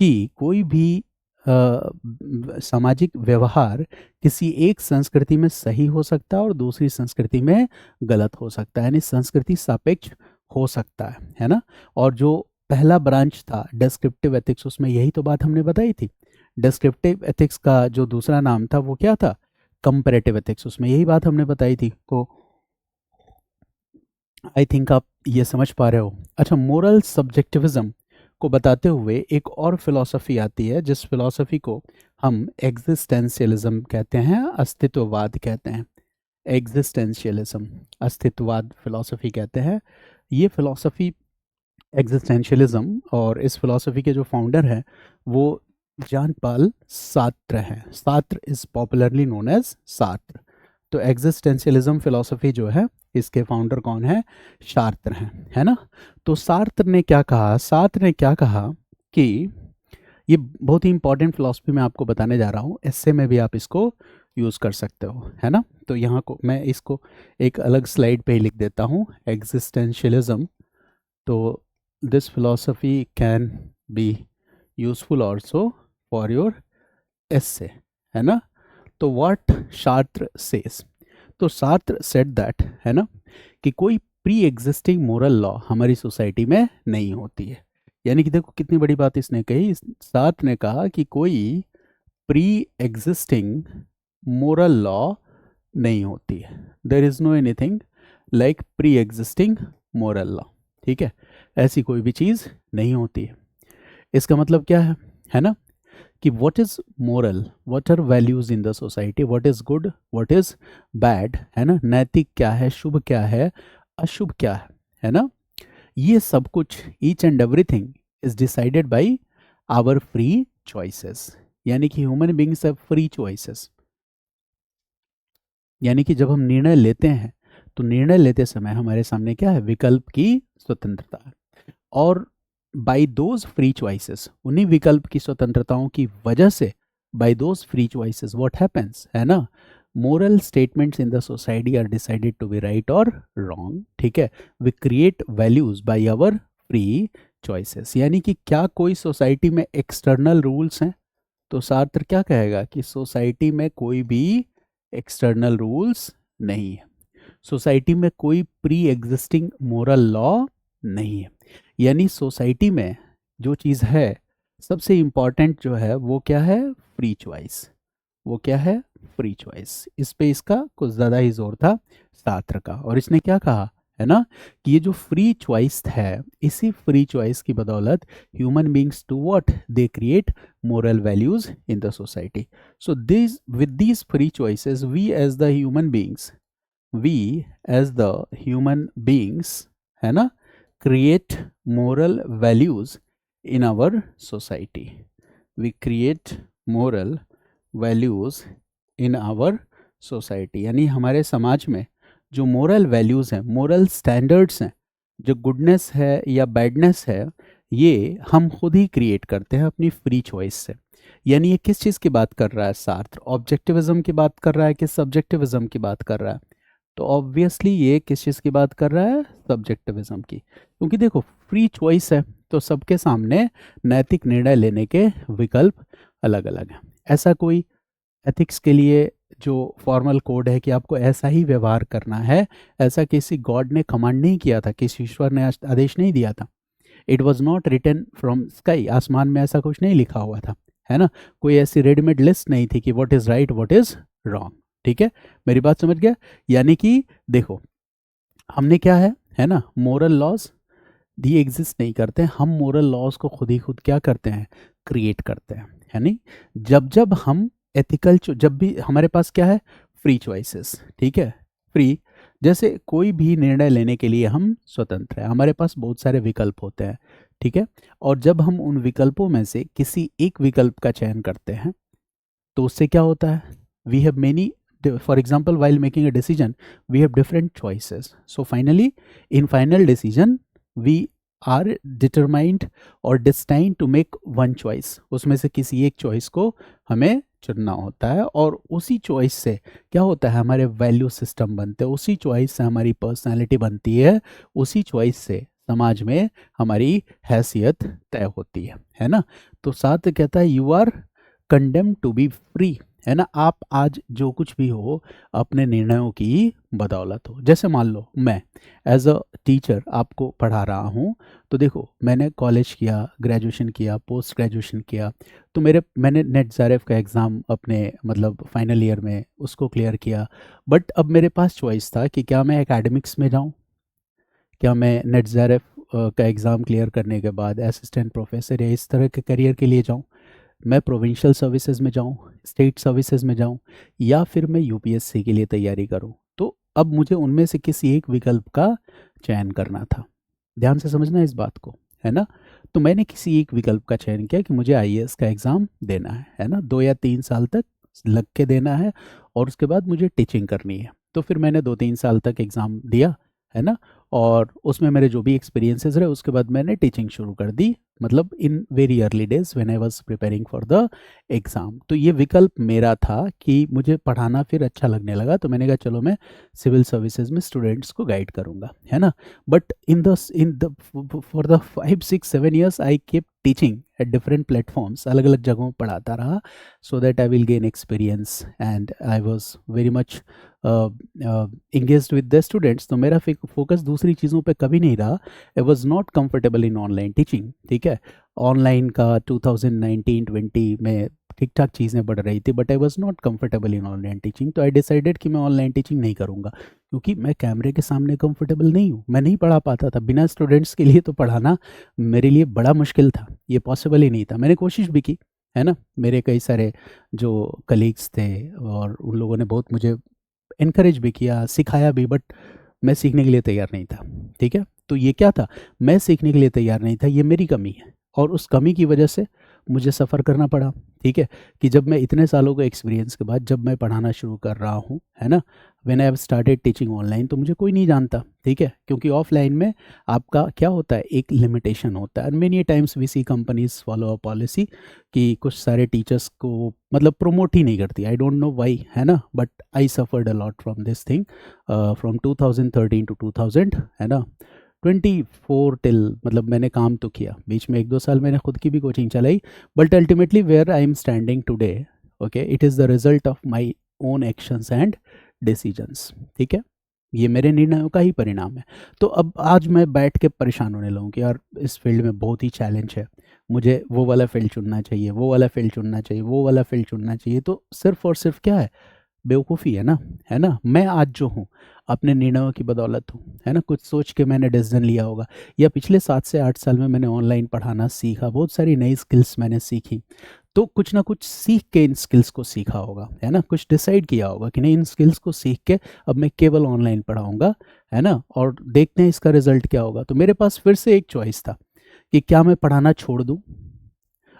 कि कोई भी सामाजिक व्यवहार किसी एक संस्कृति में सही हो सकता है और दूसरी संस्कृति में गलत हो सकता है, यानी संस्कृति सापेक्ष हो सकता है ना। और जो पहला ब्रांच था डिस्क्रिप्टिव एथिक्स, उसमें यही तो बात हमने बताई थी। डिस्क्रिप्टिव एथिक्स का जो दूसरा नाम था वो क्या था, कंपैरेटिव एथिक्स, उसमें यही बात हमने बताई थी। तो आई थिंक आप ये समझ पा रहे हो। अच्छा, मोरल सब्जेक्टिविज्म को बताते हुए एक और फिलॉसफी आती है जिस फिलॉसफी को हम एग्जिस्टेंशियलिज्म कहते हैं, अस्तित्ववाद कहते हैं। एग्जिस्टेंशियलिज्म अस्तित्ववाद फिलॉसफी कहते हैं। ये फिलॉसफी एग्जिस्टेंशियलिज्म, और इस फिलॉसफी के जो फाउंडर हैं वो जॉन पॉल सार्त्र हैं। Sartre is popularly known as Sartre. तो एग्जिस्टेंशियलिज्म फिलॉसफी जो है इसके फाउंडर कौन है, सार्त्र हैं, है ना। तो सार्त्र ने क्या कहा, सार्त्र ने क्या कहा कि ये बहुत ही इंपॉर्टेंट फिलॉसफी मैं आपको बताने जा रहा हूँ, एस्से में भी आप इसको यूज़ कर सकते हो, है ना। तो यहाँ को मैं इसको एक अलग स्लाइड पे ही लिख देता हूँ, एग्जिस्टेंशियलिज्म। तो this philosophy can be useful also for your essay, है ना। तो व्हाट सार्त्र सेज, तो सार्त्र सेड दैट, है ना, कि कोई प्री एग्जिस्टिंग मोरल लॉ हमारी सोसाइटी में नहीं होती है। यानी कि देखो कितनी बड़ी बात इसने कही, सार्त्र ने कहा कि कोई प्री एग्जिस्टिंग मोरल लॉ नहीं होती है, there is no anything like pre existing moral law, ठीक है, ऐसी कोई भी चीज़ नहीं होती है। इसका मतलब क्या है ना, कि what is moral, what are values in the society, what is good, what is bad, है ना, नैतिक क्या है, शुभ क्या है, अशुभ क्या है ना, ये सब कुछ each and everything is decided by our free choices. यानी कि human beings have free choices, यानी कि जब हम निर्णय लेते हैं तो निर्णय लेते समय हमारे सामने क्या है, विकल्प की स्वतंत्रता है। और बाय दोज फ्री चॉइसेस, उन्हीं विकल्प की स्वतंत्रताओं की वजह से, by those free choices what happens, है ना, moral statements in the society are decided to be right और रॉन्ग, ठीक है। We create values by our free choices. यानी कि क्या कोई सोसाइटी में एक्सटर्नल रूल्स हैं, तो सार्त्र क्या कहेगा कि सोसाइटी में कोई भी एक्सटर्नल रूल्स नहीं है, सोसाइटी में कोई प्री एग्जिस्टिंग मोरल लॉ नहीं है। यानी सोसाइटी में जो चीज़ है सबसे इम्पॉर्टेंट जो है वो क्या है, फ्री चॉइस, वो क्या है, फ्री चॉइस। इस पे इसका कुछ ज़्यादा ही जोर था सार्त्र का। और इसने क्या कहा, है ना, कि ये जो फ्री चॉइस है, इसी फ्री चॉइस की बदौलत human beings do what, they create moral values in the society. So this with these free choices we as the human beings, we as the human beings, है ना, create moral values in our society. We create moral values in our society. यानी हमारे समाज में जो moral values हैं, moral standards हैं, जो गुडनेस है या बैडनेस है, ये हम खुद ही क्रिएट करते हैं अपनी फ्री चॉइस से। यानी ये किस चीज़ की बात कर रहा है सार्त्र, ऑब्जेक्टिविज्म की बात कर रहा है कि सब्जेक्टिविज्म की बात कर रहा है, तो ऑब्वियसली ये किस चीज़ की बात कर रहा है, सब्जेक्टिविज्म की। क्योंकि देखो फ्री चॉइस है तो सबके सामने नैतिक निर्णय लेने के विकल्प अलग अलग हैं। ऐसा कोई एथिक्स के लिए जो फॉर्मल कोड है कि आपको ऐसा ही व्यवहार करना है, ऐसा किसी गॉड ने कमांड नहीं किया था, किसी ईश्वर ने आदेश नहीं दिया था। It was not written from sky, आसमान में ऐसा कुछ नहीं लिखा हुआ था, है ना। कोई ऐसी रेडीमेड लिस्ट नहीं थी कि what is right what is wrong, ठीक है, मेरी बात समझ गया। यानी कि देखो हमने क्या है ना, मोरल लॉज दी एग्जिस्ट नहीं करते, हम मोरल लॉज को खुद ही खुद क्या करते हैं, क्रिएट करते हैं, है नहीं। जब जब हम एथिकल, जब भी हमारे पास क्या है, फ्री चॉइसेस, ठीक है। फ्री, जैसे कोई भी निर्णय लेने के लिए हम स्वतंत्र हैं, हमारे पास बहुत सारे विकल्प होते हैं, ठीक है। और जब हम उन विकल्पों में से किसी एक विकल्प का चयन करते हैं तो उससे क्या होता है, we have many, for example while making a decision we have different choices, so finally in final decision we are determined or destined to make one choice, उसमें से किसी एक चॉइस को हमें चुनना होता है और उसी चॉइस से क्या होता है, हमारे वैल्यू सिस्टम बनते हैं, उसी चॉइस से हमारी पर्सनालिटी बनती है, उसी चॉइस से समाज में हमारी हैसियत तय होती है ना। तो साथ कहता है you are condemn to be free, है ना। आप आज जो कुछ भी हो अपने निर्णयों की बदौलत हो। जैसे मान लो मैं एज अ टीचर आपको पढ़ा रहा हूँ, तो देखो मैंने कॉलेज किया, ग्रेजुएशन किया, पोस्ट ग्रेजुएशन किया, तो मैंने नेट ज़ारेफ का एग्ज़ाम अपने मतलब फाइनल ईयर में उसको क्लियर किया। बट अब मेरे पास चॉइस था कि क्या मैं एकेडमिक्स में जाऊँ, क्या मैं नेट ज़ारेफ का एग्ज़ाम क्लियर करने के बाद असिस्टेंट प्रोफेसर या इस तरह के करियर के लिए जाऊँ, मैं प्रोविंशियल सर्विसेज में जाऊं, स्टेट सर्विसेज में जाऊं, या फिर मैं यूपीएससी के लिए तैयारी करूं। तो अब मुझे उनमें से किसी एक विकल्प का चयन करना था। ध्यान से समझना इस बात को, है ना। तो मैंने किसी एक विकल्प का चयन किया कि मुझे आईएएस का एग्ज़ाम देना है ना, 2 या 3 साल तक लग के देना है और उसके बाद मुझे टीचिंग करनी है। तो फिर मैंने 2-3 साल तक एग्ज़ाम दिया, है ना, और उसमें मेरे जो भी एक्सपीरियंसेस रहे उसके बाद मैंने टीचिंग शुरू कर दी, मतलब in very early days when I was preparing for the exam. तो ये विकल्प मेरा था कि मुझे पढ़ाना फिर अच्छा लगने लगा, तो मैंने कहा चलो मैं सिविल सर्विसेज में स्टूडेंट्स को गाइड करूँगा, है ना। But in the for the 5-6-7 years I keep teaching at different platforms, अलग अलग जगहों पर पढ़ाता रहा, so that I will gain experience and I was very much engaged with the students. तो मेरा फोकस दूसरी चीज़ों पे कभी नहीं रहा। I was not comfortable in online teaching, ठीक है। ऑनलाइन का 2019-20 में ठीक ठाक चीज़ें बढ़ रही थी, but I was not comfortable in online teaching. तो आई डिसाइडेड कि मैं ऑनलाइन टीचिंग नहीं करूँगा, क्योंकि मैं कैमरे के सामने कंफर्टेबल नहीं हूँ, मैं नहीं पढ़ा पाता था। बिना स्टूडेंट्स के लिए तो पढ़ाना मेरे लिए बड़ा मुश्किल था, ये पॉसिबल ही नहीं था। मैंने कोशिश भी की, है ना, मेरे कई सारे जो कलीग्स थे और उन लोगों ने बहुत मुझे इनकरेज भी किया, सिखाया भी, बट मैं सीखने के लिए तैयार नहीं था, ठीक है। तो ये क्या था, मैं सीखने के लिए तैयार नहीं था, ये मेरी कमी है और उस कमी की वजह से मुझे सफ़र करना पड़ा, ठीक है। कि जब मैं इतने सालों के एक्सपीरियंस के बाद जब मैं पढ़ाना शुरू कर रहा हूँ, है ना, when I have started teaching online, तो मुझे कोई नहीं जानता, ठीक है। क्योंकि ऑफलाइन में आपका क्या होता है, एक लिमिटेशन होता है। Many times we see companies follow a policy कि कुछ सारे टीचर्स को मतलब प्रमोट ही नहीं करती, आई डोंट नो वाई, है ना। But I suffered a lot from this thing from 2013 to 2000, है ना, 24 टिल, मतलब मैंने काम तो किया, बीच में 1-2 साल मैंने खुद की भी कोचिंग चलाई, but ultimately where I am standing today, okay, it is the result of my own actions and decisions, ठीक है। ये मेरे निर्णयों का ही परिणाम है। तो अब आज मैं बैठ के परेशान होने लगूँ कि यार इस फील्ड में बहुत ही चैलेंज है, मुझे वो वाला फील्ड चुनना चाहिए, वो वाला फील्ड चुनना चाहिए, वो वाला फील्ड चुनना चाहिए। तो सिर्फ और सिर्फ क्या है, बेवकूफ़ी है ना, है ना। मैं आज जो हूँ अपने निर्णयों की बदौलत हूँ, है ना। कुछ सोच के मैंने डिसीजन लिया होगा, या पिछले 7 से 8 साल में मैंने ऑनलाइन पढ़ाना सीखा, बहुत सारी नई स्किल्स मैंने सीखी, तो कुछ ना कुछ सीख के इन स्किल्स को सीखा होगा, है ना। कुछ डिसाइड किया होगा कि नहीं, इन स्किल्स को सीख के अब मैं केवल ऑनलाइन पढ़ाऊँगा, है ना, और देखते हैं इसका रिजल्ट क्या होगा। तो मेरे पास फिर से एक चॉइस था कि क्या मैं पढ़ाना छोड़ दूँ।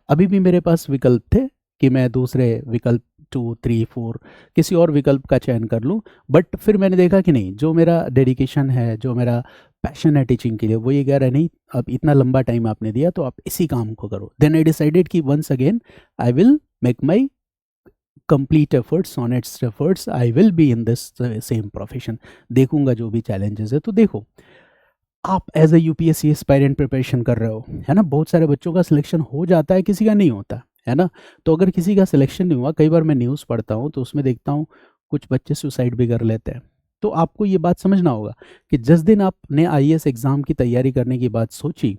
अभी भी मेरे पास विकल्प थे कि मैं दूसरे विकल्प 2-3-4 किसी और विकल्प का चयन कर लूँ, बट फिर मैंने देखा कि नहीं, जो मेरा डेडिकेशन है, जो मेरा पैशन है टीचिंग के लिए, वो ये कह रहा है नहीं, अब इतना लंबा टाइम आपने दिया तो आप इसी काम को करो। देन आई डिसाइडेड कि once again I will make my complete efforts, honest efforts, I will be in this same profession. देखूंगा जो भी चैलेंजेस है। तो देखो, आप as a UPSC aspirant preparation कर रहे हो, है ना, बहुत सारे बच्चों का सिलेक्शन हो जाता है, किसी का नहीं होता, है ना। तो अगर किसी का सिलेक्शन नहीं हुआ, कई बार मैं न्यूज़ पढ़ता हूँ तो उसमें देखता हूँ कुछ बच्चे सुसाइड भी कर लेते हैं। तो आपको ये बात समझना होगा कि जिस दिन आपने आईएएस एग्ज़ाम की तैयारी करने की बात सोची,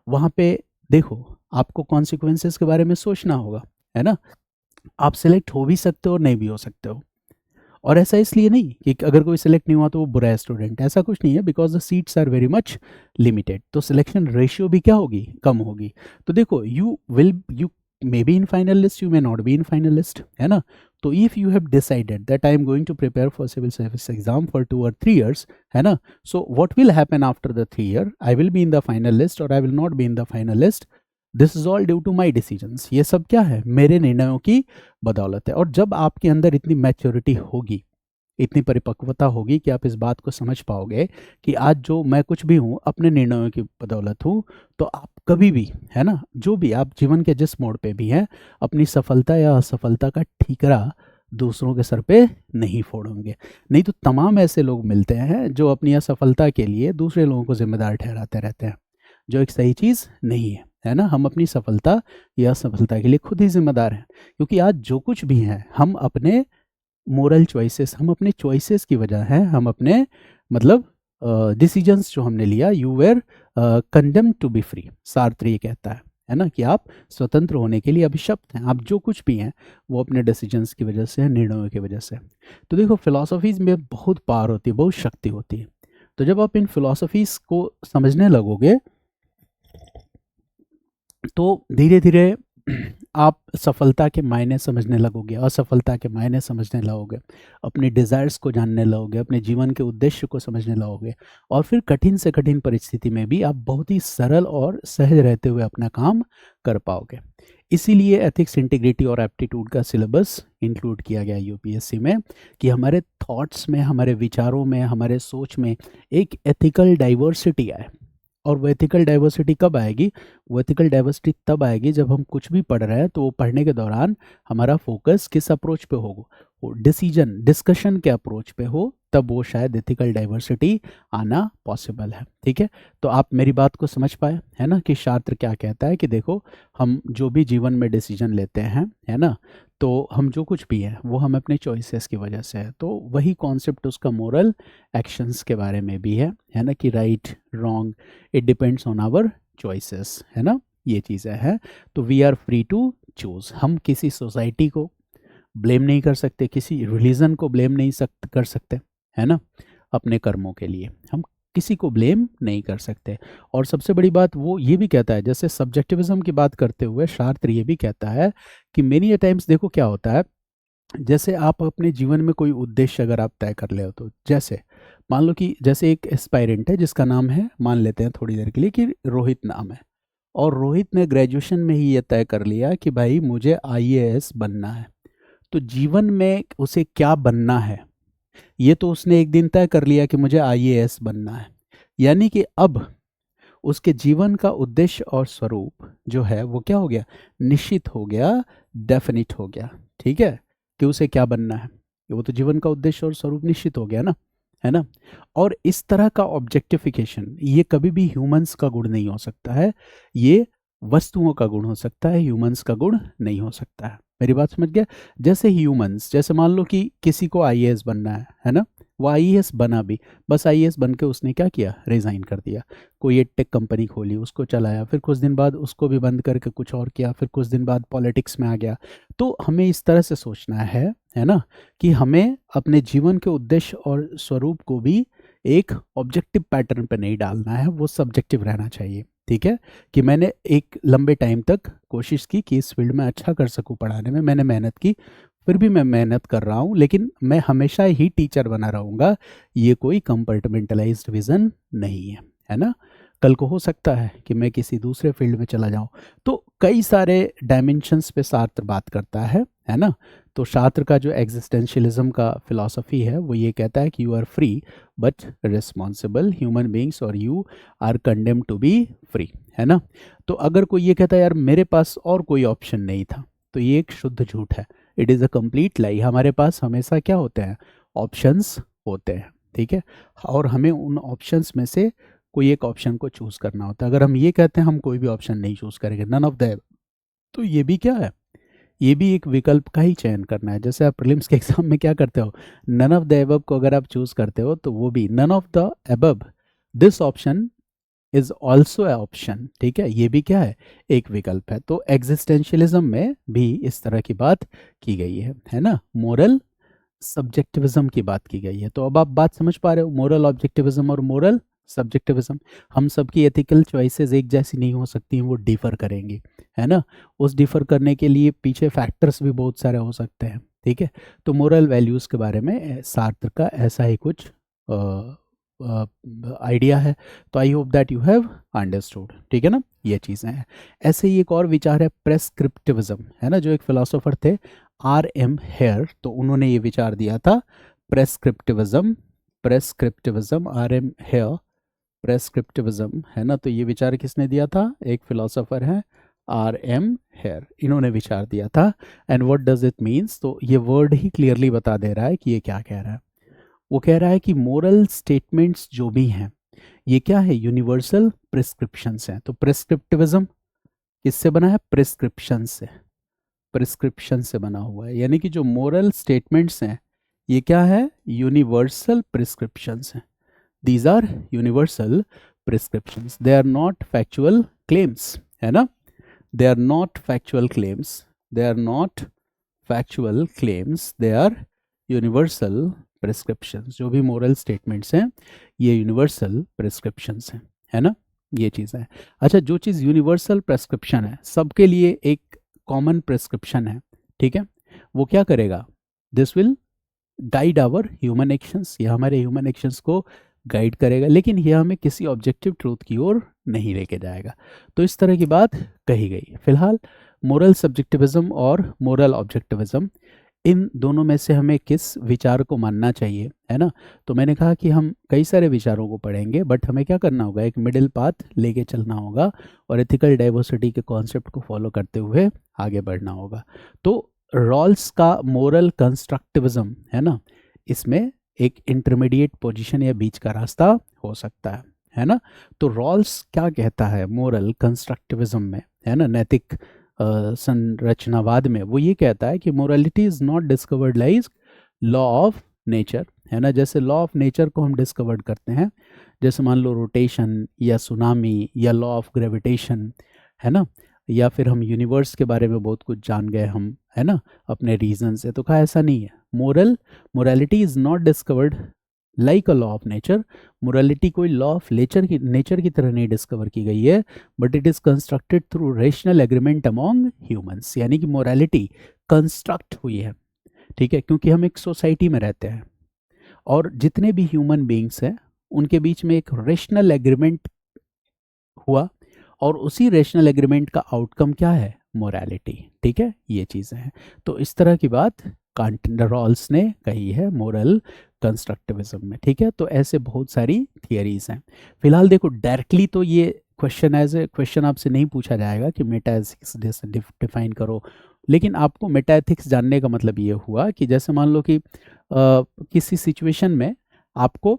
वहाँ पे देखो आपको कॉन्सिक्वेंसेस के बारे में सोचना होगा, है ना। आप सिलेक्ट हो भी सकते हो और नहीं भी हो सकते हो। और ऐसा इसलिए नहीं कि अगर कोई सिलेक्ट नहीं हुआ तो वो बुरा है स्टूडेंट, ऐसा कुछ नहीं है, because the seats are very much limited. तो सिलेक्शन रेशियो भी क्या होगी, कम होगी। तो देखो, you may be in final list, you may not be in final list, है ना। तो if you have decided that I am going to prepare for civil service exam for 2 or 3 years, है ना, so what will happen after the 3 year, I will be in the final list और I will not be in the final list, this is all due to my decisions. ये सब क्या है, मेरे निर्णयों की बदौलत है। और जब आपके अंदर इतनी मैच्योरिटी होगी, इतनी परिपक्वता होगी कि आप इस बात को समझ पाओगे कि आज जो मैं कुछ भी हूँ अपने निर्णयों की बदौलत हूँ, तो आप कभी भी, है ना, जो भी आप जीवन के जिस मोड़ पे भी हैं, अपनी सफलता या असफलता का ठीकरा दूसरों के सर पे नहीं फोड़ोगे। नहीं तो तमाम ऐसे लोग मिलते हैं जो अपनी असफलता के लिए दूसरे लोगों को जिम्मेदार ठहराते रहते हैं, जो एक सही चीज़ नहीं है ना। हम अपनी सफलता या असफलता के लिए खुद ही जिम्मेदार हैं, क्योंकि आज जो कुछ भी है हम अपने मोरल चॉइसेस, हम अपने चॉइसेस की वजह है, हम अपने मतलब डिसीजंस जो हमने लिया, you were condemned to be free, Sartre ये कहता है ना, कि आप स्वतंत्र होने के लिए अभिशप्त हैं। आप जो कुछ भी हैं वो अपने डिसीजंस की वजह से, निर्णयों की वजह से। तो देखो फिलॉसफीज में बहुत पावर होती है, बहुत शक्ति होती है। तो जब आप इन फिलॉसफीज को समझने लगोगे तो धीरे धीरे आप सफलता के मायने समझने लगोगे, असफलता के मायने समझने लगोगे, अपने डिज़ायर्स को जानने लगोगे, अपने जीवन के उद्देश्य को समझने लगोगे, और फिर कठिन से कठिन परिस्थिति में भी आप बहुत ही सरल और सहज रहते हुए अपना काम कर पाओगे। इसीलिए एथिक्स, इंटीग्रिटी और एप्टीट्यूड का सिलेबस इंक्लूड किया गया यूपीएससी में, कि हमारे थॉट्स में, हमारे विचारों में, हमारे सोच में एक एथिकल डाइवर्सिटी आए। और वो एथिकल डाइवर्सिटी कब आएगी? वो एथिकल डाइवर्सिटी तब आएगी जब हम कुछ भी पढ़ रहे हैं तो वो पढ़ने के दौरान हमारा फोकस किस अप्रोच पे होगा, वो डिस्कशन के अप्रोच पे हो, तब वो शायद एथिकल डाइवर्सिटी आना पॉसिबल है। ठीक है, तो आप मेरी बात को समझ पाए, है ना, कि शास्त्र क्या कहता है कि देखो हम जो भी जीवन में डिसीजन लेते हैं, है ना, तो हम जो कुछ भी हैं वो हम अपने चॉइसेस की वजह से है। तो वही कॉन्सेप्ट उसका मोरल एक्शंस के बारे में भी है ना, कि right wrong it depends on our choices, है ना, ये चीज़ें हैं। तो we are free to choose. हम किसी सोसाइटी को ब्लेम नहीं कर सकते, किसी रिलीजन को ब्लेम नहीं कर सकते, है ना, अपने कर्मों के लिए हम किसी को ब्लेम नहीं कर सकते। और सबसे बड़ी बात वो ये भी कहता है, जैसे सब्जेक्टिविज्म की बात करते हुए शास्त्र ये भी कहता है कि मेनी टाइम्स देखो क्या होता है, जैसे आप अपने जीवन में कोई उद्देश्य अगर आप तय कर ले हो, तो जैसे मान लो कि जैसे एक एस्पायरेंट है जिसका नाम है, मान लेते हैं थोड़ी देर के लिए कि रोहित नाम है, और रोहित ने ग्रेजुएशन में ही ये तय कर लिया कि भाई मुझे आईएएस बनना है। तो जीवन में उसे क्या बनना है ये तो उसने एक दिन तय कर लिया कि मुझे आईएएस बनना है, यानी कि अब उसके जीवन का उद्देश्य और स्वरूप जो है वो क्या हो गया, निश्चित हो गया, डेफिनिट हो गया। ठीक है, कि उसे क्या बनना है, वो तो जीवन का उद्देश्य और स्वरूप निश्चित हो गया ना, है ना। और इस तरह का ऑब्जेक्टिफिकेशन ये कभी भी ह्यूमंस का गुण नहीं हो सकता है, ये वस्तुओं का गुण हो सकता है, ह्यूमंस का गुण नहीं हो सकता है। मेरी बात समझ गया? जैसे ह्यूमंस, जैसे मान लो कि किसी को आईएएस बनना है ना, वो आईएएस बना भी, बस आईएएस बन के उसने क्या किया, रिज़ाइन कर दिया, कोई एक टेक कंपनी खोली, उसको चलाया, फिर कुछ दिन बाद उसको भी बंद करके कुछ और किया, फिर कुछ दिन बाद पॉलिटिक्स में आ गया। तो हमें इस तरह से सोचना है ना, कि हमें अपने जीवन के उद्देश्य और स्वरूप को भी एक ऑब्जेक्टिव पैटर्न पे नहीं डालना है, वो सब्जेक्टिव रहना चाहिए। ठीक है, कि मैंने एक लंबे टाइम तक कोशिश की कि इस फील्ड में अच्छा कर सकूं, पढ़ाने में मैंने मेहनत की, फिर भी मैं मेहनत कर रहा हूं, लेकिन मैं हमेशा ही टीचर बना रहूंगा, ये कोई कंपार्टमेंटलाइज्ड विजन नहीं है ना। कल को हो सकता है कि मैं किसी दूसरे फील्ड में चला जाऊं। तो कई सारे डायमेंशंस पे शास्त्र बात करता है ना। तो शास्त्र का जो एग्जिस्टेंशियलिज्म का फिलॉसफी है वो ये कहता है कि you are free but responsible human beings, और you are condemned to be free, है ना। तो अगर कोई ये कहता है यार मेरे पास और कोई ऑप्शन नहीं था, तो ये एक शुद्ध झूठ है, इट इज़ अ कंप्लीट लाई। हमारे पास हमेशा क्या होते हैं, ऑप्शंस होते हैं। ठीक है, और हमें उन ऑप्शंस में से कोई एक ऑप्शन को चूज़ करना होता है। अगर हम ये कहते हैं हम कोई भी ऑप्शन नहीं चूज़ करेंगे, नन ऑफ द, तो ये भी क्या है, ये भी एक विकल्प का ही चयन करना है। जैसे आप प्रीलिम्स के एग्जाम में क्या करते हो, नन ऑफ द एबव को अगर आप चूज करते हो तो वो भी none of the above, this option is also a option. ठीक है, ये भी क्या है, एक विकल्प है। तो एग्जिस्टेंशियलिज्म में भी इस तरह की बात की गई है ना। मोरल सब्जेक्टिविज्म की बात की गई है। तो अब आप बात समझ पा रहे हो, मोरल ऑब्जेक्टिविज्म और मोरल सब्जेक्टिविज्म। हम सबकी एथिकल चॉइसेस एक जैसी नहीं हो सकती हैं, वो डिफर करेंगी, है ना। उस डिफर करने के लिए पीछे फैक्टर्स भी बहुत सारे हो सकते हैं, ठीक है। तो मोरल वैल्यूज़ के बारे में सार्त्र का ऐसा ही कुछ आइडिया है। तो I hope that you have understood, ठीक है ना, ये चीज़ें हैं। ऐसे ही एक और विचार है प्रेस्क्रिप्टिविज्म, है ना, जो एक फिलोसोफर थे R.M. हेयर, तो उन्होंने ये विचार दिया था प्रेस्क्रिप्टिविज्म। प्रेस्क्रिप्टिविज्म, R.M. हेयर, प्रेस्क्रिप्टिविज्म, है ना। तो ये विचार किसने दिया था? एक फिलोसोफर है R.M. हेयर, इन्होंने विचार दिया था। And what does it means, तो ये वर्ड ही क्लियरली बता दे रहा है कि ये क्या कह रहा है। वो कह रहा है कि मोरल स्टेटमेंट्स जो भी हैं ये क्या है? यूनिवर्सल प्रिस्क्रिप्शंस हैं। तो प्रिस्क्रिप्टिविज्म किससे बना है? प्रिस्क्रिप्शन से, प्रिस्क्रिप्शन से बना हुआ है। यानी कि जो मोरल स्टेटमेंट्स हैं ये क्या है? यूनिवर्सल प्रिस्क्रिप्शंस हैं। These are universal prescriptions, they are not factual claims, है ना। They are not factual claims, they are not factual claims, they are universal prescriptions. जो भी मोरल स्टेटमेंट्स हैं ये यूनिवर्सल प्रिस्क्रिप्शंस हैं, है ना, ये चीज़ है। अच्छा, जो चीज़ यूनिवर्सल प्रिस्क्रिप्शन है, सबके लिए एक कॉमन प्रिस्क्रिप्शन है, ठीक है, वो क्या करेगा? This will guide our human actions, ये हमारे ह्यूमन एक्शंस को गाइड करेगा, लेकिन यह हमें किसी ऑब्जेक्टिव ट्रूथ की ओर नहीं लेके जाएगा। तो इस तरह की बात कही गई। फिलहाल मोरल सब्जेक्टिविज्म और मोरल ऑब्जेक्टिविज्म, इन दोनों में से हमें किस विचार को मानना चाहिए, है ना। तो मैंने कहा कि हम कई सारे विचारों को पढ़ेंगे, बट हमें क्या करना होगा? एक मिडिल पाथ लेके चलना होगा और एथिकल डाइवर्सिटी के कॉन्सेप्ट को फॉलो करते हुए आगे बढ़ना होगा। तो रॉल्स का मोरल कंस्ट्रक्टिविज्म, है ना, इसमें एक इंटरमीडिएट पोजीशन या बीच का रास्ता हो सकता है ना। तो रॉल्स क्या कहता है मोरल कंस्ट्रक्टिविज्म में, है ना, नैतिक संरचनावाद में? वो ये कहता है कि morality is not discovered like law of nature, है ना। जैसे लॉ ऑफ नेचर को हम डिस्कवर्ड करते हैं, जैसे मान लो रोटेशन या सुनामी या लॉ ऑफ ग्रेविटेशन, है ना, या फिर हम यूनिवर्स के बारे में बहुत कुछ जान गए हम, है ना, अपने रीजन से। तो कहा ऐसा नहीं है, morality is not discovered like a law of nature. Morality कोई लॉ ऑफ नेचर की तरह नहीं डिस्कवर की गई है, but it is constructed through rational agreement among humans. यानी कि मोरालिटी कंस्ट्रक्ट हुई है, ठीक है, क्योंकि हम एक सोसाइटी में रहते हैं और जितने भी ह्यूमन बीइंग्स हैं उनके बीच में एक रेशनल एग्रीमेंट हुआ और उसी रेशनल एग्रीमेंट का आउटकम क्या है? मोरालिटी, ठीक है, ये चीज़ें हैं। तो इस तरह की बात रॉल्स ने कही है मोरल कंस्ट्रक्टिविज्म में, ठीक है। तो ऐसे बहुत सारी थियरीज हैं। फिलहाल देखो, डायरेक्टली तो ये क्वेश्चन एज ए क्वेश्चन आपसे नहीं पूछा जाएगा कि मेटा एथिक्स डिफाइन करो, लेकिन आपको मेटा एथिक्स जानने का मतलब ये हुआ कि जैसे मान लो कि किसी सिचुएशन में आपको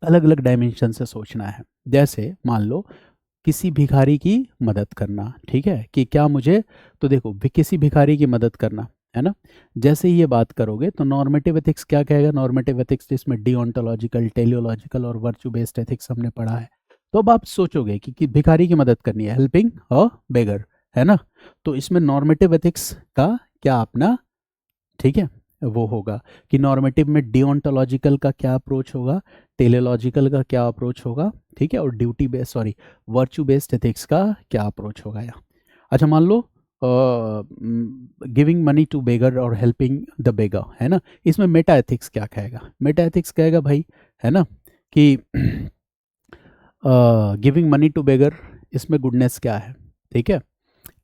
अलग अलग डायमेंशन से सोचना है। जैसे मान लो किसी भिखारी की मदद करना, ठीक है, कि क्या मुझे, तो देखो किसी भिखारी की मदद करना, है ना, जैसे ही ये बात करोगे तो नॉर्मेटिव एथिक्स क्या कहेगा? नॉर्मेटिव एथिक्स जिसमें डिओन्टोलॉजिकल, टेलियोलॉजिकल और वर्च्यू बेस्ड एथिक्स हमने पढ़ा है। तो अब आप सोचोगे कि भिखारी की मदद करनी है, हेल्पिंग अ बेगर, है ना, तो इसमें नॉर्मेटिव एथिक्स का क्या अपना, ठीक है, वो होगा कि नॉर्मेटिव में डिओन्टोलॉजिकल का क्या अप्रोच होगा, टेलियोलॉजिकल का क्या अप्रोच होगा, ठीक है, और duty based, sorry, virtue based ethics का क्या अप्रोच होगा। या अच्छा, मान लो गिविंग मनी टू बेगर और हेल्पिंग द बेगर, है ना, इसमें मेटा एथिक्स क्या कहेगा? मेटा एथिक्स कहेगा भाई, है ना, कि गिविंग मनी टू बेगर, इसमें गुडनेस क्या है, ठीक है,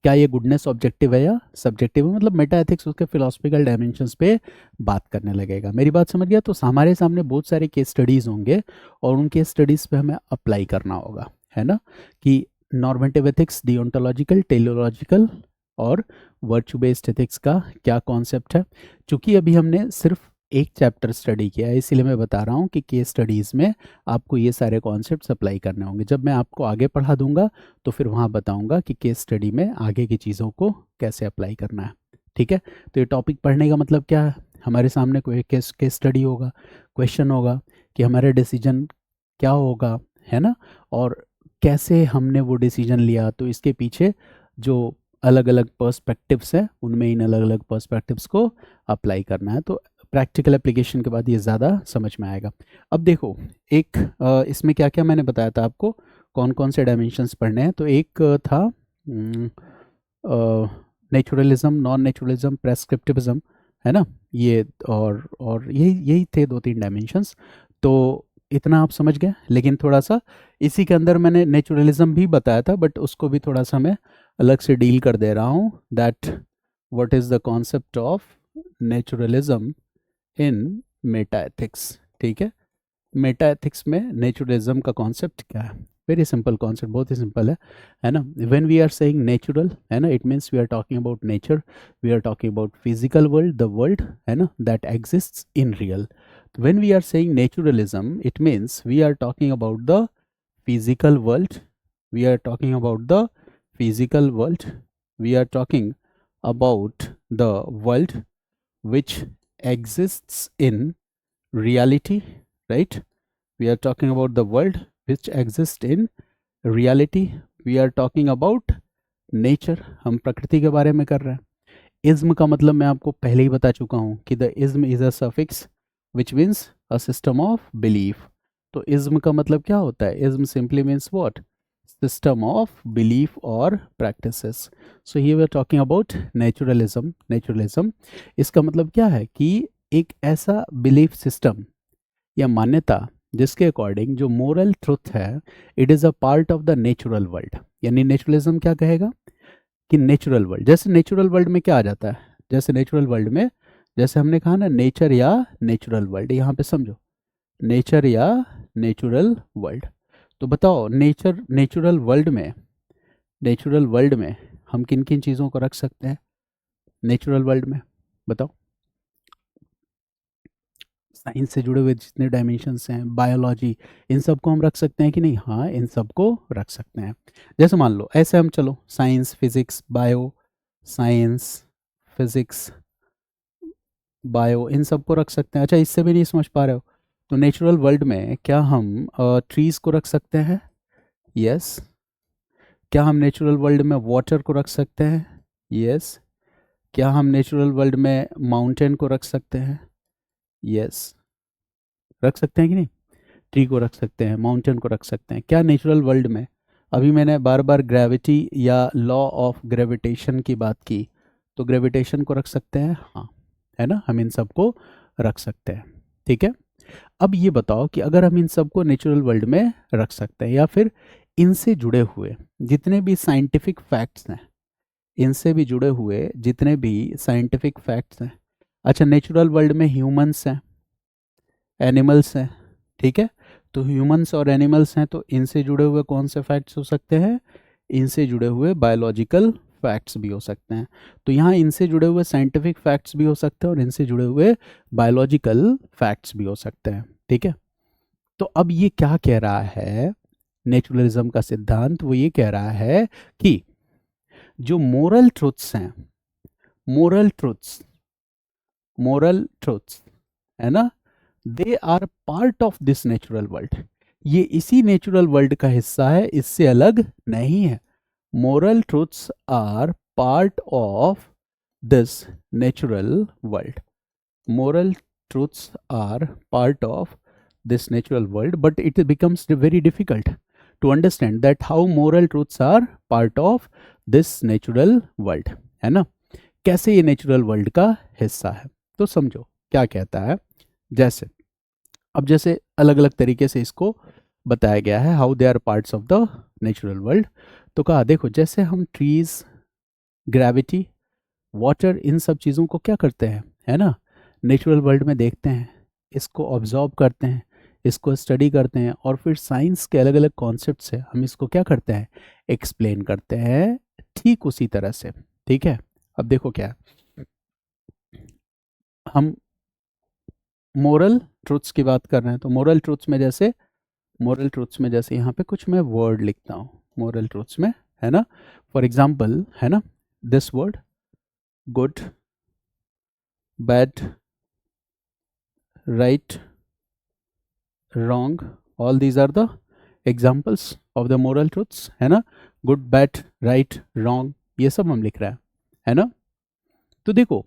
क्या ये गुडनेस ऑब्जेक्टिव है या सब्जेक्टिव है? मतलब मेटा एथिक्स उसके फिलोसफिकल डायमेंशंस पे बात करने लगेगा। मेरी बात समझ गया? तो हमारे सामने बहुत सारे केस स्टडीज़ होंगे और उन केस स्टडीज़ पे हमें अप्लाई करना होगा, है ना, कि नॉर्मेटिव एथिक्स, डिओन्टोलॉजिकल, टेलियोलॉजिकल और वर्च्यू बेस्ड एथिक्स का क्या कॉन्सेप्ट है। चूंकि अभी हमने सिर्फ एक चैप्टर स्टडी किया है, इसीलिए मैं बता रहा हूँ कि केस स्टडीज़ में आपको ये सारे कॉन्सेप्ट्स अप्लाई करने होंगे। जब मैं आपको आगे पढ़ा दूंगा तो फिर वहाँ बताऊंगा कि केस स्टडी में आगे की चीज़ों को कैसे अप्लाई करना है, ठीक है। तो ये टॉपिक पढ़ने का मतलब क्या है? हमारे सामने कोई केस स्टडी होगा, क्वेश्चन होगा कि हमारा डिसीजन क्या होगा, है ना, और कैसे हमने वो डिसीजन लिया। तो इसके पीछे जो अलग अलग पर्सपेक्टिव्स हैं उनमें इन अलग अलग पर्सपेक्टिव्स को अप्लाई करना है। तो प्रैक्टिकल एप्लीकेशन के बाद ये ज़्यादा समझ में आएगा। अब देखो एक इसमें क्या क्या मैंने बताया था आपको, कौन कौन से डायमेंशंस पढ़ने हैं। तो एक था नेचुरलिज्म, नॉन नेचुरलिज्म, प्रेस्क्रिप्टिविज्म, है ना, ये और यही यही थे 2-3 डायमेंशंस। तो इतना आप समझ गए, लेकिन थोड़ा सा इसी के अंदर मैंने नेचुरलिज्म भी बताया था, बट उसको भी थोड़ा सा मैं अलग से डील कर दे रहा हूँ, that what is the concept of naturalism in meta ethics. ठीक है, मेटा एथिक्स में नेचुरलिज्म का कॉन्सेप्ट क्या है? वेरी सिंपल कॉन्सेप्ट, बहुत ही सिंपल है ना। When we are saying natural, है ना, it means we are talking about nature, we are talking about physical world, the world, है ना, that exists in real. When we are saying naturalism, it means we are talking about the physical world. We are talking about the physical world. We are talking about the world which exists in reality, right? We are talking about the world which exists in reality. We are talking about nature. हम प्रकृति के बारे में कर रहे हैं। Ism का मतलब मैं आपको पहले ही बता चुका हूँ कि the ism is a suffix which means a system of belief. तो इज्म का मतलब क्या होता है? Ism simply means what? System of belief or practices. So here we are talking about naturalism. Naturalism इसका मतलब क्या है कि एक ऐसा बिलीफ सिस्टम या मान्यता जिसके अकॉर्डिंग जो मोरल ट्रुथ है, it is a part of the natural world. यानी नेचुरलिज्म क्या कहेगा कि नेचुरल वर्ल्ड, जैसे नेचुरल वर्ल्ड में क्या आ जाता है, जैसे नेचुरल वर्ल्ड में, जैसे हमने कहा ना, नेचर या नेचुरल वर्ल्ड, यहाँ पे समझो, नेचर या नेचुरल वर्ल्ड। तो बताओ नेचुरल वर्ल्ड में, नेचुरल वर्ल्ड में हम किन किन चीज़ों को रख सकते हैं नेचुरल वर्ल्ड में? बताओ। साइंस से जुड़े हुए जितने डायमेंशंस हैं, बायोलॉजी, इन सब को हम रख सकते हैं कि नहीं? हाँ, इन सब को रख सकते हैं। जैसे मान लो ऐसे हम चलो science, physics, bio, science, physics, bio, इन सब को रख सकते हैं। अच्छा, इससे भी नहीं समझ पा रहे हो तो नेचुरल वर्ल्ड में क्या हम ट्रीज को रख सकते हैं? यस। क्या हम नेचुरल वर्ल्ड में वाटर को रख सकते हैं? यस। क्या हम नेचुरल वर्ल्ड में माउंटेन को रख सकते हैं? यस। रख सकते हैं कि नहीं? ट्री को रख सकते हैं, माउंटेन को रख सकते हैं। क्या नेचुरल वर्ल्ड में, अभी मैंने बार बार ग्रेविटी या लॉ ऑफ ग्रेविटेशन की बात की, तो ग्रेविटेशन को रख सकते हैं, हाँ, है ना, हम इन सब को रख सकते हैं। ठीक है, अब ये बताओ कि अगर हम इन सब को नेचुरल वर्ल्ड में रख सकते हैं, या फिर इनसे जुड़े हुए जितने भी साइंटिफिक फैक्ट्स हैं, इनसे भी जुड़े हुए जितने भी साइंटिफिक फैक्ट्स हैं। अच्छा, नेचुरल वर्ल्ड में ह्यूमंस हैं, एनिमल्स हैं, ठीक है, तो ह्यूमंस और एनिमल्स हैं, तो इनसे जुड़े हुए कौन से फैक्ट्स हो सकते हैं? इनसे जुड़े हुए बायोलॉजिकल फैक्ट्स भी हो सकते हैं। तो यहाँ इनसे जुड़े हुए साइंटिफिक फैक्ट्स भी हो सकते हैं और इनसे जुड़े हुए बायोलॉजिकल फैक्ट्स भी हो सकते हैं। ठीक है, तो अब ये क्या कह रहा है नेचुरलिज्म का सिद्धांत? वो ये कह रहा है कि जो मोरल ट्रुथ्स हैं, मोरल ट्रुथ्स है ना, they are part of this natural world. ये इसी नेचुरल वर्ल्ड का हिस्सा है, इससे अलग नहीं है। Moral truths are part of this natural world. Moral truths are part of this natural world, but it becomes very difficult to understand that how moral truths are part of this natural world, है ना। कैसे ये natural world का हिस्सा है, तो समझो क्या कहता है। जैसे अब जैसे अलग अलग तरीके से इसको बताया गया है, how they are parts of the natural world. तो कहा देखो, जैसे हम ट्रीज, ग्रेविटी, वाटर, इन सब चीज़ों को क्या करते हैं, है ना, नेचुरल वर्ल्ड में देखते हैं, इसको ऑब्जॉर्व करते हैं, इसको स्टडी करते हैं, और फिर साइंस के अलग अलग कॉन्सेप्ट से हम इसको क्या करते हैं, एक्सप्लेन करते हैं, ठीक उसी तरह से। ठीक है, अब देखो क्या है, हम मोरल ट्रुथ्स की बात कर रहे हैं, तो मोरल ट्रुथ्स में जैसे यहाँ पे कुछ मैं वर्ड लिखता हूँ मोरल ट्रुथ्स में, है ना। फॉर एग्जाम्पल, है ना, this word good, bad, right, wrong, all these are the examples of the moral truths, है ना। good, bad, right, wrong, ये सब हम लिख रहे हैं, है ना। तो देखो,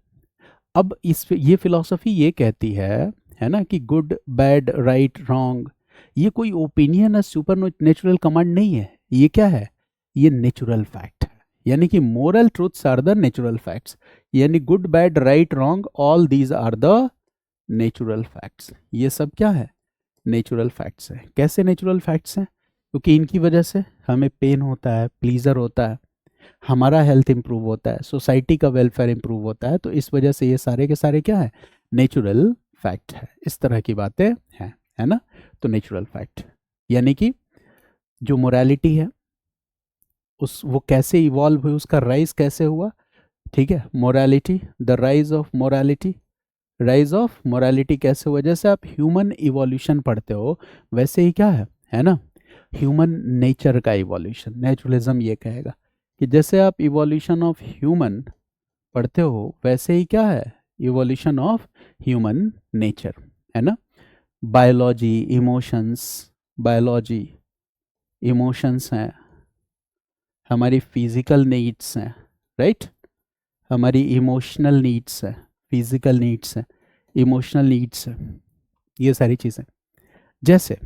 अब ये फिलॉसफी ये कहती है ना, कि गुड बैड राइट रॉन्ग ये कोई ओपिनियन या सुपर नेचुरल कमांड नहीं है, ये क्या है, ये नेचुरल फैक्ट है। यानी कि moral truths are the natural facts, यानी good bad right wrong all these are the natural facts. ये सब क्या है, नेचुरल फैक्ट्स है। कैसे नेचुरल फैक्ट्स हैं, क्योंकि इनकी वजह से हमें पेन होता है, प्लीजर होता है, हमारा हेल्थ इंप्रूव होता है, सोसाइटी का वेलफेयर इंप्रूव होता है। तो इस वजह से ये सारे के सारे क्या है, नेचुरल फैक्ट है। इस तरह की बातें हैं, है ना। तो नेचुरल फैक्ट यानी कि जो मोरालिटी है वो कैसे इवॉल्व हुई, उसका राइज कैसे हुआ, ठीक है। Morality, the rise of morality, rise of morality कैसे हुआ। जैसे आप ह्यूमन इवोल्यूशन पढ़ते हो वैसे ही क्या है ना, ह्यूमन नेचर का इवोल्यूशन। नेचुरलिज्म ये कहेगा कि जैसे आप इवोल्यूशन ऑफ ह्यूमन पढ़ते हो वैसे ही क्या है, इवोल्यूशन ऑफ ह्यूमन नेचर, है ना। बायोलॉजी, इमोशंस, बायोलॉजी इमोशंस हैं, हमारी फिजिकल नीड्स हैं, राइट। हमारी इमोशनल नीड्स है, फिजिकल नीड्स है, इमोशनल नीड्स है, ये सारी चीज़ें। जैसे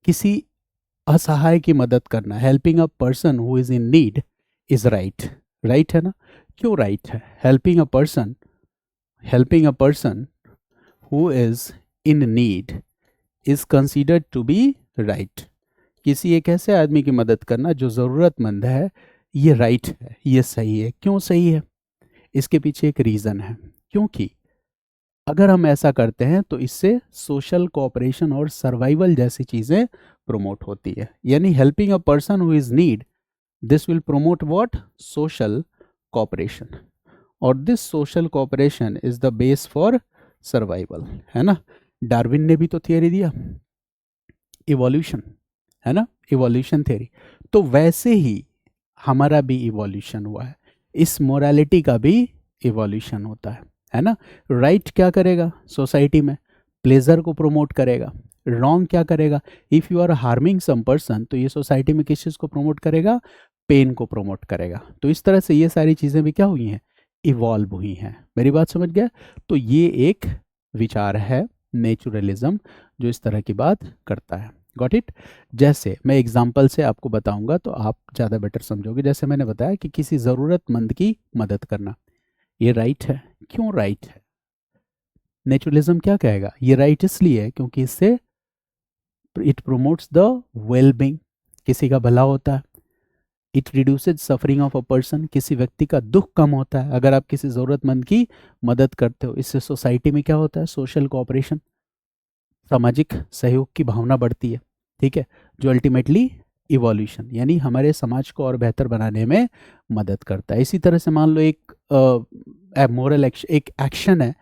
किसी असहाय की मदद करना, helping a person who is in need is right, right है ना। क्यों राइट है, helping a person who is in need is considered to be right. किसी एक ऐसे आदमी की मदद करना जो ज़रूरतमंद है, ये राइट है, ये सही है। क्यों सही है, इसके पीछे एक रीज़न है। क्योंकि अगर हम ऐसा करते हैं तो इससे सोशल कोऑपरेशन और सर्वाइवल जैसी चीज़ें प्रमोट होती है। यानी helping a person who is need, this will promote what, social cooperation, और this social cooperation is the base for survival, है ना। डार्विन ने भी तो थियरी दिया इवोल्यूशन, है ना, इवोल्यूशन थ्योरी। तो वैसे ही हमारा भी इवोल्यूशन हुआ है, इस मोरालिटी का भी इवोल्यूशन होता है ना। राइट क्या करेगा सोसाइटी में, प्लेजर को प्रमोट करेगा। रॉन्ग क्या करेगा, if you are harming some person, तो ये सोसाइटी में किस चीज़ को प्रमोट करेगा, पेन को प्रमोट करेगा। तो इस तरह से ये सारी चीज़ें भी क्या हुई हैं, इवॉल्व हुई हैं। मेरी बात समझ गया। तो ये एक विचार है नेचुरलिज्म जो इस तरह की बात करता है। Got it. जैसे मैं एग्जाम्पल से आपको बताऊंगा तो आप ज़्यादा बेटर समझोगे। जैसे मैंने बताया कि किसी ज़रूरतमंद की मदद करना, ये राइट है। क्यों राइट है, नेचुरलिज्म क्या कहेगा, ये राइट इसलिए है क्योंकि इससे इट प्रोमोट्स द वेलबींग, किसी का भला होता है। It reduces suffering of a person, किसी व्यक्ति का दुख कम होता है अगर आप किसी ज़रूरतमंद की मदद करते हो। इससे सोसाइटी में क्या होता है, सोशल कोऑपरेशन, सामाजिक सहयोग की भावना बढ़ती है, ठीक है, जो अल्टीमेटली इवोल्यूशन यानी हमारे समाज को और बेहतर बनाने में मदद करता है। इसी तरह से मान लो एक मोरल एक्शन, एक एक्शन है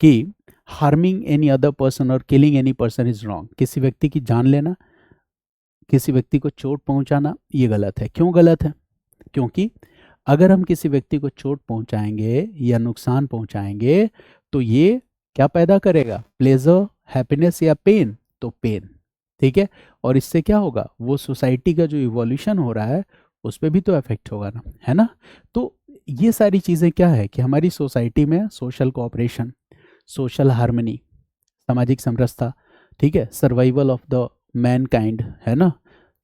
कि हार्मिंग एनी अदर पर्सन और killing any person is wrong, किसी व्यक्ति की जान लेना, किसी व्यक्ति को चोट पहुंचाना, ये गलत है। क्यों गलत है, क्योंकि अगर हम किसी व्यक्ति को चोट पहुंचाएंगे या नुकसान पहुंचाएंगे तो ये क्या पैदा करेगा, प्लेजर, हैप्पीनेस या पेन, तो पेन, ठीक है। और इससे क्या होगा, वो सोसाइटी का जो इवोल्यूशन हो रहा है उस पर भी तो इफेक्ट होगा ना, है ना। तो ये सारी चीज़ें क्या है कि हमारी सोसाइटी में सोशल कोऑपरेशन, सोशल हार्मनी, सामाजिक समरसता, ठीक है, survival of the man kind, है ना।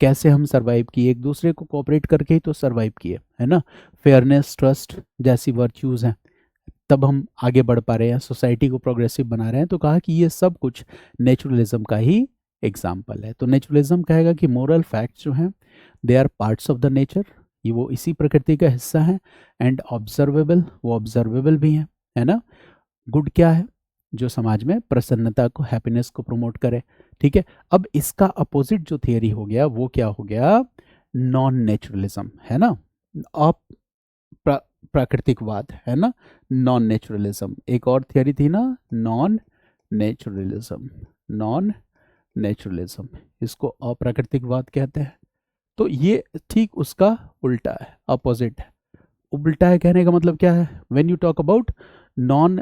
कैसे हम सर्वाइव किए, एक दूसरे को कोऑपरेट करके ही तो सर्वाइव किए, है ना। फेयरनेस, ट्रस्ट जैसी वर्च्यूज़ हैं, तब हम आगे बढ़ पा रहे हैं, सोसाइटी को प्रोग्रेसिव बना रहे हैं। तो कहा कि ये सब कुछ नेचुरलिज्म का ही एग्जाम्पल है। तो नेचुरलिज्म कहेगा कि मोरल फैक्ट्स जो हैं they are parts of the nature, ये वो इसी प्रकृति का हिस्सा है। एंड ऑब्जर्वेबल, वो ऑब्जर्वेबल भी हैं, है ना। गुड क्या है, जो समाज में प्रसन्नता को, हैप्पीनेस को प्रमोट करे, ठीक है। अब इसका अपोजिट जो थियरी हो गया वो क्या हो गया, नॉन नेचुरलिज्म, है ना। प्राकृतिकवाद, है ना, नॉन नेचुरलिज्म। एक और थियरी थी ना, नॉन नेचुरलिज्म, नॉन नेचुरलिज्म, इसको अप्राकृतिकवाद कहते हैं। तो ये ठीक उसका उल्टा है, अपोजिट है। उल्टा है कहने का मतलब क्या है, when you talk about non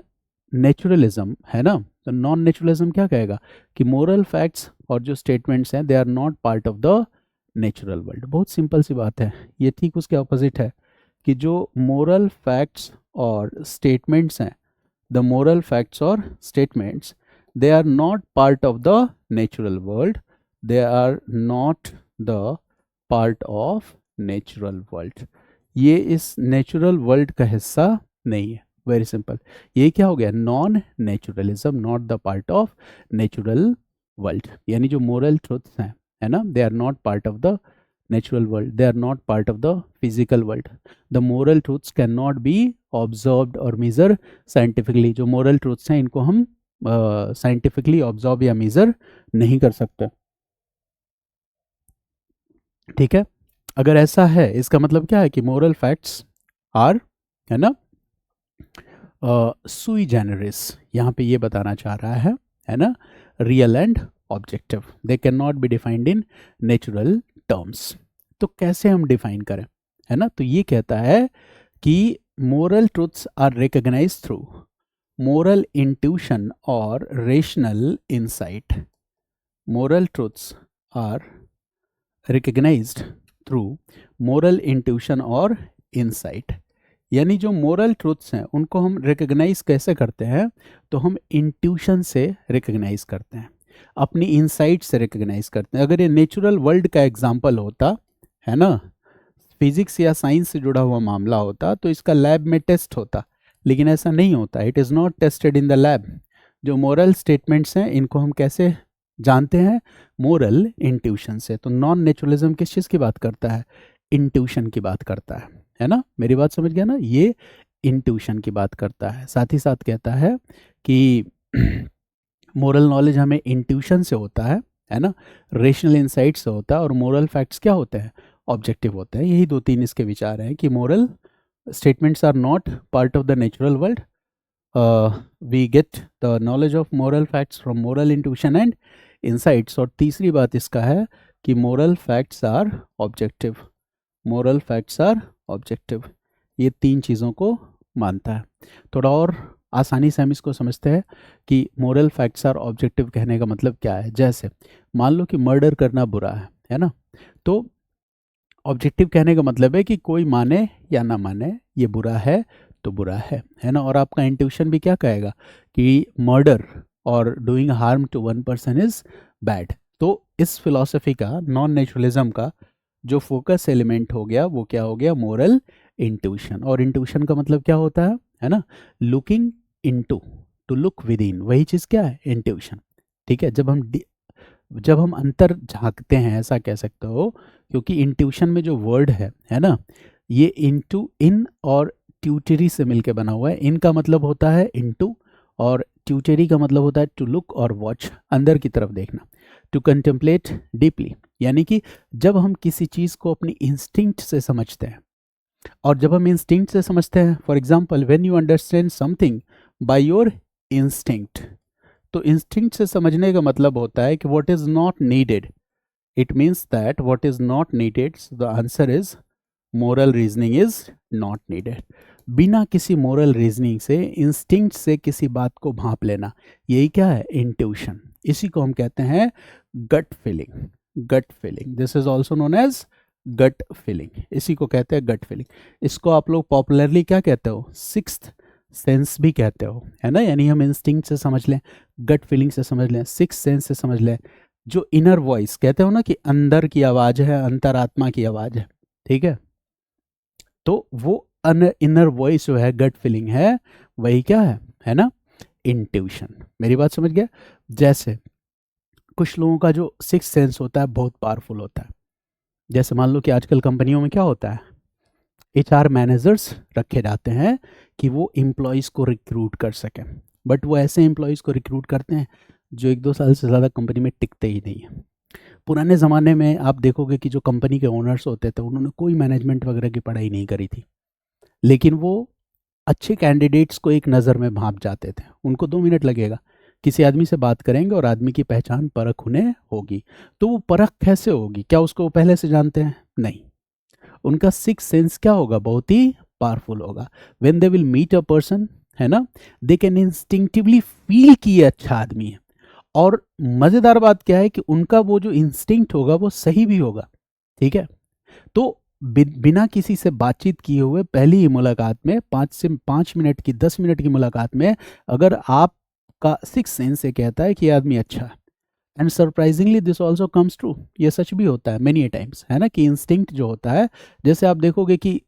naturalism, है ना, तो नॉन नेचुरलिज्म क्या कहेगा कि मोरल फैक्ट्स और जो स्टेटमेंट्स हैं they are not part of the natural world. बहुत सिंपल सी बात है, ये ठीक उसके ऑपोजिट है कि जो मोरल फैक्ट्स और स्टेटमेंट्स हैं द मोरल फैक्ट्स और statements they are not part of the natural world, they are not the part of natural world. ये इस नेचुरल वर्ल्ड का हिस्सा नहीं है। वेरी सिंपल, ये क्या हो गया, non naturalism, not the part of natural world. यानी जो मोरल ट्रुथ्स हैं, है ना, they are not part of the natural world, they are not part of the physical world. The moral truths cannot be observed or measured scientifically. जो moral truths हैं इनको हम scientifically observe या measure नहीं कर सकते। ठीक है, अगर ऐसा है इसका मतलब क्या है कि moral facts are, है ना, sui generis, यहाँ पे ये बताना चाह रहा है ना, real and objective, they cannot be defined in natural terms. तो कैसे हम डिफाइन करें, है ना, तो ये कहता है कि moral truths are recognised through moral intuition और rational insight. Moral truths are recognised through moral intuition और इंसाइट। यानी जो मोरल ट्रुथ्स हैं उनको हम रिकॉग्नाइज कैसे करते हैं, तो हम इंट्यूशन से रिकॉग्नाइज करते हैं, अपनी इंसाइट से रिकॉग्नाइज करते हैं। अगर ये नेचुरल वर्ल्ड का एग्जाम्पल होता, है ना, फिजिक्स या साइंस से जुड़ा हुआ मामला होता, तो इसका लैब में टेस्ट होता, लेकिन ऐसा नहीं होता। It is not tested in the lab. जो मोरल स्टेटमेंट्स हैं इनको हम कैसे जानते हैं, मोरल इंट्यूशन से। तो नॉन नेचुरलिज्म किस चीज़ की बात करता है, इंट्यूशन की बात करता है ना, मेरी बात समझ गया ना, ये इंट्यूशन की बात करता है। साथ ही साथ कहता है कि मोरल नॉलेज हमें इंट्यूशन से होता है ना, रेशनल इंसाइट से होता है, और मोरल फैक्ट्स क्या होते हैं, ऑब्जेक्टिव होते हैं। यही दो तीन इसके विचार हैं कि moral statements are not part of the natural world, we get the knowledge of moral facts from moral intuition and insights. और तीसरी बात इसका है कि moral facts are objective, moral facts are objective. ये तीन चीज़ों को मानता है। थोड़ा और आसानी से हम इसको समझते हैं कि मोरल फैक्ट्स आर ऑब्जेक्टिव कहने का मतलब क्या है। जैसे मान लो कि मर्डर करना बुरा है ना, तो ऑब्जेक्टिव कहने का मतलब है कि कोई माने या ना माने, ये बुरा है तो बुरा है ना। और आपका इंट्यूशन भी क्या कहेगा कि मर्डर और doing harm to one person is bad. तो इस फिलॉसफी का, नॉन नेचुरलिज्म का जो फोकस एलिमेंट हो गया वो क्या हो गया, मोरल इंट्यूशन। और इंट्यूशन का मतलब क्या होता है ना, looking into, to look within, वही चीज़ क्या है, इंट्यूशन। ठीक है, जब हम अंतर झांकते हैं, ऐसा कह सकते हो, क्योंकि इंट्यूशन में जो वर्ड है ना, ये इनटू, इन और ट्यूटरी से मिलके बना हुआ है। इन का मतलब होता है इनटू, और ट्यूटरी का मतलब होता है टू लुक और वॉच, अंदर की तरफ देखना, टू कंटेम्पलेट डीपली। यानी कि जब हम किसी चीज़ को अपनी इंस्टिंक्ट से समझते हैं, और जब हम इंस्टिंक्ट से समझते हैं, for example when you understand something by your instinct, तो इंस्टिंक्ट से समझने का मतलब होता है कि what is not needed, it means that what is not needed, the answer is moral reasoning is not needed. बिना किसी मोरल रीजनिंग से, इंस्टिंक्ट से किसी बात को भांप लेना, यही क्या है, इंट्यूशन। इसी को हम कहते हैं gut feeling. Gut feeling, this is also known as gut feeling, इसी को कहते हैं गट फीलिंग। इसको आप लोग पॉपुलरली क्या कहते हो, सिक्स्थ सेंस भी कहते हो, है ना। यानी हम इंस्टिंक्ट से समझ लें, गट फीलिंग से समझ लें, सिक्स सेंस से समझ लें, जो इनर वॉइस कहते हो ना कि अंदर की आवाज़ है, अंतरात्मा की आवाज़ है, ठीक है, तो वो इनर वॉइस जो है, गट फीलिंग है, वही क्या है ना, इंट्यूशन। मेरी बात समझ गया। जैसे कुछ लोगों का जो सिक्स सेंस होता है बहुत पावरफुल होता है। जैसे मान लो कि आजकल कंपनियों में क्या होता है, HR मैनेजर्स रखे जाते हैं कि वो एम्प्लॉयज़ को रिक्रूट कर सकें, बट वो ऐसे एम्प्लॉयज़ को रिक्रूट करते हैं जो 1-2 साल से ज़्यादा कंपनी में टिकते ही नहीं हैं। पुराने ज़माने में आप देखोगे कि जो कंपनी के ओनर्स होते थे उन्होंने कोई मैनेजमेंट वगैरह की पढ़ाई नहीं करी थी, लेकिन वो अच्छे कैंडिडेट्स को एक नज़र में भांप जाते थे। उनको 2 मिनट लगेगा, किसी आदमी से बात करेंगे और आदमी की पहचान, परख उन्हें होगी। तो वो परख कैसे होगी, क्या उसको वो पहले से जानते हैं, नहीं, उनका सिक्स सेंस क्या होगा, बहुत ही पावरफुल होगा। When they will meet a person, है ना, दे कैन इंस्टिंक्टिवली फील कि ये अच्छा आदमी है। और मज़ेदार बात क्या है कि उनका वो जो इंस्टिंक्ट होगा वो सही भी होगा, ठीक है। तो बिना किसी से बातचीत किए हुए पहली ही मुलाकात में 5 मिनट की 10 मिनट की मुलाकात में अगर आपका सिक्स सेंस से कहता है कि ये आदमी अच्छा है, and surprisingly this also comes true, ये सच भी होता है मेनी टाइम्स, है ना, कि इंस्टिंक्ट जो होता है, जैसे आप देखोगे कि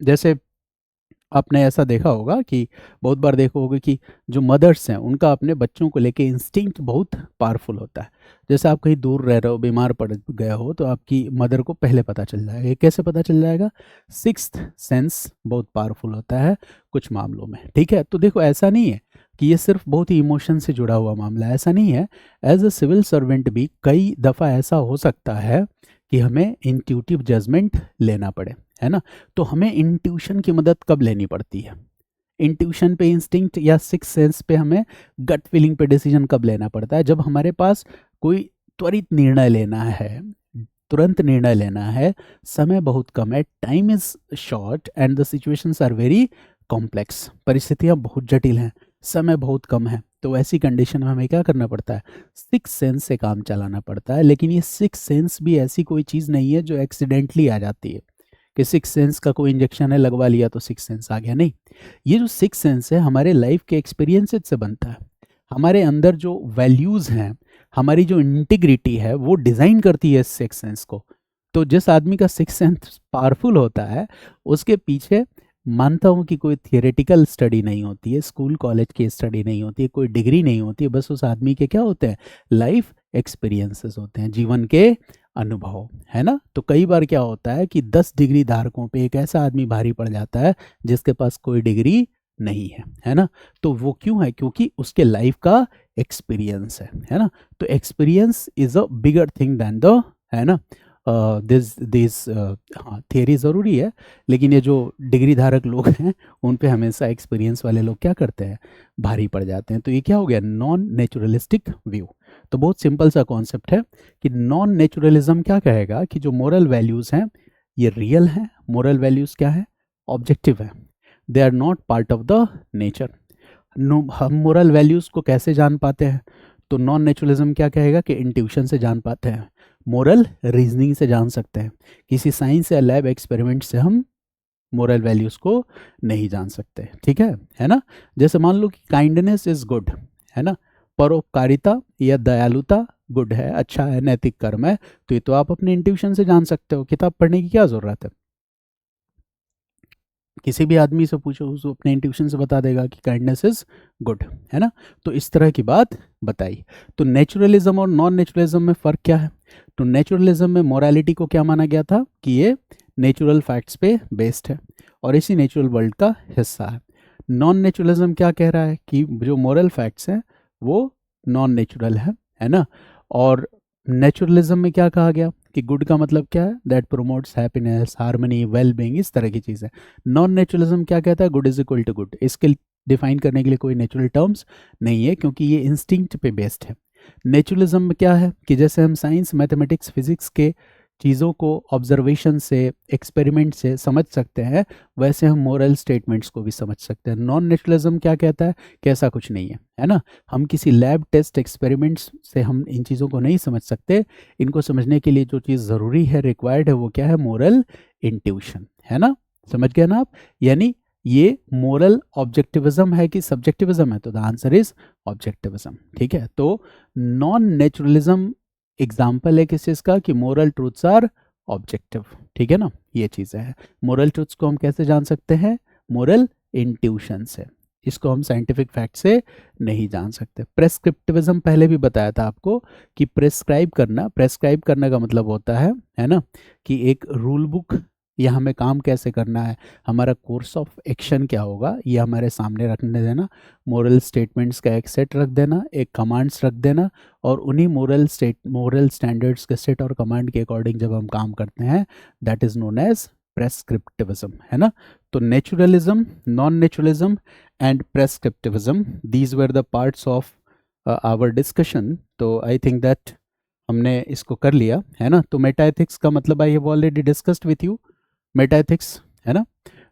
जैसे आपने ऐसा देखा होगा कि बहुत बार देखा होगा कि जो मदर्स हैं उनका अपने बच्चों को लेके इंस्टिंक्ट बहुत पावरफुल होता है। जैसे आप कहीं दूर रह रहे हो, बीमार पड़ गए हो, तो आपकी मदर को पहले पता चल जाएगा। ये कैसे पता चल जाएगा? सिक्स्थ सेंस बहुत पावरफुल होता है कुछ मामलों में, ठीक है। तो देखो, ऐसा नहीं है कि ये सिर्फ बहुत ही इमोशन से जुड़ा हुआ मामला है, ऐसा नहीं है। एज अ सिविल सर्वेंट भी कई दफ़ा ऐसा हो सकता है कि हमें इंट्यूटिव जजमेंट लेना पड़े, है ना। तो हमें इंट्यूशन की मदद कब लेनी पड़ती है? इंट्यूशन पे, इंस्टिंक्ट या सिक्स सेंस पे हमें गट फीलिंग पे डिसीजन कब लेना पड़ता है? जब हमारे पास कोई त्वरित निर्णय लेना है, तुरंत निर्णय लेना है, समय बहुत कम है, time is short and the situations are very complex, परिस्थितियां बहुत जटिल हैं, समय बहुत कम है। तो ऐसी कंडीशन में हमें क्या करना पड़ता है? सिक्स सेंस से काम चलाना पड़ता है। लेकिन ये सिक्स सेंस भी ऐसी कोई चीज़ नहीं है जो एक्सीडेंटली आ जाती है कि सिक्स सेंस का कोई इंजेक्शन है, लगवा लिया तो सिक्स सेंस आ गया, नहीं। ये जो सिक्स सेंस है हमारे लाइफ के एक्सपीरियंसेस से बनता है। हमारे अंदर जो वैल्यूज़ हैं, हमारी जो इंटीग्रिटी है, वो डिज़ाइन करती है सिक्स सेंस को। तो जिस आदमी का सिक्स सेंस पावरफुल होता है, उसके पीछे मानता हूँ कि कोई थियोरेटिकल स्टडी नहीं होती है, स्कूल कॉलेज की स्टडी नहीं होती है, कोई डिग्री नहीं होती है, बस उस आदमी के क्या होते हैं? लाइफ एक्सपीरियंसेस होते हैं, जीवन के अनुभव, है ना। तो कई बार क्या होता है कि 10 डिग्री धारकों पे एक ऐसा आदमी भारी पड़ जाता है जिसके पास कोई डिग्री नहीं है ना। तो वो क्यों है? क्योंकि उसके लाइफ का एक्सपीरियंस है ना। तो experience is a bigger thing than the, है ना, दिस हाँ, थियरी ज़रूरी है, लेकिन ये जो डिग्री धारक लोग हैं उन पे हमेशा एक्सपीरियंस वाले लोग क्या करते हैं? भारी पड़ जाते हैं। तो ये क्या हो गया? Non naturalistic view. तो बहुत सिंपल सा कॉन्सेप्ट है कि नॉन नेचुरलिज्म क्या कहेगा कि जो मोरल वैल्यूज़ हैं ये रियल हैं। मोरल वैल्यूज़ क्या है? ऑब्जेक्टिव है, they are not part of the nature. हम मोरल वैल्यूज़ को कैसे जान पाते हैं? तो नॉन नेचुरलिज्म क्या कहेगा कि इंट्यूशन से जान पाते हैं, मोरल रीजनिंग से जान सकते हैं, किसी साइंस या लैब एक्सपेरिमेंट से हम मोरल वैल्यूज़ को नहीं जान सकते, ठीक है ना। जैसे मान लो कि काइंडनेस इज गुड, है ना, परोपकारिता या दयालुता गुड है, अच्छा है, नैतिक कर्म है, तो ये तो आप अपने इंट्यूशन से जान सकते हो, किताब पढ़ने की क्या ज़रूरत है। किसी भी आदमी से पूछो, उसको अपने इंट्यूशन से बता देगा कि काइंडनेस इज गुड, है ना। तो इस तरह की बात बताई। तो नेचुरलिज्म और नॉन नेचुरलिज्म में फ़र्क क्या है? तो नेचुरलिज्म में मोरालिटी को क्या माना गया था कि ये नेचुरल फैक्ट्स पे बेस्ड है और इसी नेचुरल वर्ल्ड का हिस्सा है। नॉन नेचुरलिज्म क्या कह रहा है कि जो मोरल फैक्ट्स हैं वो नॉन नेचुरल है ना। और नेचुरलिज्म में क्या कहा गया कि गुड का मतलब क्या है? That promotes happiness, harmony, well being, इस तरह की चीज़ें। नॉन नेचुरलिज्म क्या कहता है? Good is equal to good. इसके डिफाइन करने के लिए कोई नेचुरल टर्म्स नहीं है क्योंकि ये इंस्टिंक्ट पे बेस्ड है। नेचुरलिज्म में क्या है कि जैसे हम साइंस, मैथमेटिक्स, फिजिक्स के चीज़ों को ऑब्जर्वेशन से, एक्सपेरिमेंट से समझ सकते हैं, वैसे हम मोरल स्टेटमेंट्स को भी समझ सकते हैं। नॉन नेचुरलिज्म क्या कहता है कि ऐसा कुछ नहीं है ना। हम किसी लैब टेस्ट एक्सपेरिमेंट्स से हम इन चीज़ों को नहीं समझ सकते। इनको समझने के लिए जो चीज़ ज़रूरी है, रिक्वायर्ड है, वो क्या है? मोरल इंट्यूशन, है ना। समझ गए ना आप? यानी ये मोरल ऑब्जेक्टिविज्म है कि सब्जेक्टिविज्म है? तो द आंसर इज ऑब्जेक्टिविज्म, ठीक है। तो नॉन नेचुरलिज्म एग्जाम्पल है किस चीज़ का कि मोरल ट्रूथ्स आर ऑब्जेक्टिव, ठीक है ना। ये चीज़ें हैं। मोरल ट्रूथ्स को हम कैसे जान सकते हैं? मोरल इंट्यूशन से। इसको हम साइंटिफिक फैक्ट से नहीं जान सकते। प्रेस्क्रिप्टिविज्म पहले भी बताया था आपको कि प्रेस्क्राइब करना का मतलब होता है ना, कि एक रूल बुक या हमें काम कैसे करना है, हमारा कोर्स ऑफ एक्शन क्या होगा, ये हमारे सामने रखने देना, मोरल स्टेटमेंट्स का एक सेट रख देना, एक कमांड्स रख देना, और उन्हीं मोरल स्टैंडर्ड्स के सेट और कमांड के अकॉर्डिंग जब हम काम करते हैं, that is known as prescriptivism, है ना। तो naturalism, non naturalism and prescriptivism, these were the parts of our discussion. तो आई थिंक दैट हमने इसको कर लिया, है ना। तो मेटा एथिक्स का मतलब आई have already discussed with you. Meta ethics, है ना।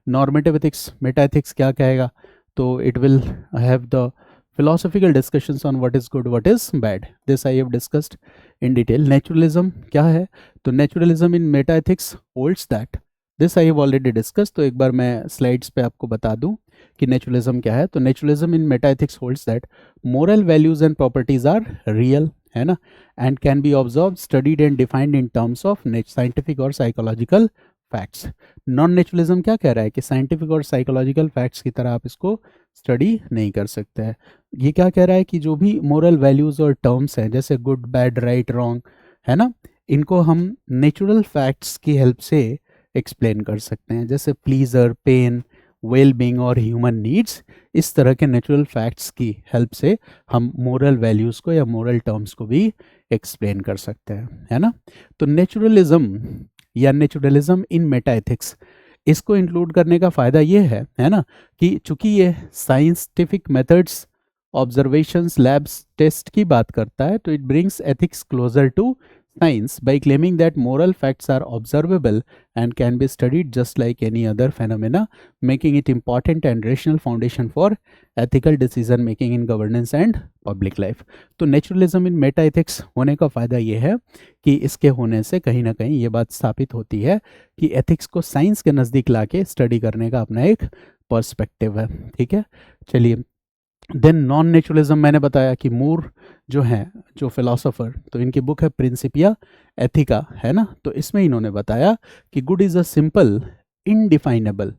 नॉर्मेटिव एथिक्स, मेटा एथिक्स क्या कहेगा? तो it will have the philosophical discussions on what is good, what is bad. This I have discussed in detail. Naturalism क्या है? तो naturalism in meta ethics holds that. This I have already discussed. तो एक बार मैं slides पे आपको बता दूं कि naturalism क्या है. तो naturalism in meta ethics holds that moral values and properties are real, है ना, and can be observed, studied and defined in terms of scientific or psychological facts. Non naturalism क्या कह रहा है कि साइंटिफिक और साइकोलॉजिकल फैक्ट्स की तरह आप इसको स्टडी नहीं कर सकते हैं. ये क्या कह रहा है कि जो भी मोरल वैल्यूज़ और टर्म्स हैं जैसे गुड, बैड, राइट, रॉन्ग, है ना, इनको हम नेचुरल फैक्ट्स की हेल्प से एक्सप्लेन कर सकते हैं. जैसे प्लीजर, पेन, वेल बीइंग और ह्यूमन नीड्स, इस तरह के नेचुरल फैक्ट्स की हेल्प से हम मोरल वैल्यूज़ को या मोरल टर्म्स को भी एक्सप्लेन कर सकते हैं, है ना. तो नेचुरलिज्म या नेचुरलिज्म इन मेटा एथिक्स, इसको इंक्लूड करने का फ़ायदा ये है ना, कि चूंकि ये scientific methods, observations, labs, test की बात करता है, तो it brings ethics closer to science by claiming that moral facts are observable and can be studied just like any other phenomena, making it important and rational foundation for ethical decision making in governance and public life. तो naturalism in meta ethics होने का फ़ायदा ये है कि इसके होने से कहीं ना कहीं ये बात स्थापित होती है कि एथिक्स को साइंस के नज़दीक लाके स्टडी करने का अपना एक पर्सपेक्टिव है. ठीक है, चलिए. देन नॉन नेचुरलिज्म, मैंने बताया कि मूर जो हैं, जो फिलोसोफर, तो इनकी बुक है प्रिंसिपिया एथिका, है ना. तो इसमें इन्होंने बताया कि good is a simple indefinable,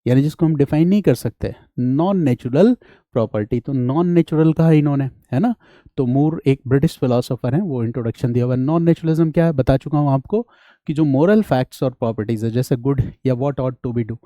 यानी जिसको हम डिफाइन नहीं कर सकते, नॉन नेचुरल प्रॉपर्टी. तो नॉन नेचुरल कहा इन्होंने, है ना. तो मूर एक ब्रिटिश फिलोसोफर हैं, वो इंट्रोडक्शन दिया हुआ. नॉन नेचुरलिज्म क्या है बता चुका हूँ आपको कि जो मोरल फैक्ट्स और प्रॉपर्टीज़ है जैसे गुड या what ought to be do,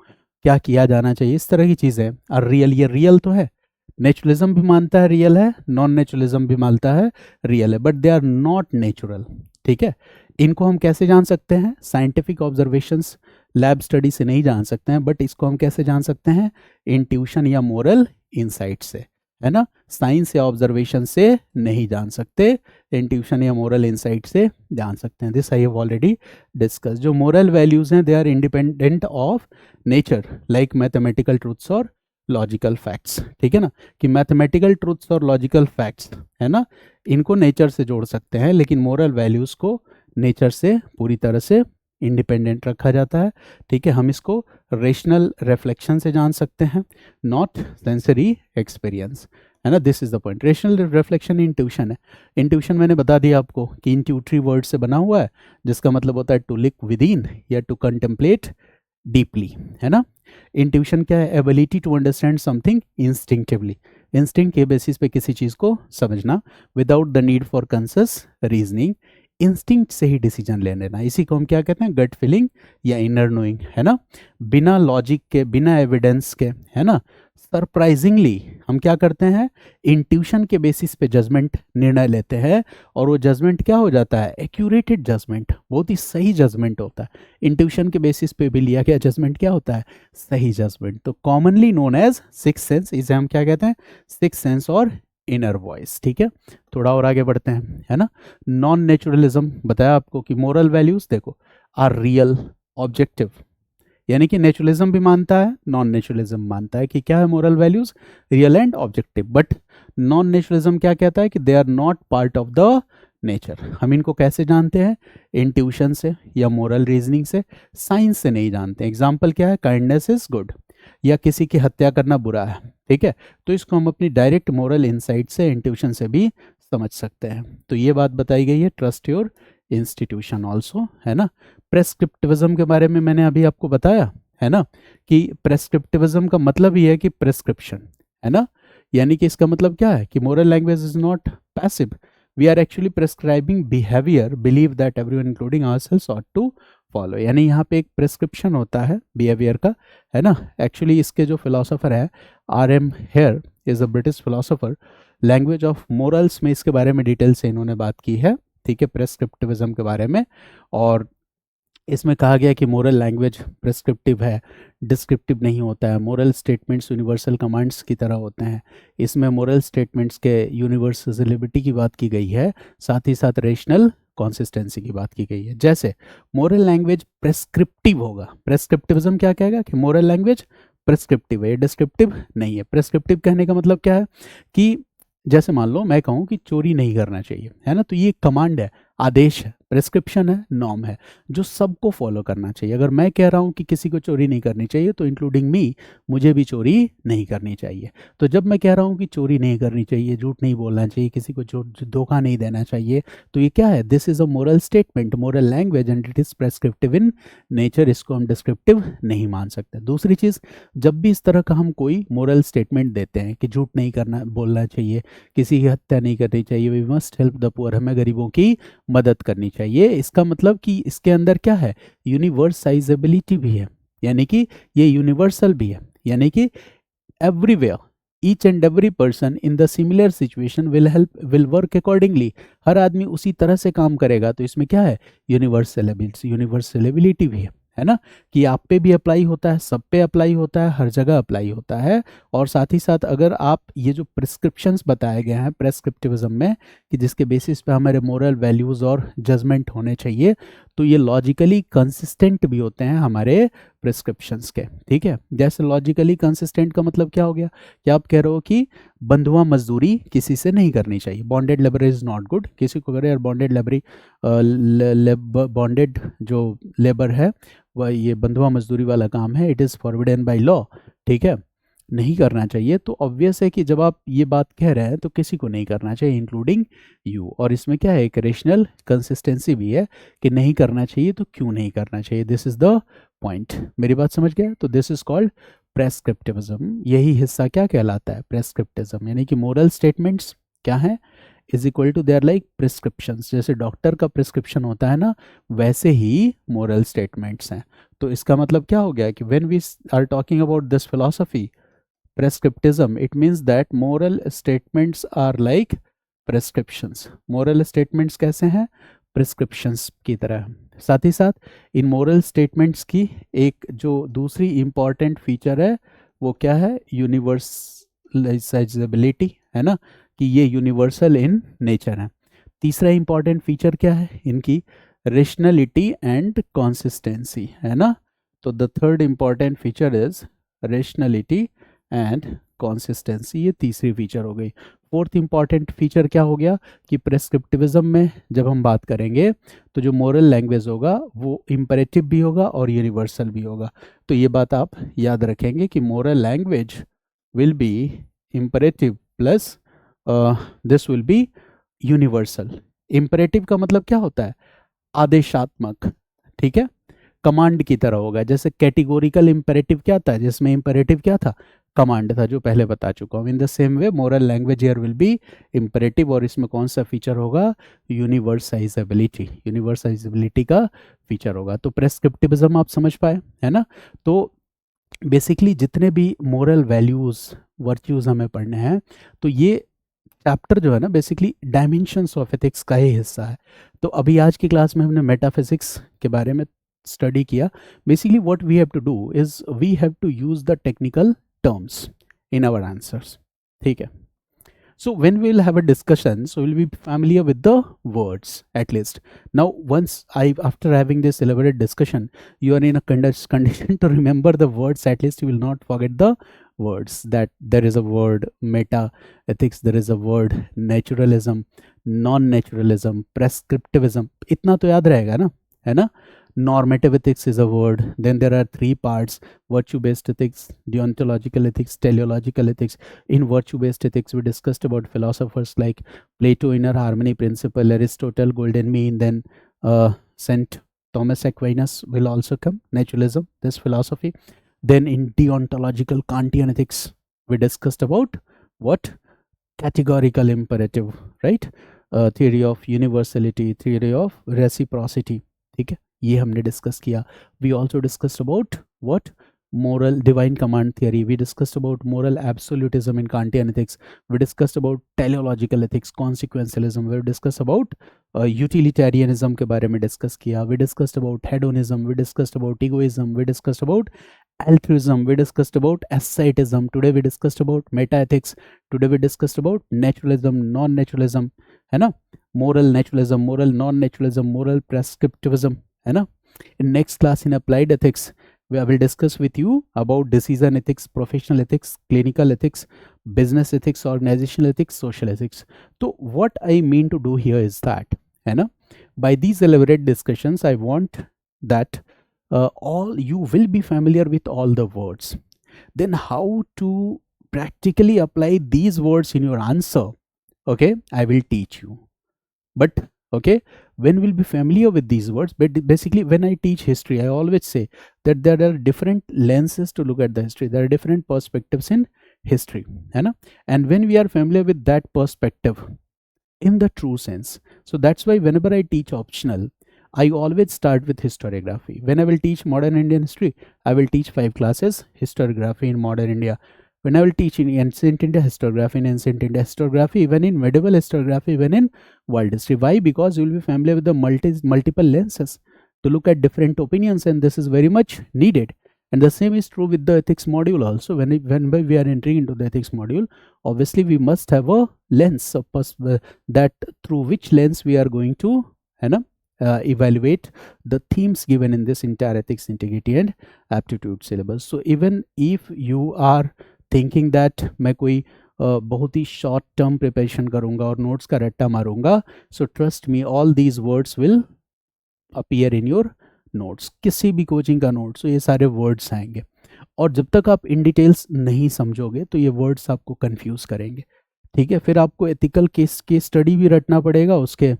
क्या किया जाना चाहिए, इस तरह की चीज़ें. और रियल, ये रियल तो है, नेचुरलिज्म भी मानता है रियल है, नॉन नेचुरलिज्म भी मानता है रियल है, but they are not natural. ठीक है, इनको हम कैसे जान सकते हैं? साइंटिफिक ऑब्जर्वेशंस, लैब स्टडी से नहीं जान सकते हैं, बट इसको हम कैसे जान सकते हैं? इंट्यूशन या मोरल इंसाइट से, है ना. साइंस या ऑब्जर्वेशन से नहीं जान सकते, इंट्यूशन या मोरल इंसाइट से जान सकते हैं. This I have already discuss. जो मोरल वैल्यूज़ हैं they are independent of nature, like mathematical truths और लॉजिकल फैक्ट्स. ठीक है ना, कि मैथमेटिकल ट्रूथ्स और लॉजिकल फैक्ट्स, है ना, इनको नेचर से जोड़ सकते हैं, लेकिन मोरल वैल्यूज़ को नेचर से पूरी तरह से इंडिपेंडेंट रखा जाता है. ठीक है, हम इसको रेशनल रिफ्लेक्शन से जान सकते हैं, नॉट सेंसरी एक्सपीरियंस, है ना. This is the point. Rational reflection intuition है. इंट्यूशन मैंने बता दिया आपको कि इंट्यूटरी वर्ड से बना हुआ है, जिसका मतलब होता है टू लुक विद इन या टू कंटेम्पलेट डीपली, है ना. इंट्यूशन क्या है? Ability to understand something instinctively, instinct के बेसिस पे किसी चीज़ को समझना, without the need for conscious reasoning, instinct से ही डिसीजन ले लेना. इसी को हम क्या कहते हैं? गट फीलिंग या इनर नोइंग, है ना. बिना लॉजिक के, बिना एविडेंस के, है ना. सरप्राइजिंगली हम क्या करते हैं? इंट्यूशन के बेसिस पे जजमेंट, निर्णय लेते हैं, और वो जजमेंट क्या हो जाता है? एक्यूरेटेड जजमेंट, बहुत ही सही जजमेंट होता है. इंट्यूशन के बेसिस पे भी लिया गया जजमेंट क्या होता है? सही जजमेंट. तो commonly known as six sense, इसे हम क्या कहते हैं? सिक्स सेंस और इनर वॉइस. ठीक है, थोड़ा और आगे बढ़ते हैं, है ना. नॉन नेचुरलिज्म बताया आपको कि मोरल वैल्यूज देखो आर रियल, ऑब्जेक्टिव, यानी कि नेचुरलिज्म भी मानता है, नॉन नेचुरलिज्म मानता है कि क्या है? Moral values real and objective. But non naturalism क्या कहता है? कि they are not part of the nature. हम इनको कैसे जानते हैं? इंट्यूशन से या मोरल रीजनिंग से, साइंस से नहीं जानते. एग्जाम्पल क्या है? काइंडनेस इज गुड, या किसी की हत्या करना बुरा है. ठीक है, तो इसको हम अपनी डायरेक्ट मोरल इंसाइट से, इंट्यूशन से भी समझ सकते हैं. तो ये बात बताई गई है. ट्रस्ट योर इंस्टीट्यूशन ऑल्सो, है ना. प्रेस्क्रिप्टिविज्म के बारे में मैंने अभी आपको बताया, है ना, कि प्रेस्क्रिप्टिविज्म का मतलब ही है कि प्रेस्क्रिप्शन, है ना. यानी कि इसका मतलब क्या है? कि moral language is not passive, we are actually prescribing behaviour, believe that everyone including ourselves ought to follow. यानी यहाँ पे एक प्रेस्क्रिप्शन होता है बिहेवियर का, है ना. एक्चुअली इसके जो फिलोसोफर है R.M. Here is a British philosopher. Language of morals में इसके बारे में डिटेल से इन्होंने बात की है. ठीक है, प्रेस्क्रिप्टिविज्म के बारे में. और इसमें कहा गया कि मोरल लैंग्वेज प्रेस्क्रिप्टिव है, डिस्क्रिप्टिव नहीं होता है. मोरल स्टेटमेंट्स यूनिवर्सल कमांड्स की तरह होते हैं. इसमें मोरल स्टेटमेंट्स के यूनिवर्सलिटी की बात की गई है, साथ ही साथ रेशनल कंसिस्टेंसी की बात की गई है. जैसे मोरल लैंग्वेज प्रेस्क्रिप्टिव होगा, प्रेस्क्रिप्टिविज्म क्या कहेगा? कि मोरल लैंग्वेज प्रेस्क्रिप्टिव है, डिस्क्रिप्टिव नहीं है. प्रेस्क्रिप्टिव कहने का मतलब क्या है? कि जैसे मान लो मैं कहूँ कि चोरी नहीं करना चाहिए, है ना, तो ये कमांड है, आदेश है, प्रिस्क्रिप्शन है, नॉर्म है, जो सबको फॉलो करना चाहिए। अगर मैं कह रहा हूँ कि किसी को चोरी नहीं करनी चाहिए तो इंक्लूडिंग मी, मुझे भी चोरी नहीं करनी चाहिए। तो जब मैं कह रहा हूँ कि चोरी नहीं करनी चाहिए, झूठ नहीं बोलना चाहिए, किसी को धोखा नहीं देना चाहिए, तो ये क्या है, this is a moral statement, moral language, and it is prescriptive in nature, इसको हम डिस्क्रिप्टिव नहीं मान सकते। दूसरी चीज़, जब भी इस तरह का हम कोई मोरल स्टेटमेंट देते हैं कि झूठ नहीं करना बोलना चाहिए, किसी की हत्या नहीं करनी चाहिए, we must help the poor, हमें गरीबों की मदद करनी चाहिए, इसका मतलब कि इसके अंदर क्या है, यूनिवर्साइजेबिलिटी भी है, यानी कि ये यूनिवर्सल भी है, यानी कि everywhere each and every person in the similar situation will work accordingly, हर आदमी उसी तरह से काम करेगा। तो इसमें क्या है, यूनिवर्सलिटी भी है ना, कि आप पे भी अप्लाई होता है, सब पे अप्लाई होता है, हर जगह अप्लाई होता है। और साथ ही साथ अगर आप ये जो प्रिस्क्रिप्शंस बताए गए हैं प्रेस्क्रिप्टिविज्म में, कि जिसके बेसिस पे हमारे मोरल वैल्यूज़ और जजमेंट होने चाहिए, तो ये लॉजिकली कंसिस्टेंट भी होते हैं हमारे प्रिस्क्रिप्शंस के, ठीक है। जैसे लॉजिकली कंसिस्टेंट का मतलब क्या हो गया, कि आप कह रहे हो कि बंधुआ मजदूरी किसी से नहीं करनी चाहिए, bonded labour is not good, किसी को अगर यार बॉन्डेड जो लेबर है वह ये बंधुआ मजदूरी वाला काम है, it is forbidden by law, ठीक है, नहीं करना चाहिए। तो ऑब्वियस है कि जब आप ये बात कह रहे हैं तो किसी को नहीं करना चाहिए इंक्लूडिंग यू। और इसमें क्या है, एक रेशनल कंसिस्टेंसी भी है कि नहीं करना चाहिए तो क्यों नहीं करना चाहिए, दिस इज द पॉइंट। मेरी बात समझ गया, तो दिस इज कॉल्ड प्रेस्क्रिप्टिविज्म। यही हिस्सा क्या कहलाता है, प्रेस्क्रिप्टिज्म, यानी कि मोरल स्टेटमेंट्स क्या है, is equal to there like prescriptions, जैसे डॉक्टर का प्रिस्क्रिप्शन होता है ना, वैसे ही मोरल स्टेटमेंट्स हैं। तो इसका मतलब क्या हो गया कि when we are talking about this philosophy prescriptism, it means that moral statements are like prescriptions, moral statements कैसे हैं, prescriptions की तरह। साथ ही साथ इन moral statements की एक जो दूसरी important feature है वो क्या है, universalizability, है ना, कि ये universal in nature है। तीसरा important feature क्या है इनकी, rationality and consistency, है ना। तो the third important feature is rationality and consistency, ये तीसरी फीचर हो गई। फोर्थ इंपॉर्टेंट फीचर क्या हो गया कि प्रेस्क्रिप्टिविज्म में जब हम बात करेंगे तो जो मोरल लैंग्वेज होगा वो इम्परेटिव भी होगा और यूनिवर्सल भी होगा। तो ये बात आप याद रखेंगे कि moral language will be imperative plus this will be universal. Imperative का मतलब क्या होता है, आदेशात्मक, ठीक है, कमांड की तरह होगा। जैसे कैटेगोरिकल इम्पेरेटिव क्या था, जिसमें इम्पेरेटिव क्या था, कमांड था, जो पहले बता चुका हूँ। इन the same way moral language here will be imperative, और इसमें कौन सा फीचर होगा, यूनिवर्साइजेबिलिटी, यूनिवर्साइजेबिलिटी का फीचर होगा। तो प्रेस्क्रिप्टिविज्म आप समझ पाए, है ना। तो बेसिकली जितने भी मोरल वैल्यूज़ वर्च्यूज़ हमें पढ़ने हैं, तो ये चैप्टर जो है ना बेसिकली डायमेंशंस ऑफ एथिक्स का ही हिस्सा है। तो अभी आज की क्लास में हमने मेटाफिजिक्स के बारे में स्टडी किया। Basically what we have to do is we have to use the technical terms in our answers, ठीक है। So when we will have a discussion, so we'll be familiar with the words at least. Now once after having this elaborate discussion, you are in a condition to remember the words, at least you will not forget the words, that there is a word meta ethics, there is a word naturalism, non naturalism, prescriptivism, इतना तो याद रहेगा ना, है ना। Normative ethics is a word. Then there are three parts: virtue-based ethics, deontological ethics, teleological ethics. In virtue-based ethics, we discussed about philosophers like Plato, inner harmony principle, Aristotle, golden mean. Then Saint Thomas Aquinas will also come, naturalism, this philosophy. Then in deontological Kantian ethics, we discussed about what? Categorical imperative, right? Theory of universality, theory of reciprocity, ठीक है, ये हमने discuss किया। We also discussed about what, moral divine command theory, we discussed about moral absolutism in Kantian ethics, we discussed about teleological ethics, consequentialism, we discussed about utilitarianism के बारे में discuss किया, we discussed about hedonism, we discussed about egoism, we discussed about altruism, we discussed about asceticism, today we discussed about meta ethics, today we discussed about naturalism, non naturalism, है ना, moral naturalism, moral non naturalism, moral prescriptivism, है ना। In next class in applied ethics, I will discuss with you about decision ethics, professional ethics, clinical ethics, business ethics, organizational ethics, social ethics. So what I mean to do here is that, है ना, by these elaborate discussions, I want that all you will be familiar with all the words. Then how to practically apply these words in your answer, okay, I will teach you. But okay, when we'll be familiar with these words, but basically when I teach history, I always say that there are different lenses to look at the history. There are different perspectives in history, है ना? And when we are familiar with that perspective in the true sense, so that's why whenever I teach optional, I always start with historiography. When I will teach modern Indian history, I will teach 5 classes historiography in modern India. When I will teach in ancient India, historiography in ancient India, historiography even in medieval historiography, even in world history. Why? Because you will be familiar with the multiple lenses to look at different opinions, and this is very much needed. And the same is true with the ethics module also. When we are entering into the ethics module, obviously we must have a lens of that through which lens we are going to, है ना, evaluate the themes given in this entire ethics, integrity and aptitude syllabus. So even if you are thinking that मैं कोई बहुत ही short term preparation करूंगा और notes का रट्टा मारूंगा, so trust me, all these words will appear in your notes. किसी भी कोचिंग का नोट्स, तो ये सारे वर्ड्स आएंगे, और जब तक आप इन डिटेल्स नहीं समझोगे तो ये वर्ड्स आपको कंफ्यूज करेंगे. ठीक है, फिर आपको एथिकल केस स्टडी भी रटना पड़ेगा उसके,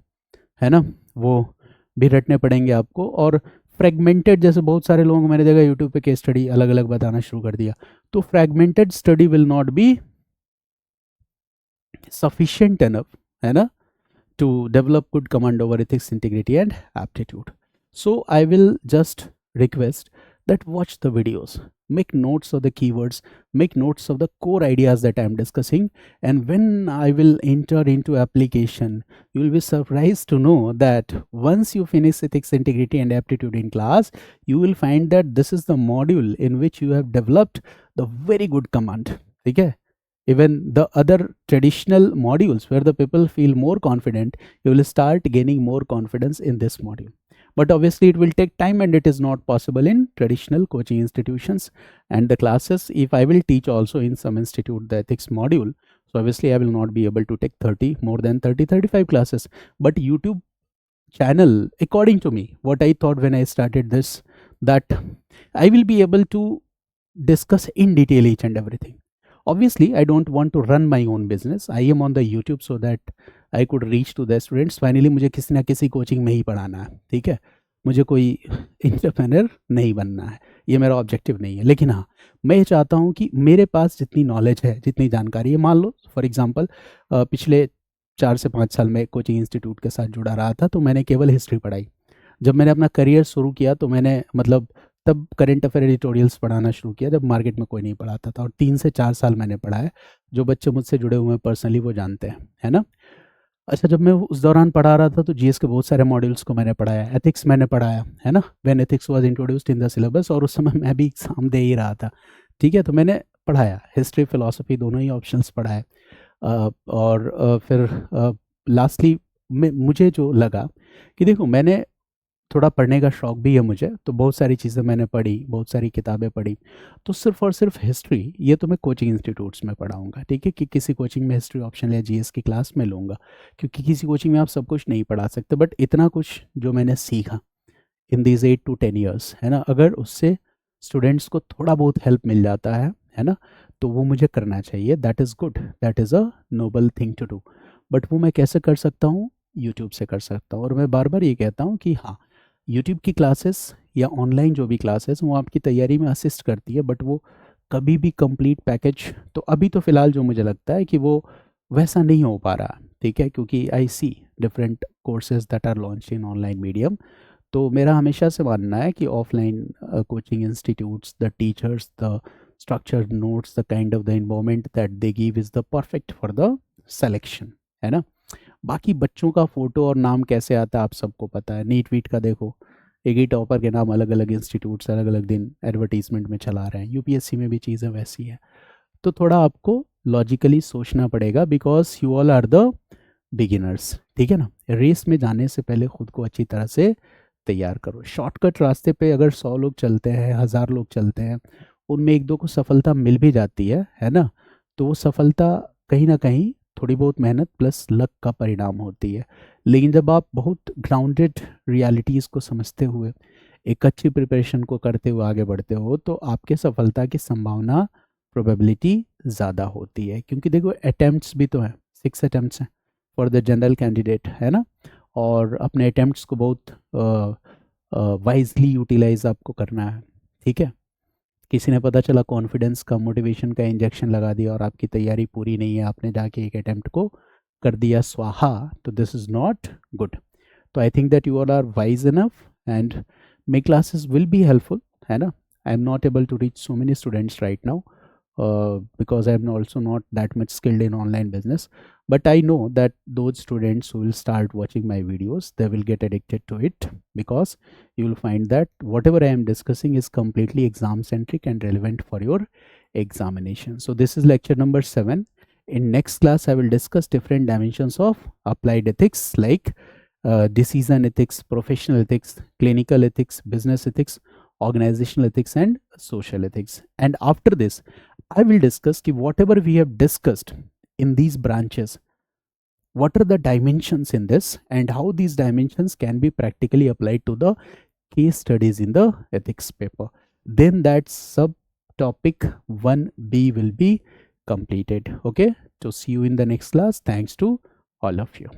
है ना, वो भी रटने पड़ेंगे आपको. और फ्रेगमेंटेड, जैसे बहुत सारे लोगों को मैंने देखा यूट्यूब पे केस स्टडी अलग अलग बताना शुरू कर दिया, तो fragmented study will not be sufficient enough, है ना, to develop good command over ethics, integrity and aptitude. So I will just request that watch the videos, make notes of the keywords, make notes of the core ideas that I am discussing, and when I will enter into application, you will be surprised to know that once you finish ethics, integrity and aptitude in class, you will find that this is the module in which you have developed the very good command. Okay, even the other traditional modules where the people feel more confident, you will start gaining more confidence in this module. But obviously it will take time, and it is not possible in traditional coaching institutions and the classes. If I will teach also in some institute the ethics module, so obviously I will not be able to take more than 35 classes. But YouTube channel, according to me, what I thought when I started this, that I will be able to discuss in detail each and everything. Obviously I don't want to run my own business. I am on the YouTube so that I could reach to the students. Finally मुझे किसी ना किसी coaching में ही पढ़ाना है, ठीक है, मुझे कोई इंटरप्रेन्योर नहीं बनना है, ये मेरा ऑब्जेक्टिव नहीं है. लेकिन हाँ, मैं ये चाहता हूँ कि मेरे पास जितनी नॉलेज है, जितनी जानकारी है, मान लो फॉर एग्जांपल पिछले 4 से 5 साल में कोचिंग इंस्टीट्यूट के साथ जुड़ा रहा था, तो मैंने केवल हिस्ट्री पढ़ाई. जब मैंने अपना करियर शुरू किया तो मैंने मतलब तब करेंट अफेयर एडिटोरियल्स पढ़ाना शुरू किया जब मार्केट में कोई नहीं पढ़ाता था, और 3 से 4 साल मैंने पढ़ा है. जो बच्चे मुझसे जुड़े हुए हैं पर्सनली वो जानते हैं, है ना. अच्छा, जब मैं उस दौरान पढ़ा रहा था तो जीएस के बहुत सारे मॉड्यूल्स को मैंने पढ़ाया, एथिक्स मैंने पढ़ाया, है ना, when ethics was introduced in the syllabus, और उस समय मैं भी एग्जाम दे ही रहा था. ठीक है, तो मैंने पढ़ाया हिस्ट्री, फिलॉसफी, दोनों ही ऑप्शंस पढ़ाए. और फिर लास्टली मुझे जो लगा कि देखो, मैंने थोड़ा पढ़ने का शौक़ भी है मुझे, तो बहुत सारी चीज़ें मैंने पढ़ी, बहुत सारी किताबें पढ़ी. तो सिर्फ और सिर्फ हिस्ट्री ये तो मैं कोचिंग इंस्टीट्यूट्स में पढ़ाऊँगा, ठीक है, कि किसी कोचिंग में हिस्ट्री ऑप्शन या जीएस की क्लास में लूँगा, क्योंकि किसी कोचिंग में आप सब कुछ नहीं पढ़ा सकते. बट इतना कुछ जो मैंने सीखा इन दीज 8 to 10 ईयर्स, है ना, अगर उससे स्टूडेंट्स को थोड़ा बहुत हेल्प मिल जाता है ना, तो वो मुझे करना चाहिए. That is good, that is a noble thing to do. But वो मैं कैसे कर सकता हूँ? यूट्यूब से कर सकता हूँ. और मैं बार बार ये कहता हूँ कि हाँ, यूट्यूब की क्लासेस या ऑनलाइन जो भी क्लासेस वो आपकी तैयारी में असिस्ट करती है, बट वो कभी भी कंप्लीट पैकेज, तो अभी तो फ़िलहाल जो मुझे लगता है कि वो वैसा नहीं हो पा रहा, ठीक है, क्योंकि I see different courses that are launch in online medium. तो मेरा हमेशा से मानना है कि offline coaching institutes, the teachers, the structured notes, the kind of the environment that they give is the perfect for the selection, है ना. बाकी बच्चों का फ़ोटो और नाम कैसे आता है आप सबको पता है. नीट वीट का देखो, एक ही टॉपर के नाम अलग अलग इंस्टीट्यूट्स अलग अलग दिन एडवर्टीजमेंट में चला रहे हैं. यूपीएससी में भी चीज़ें वैसी है. तो थोड़ा आपको लॉजिकली सोचना पड़ेगा, because you all are the beginners, ठीक है ना. रेस में जाने से पहले खुद को अच्छी तरह से तैयार करो। शॉर्टकट रास्ते पे अगर 100 लोग चलते हैं, 1000 लोग चलते हैं, उनमें एक दो को सफलता मिल भी जाती है ना, तो वो सफलता कहीं ना कहीं थोड़ी बहुत मेहनत प्लस लक का परिणाम होती है। लेकिन जब आप बहुत ग्राउंडेड रियलिटीज़ को समझते हुए एक अच्छी प्रिपरेशन को करते हुए आगे बढ़ते हो, तो आपके सफलता की संभावना, प्रोबेबिलिटी ज़्यादा होती है। क्योंकि देखो अटेम्प्ट्स भी तो हैं, 6 अटेम्प्ट्स हैं फॉर द जनरल कैंडिडेट, है ना। और अपने अटेम्प्ट्स को बहुत वाइजली यूटिलाइज आपको करना है, ठीक है। किसी ने पता चला कॉन्फिडेंस का, मोटिवेशन का इंजेक्शन लगा दिया और आपकी तैयारी पूरी नहीं है, आपने जाके एक अटेम्प्ट को कर दिया स्वाहा, तो दिस इज़ नॉट गुड। तो I think that you all are wise enough and my classes will be helpful, है ना। I am not able to reach so many students right now because I am also not that much skilled in online business, but I know that those students who will start watching my videos, they will get addicted to it, because you will find that whatever I am discussing is completely exam centric and relevant for your examination. So this is lecture number 7. In next class I will discuss different dimensions of applied ethics, like decision ethics, professional ethics, clinical ethics, business ethics, organizational ethics, and social ethics. And after this, I will discuss ki whatever we have discussed in these branches, what are the dimensions in this, and how these dimensions can be practically applied to the case studies in the ethics paper. Then that subtopic 1B will be completed. Okay, so see you in the next class. Thanks to all of you.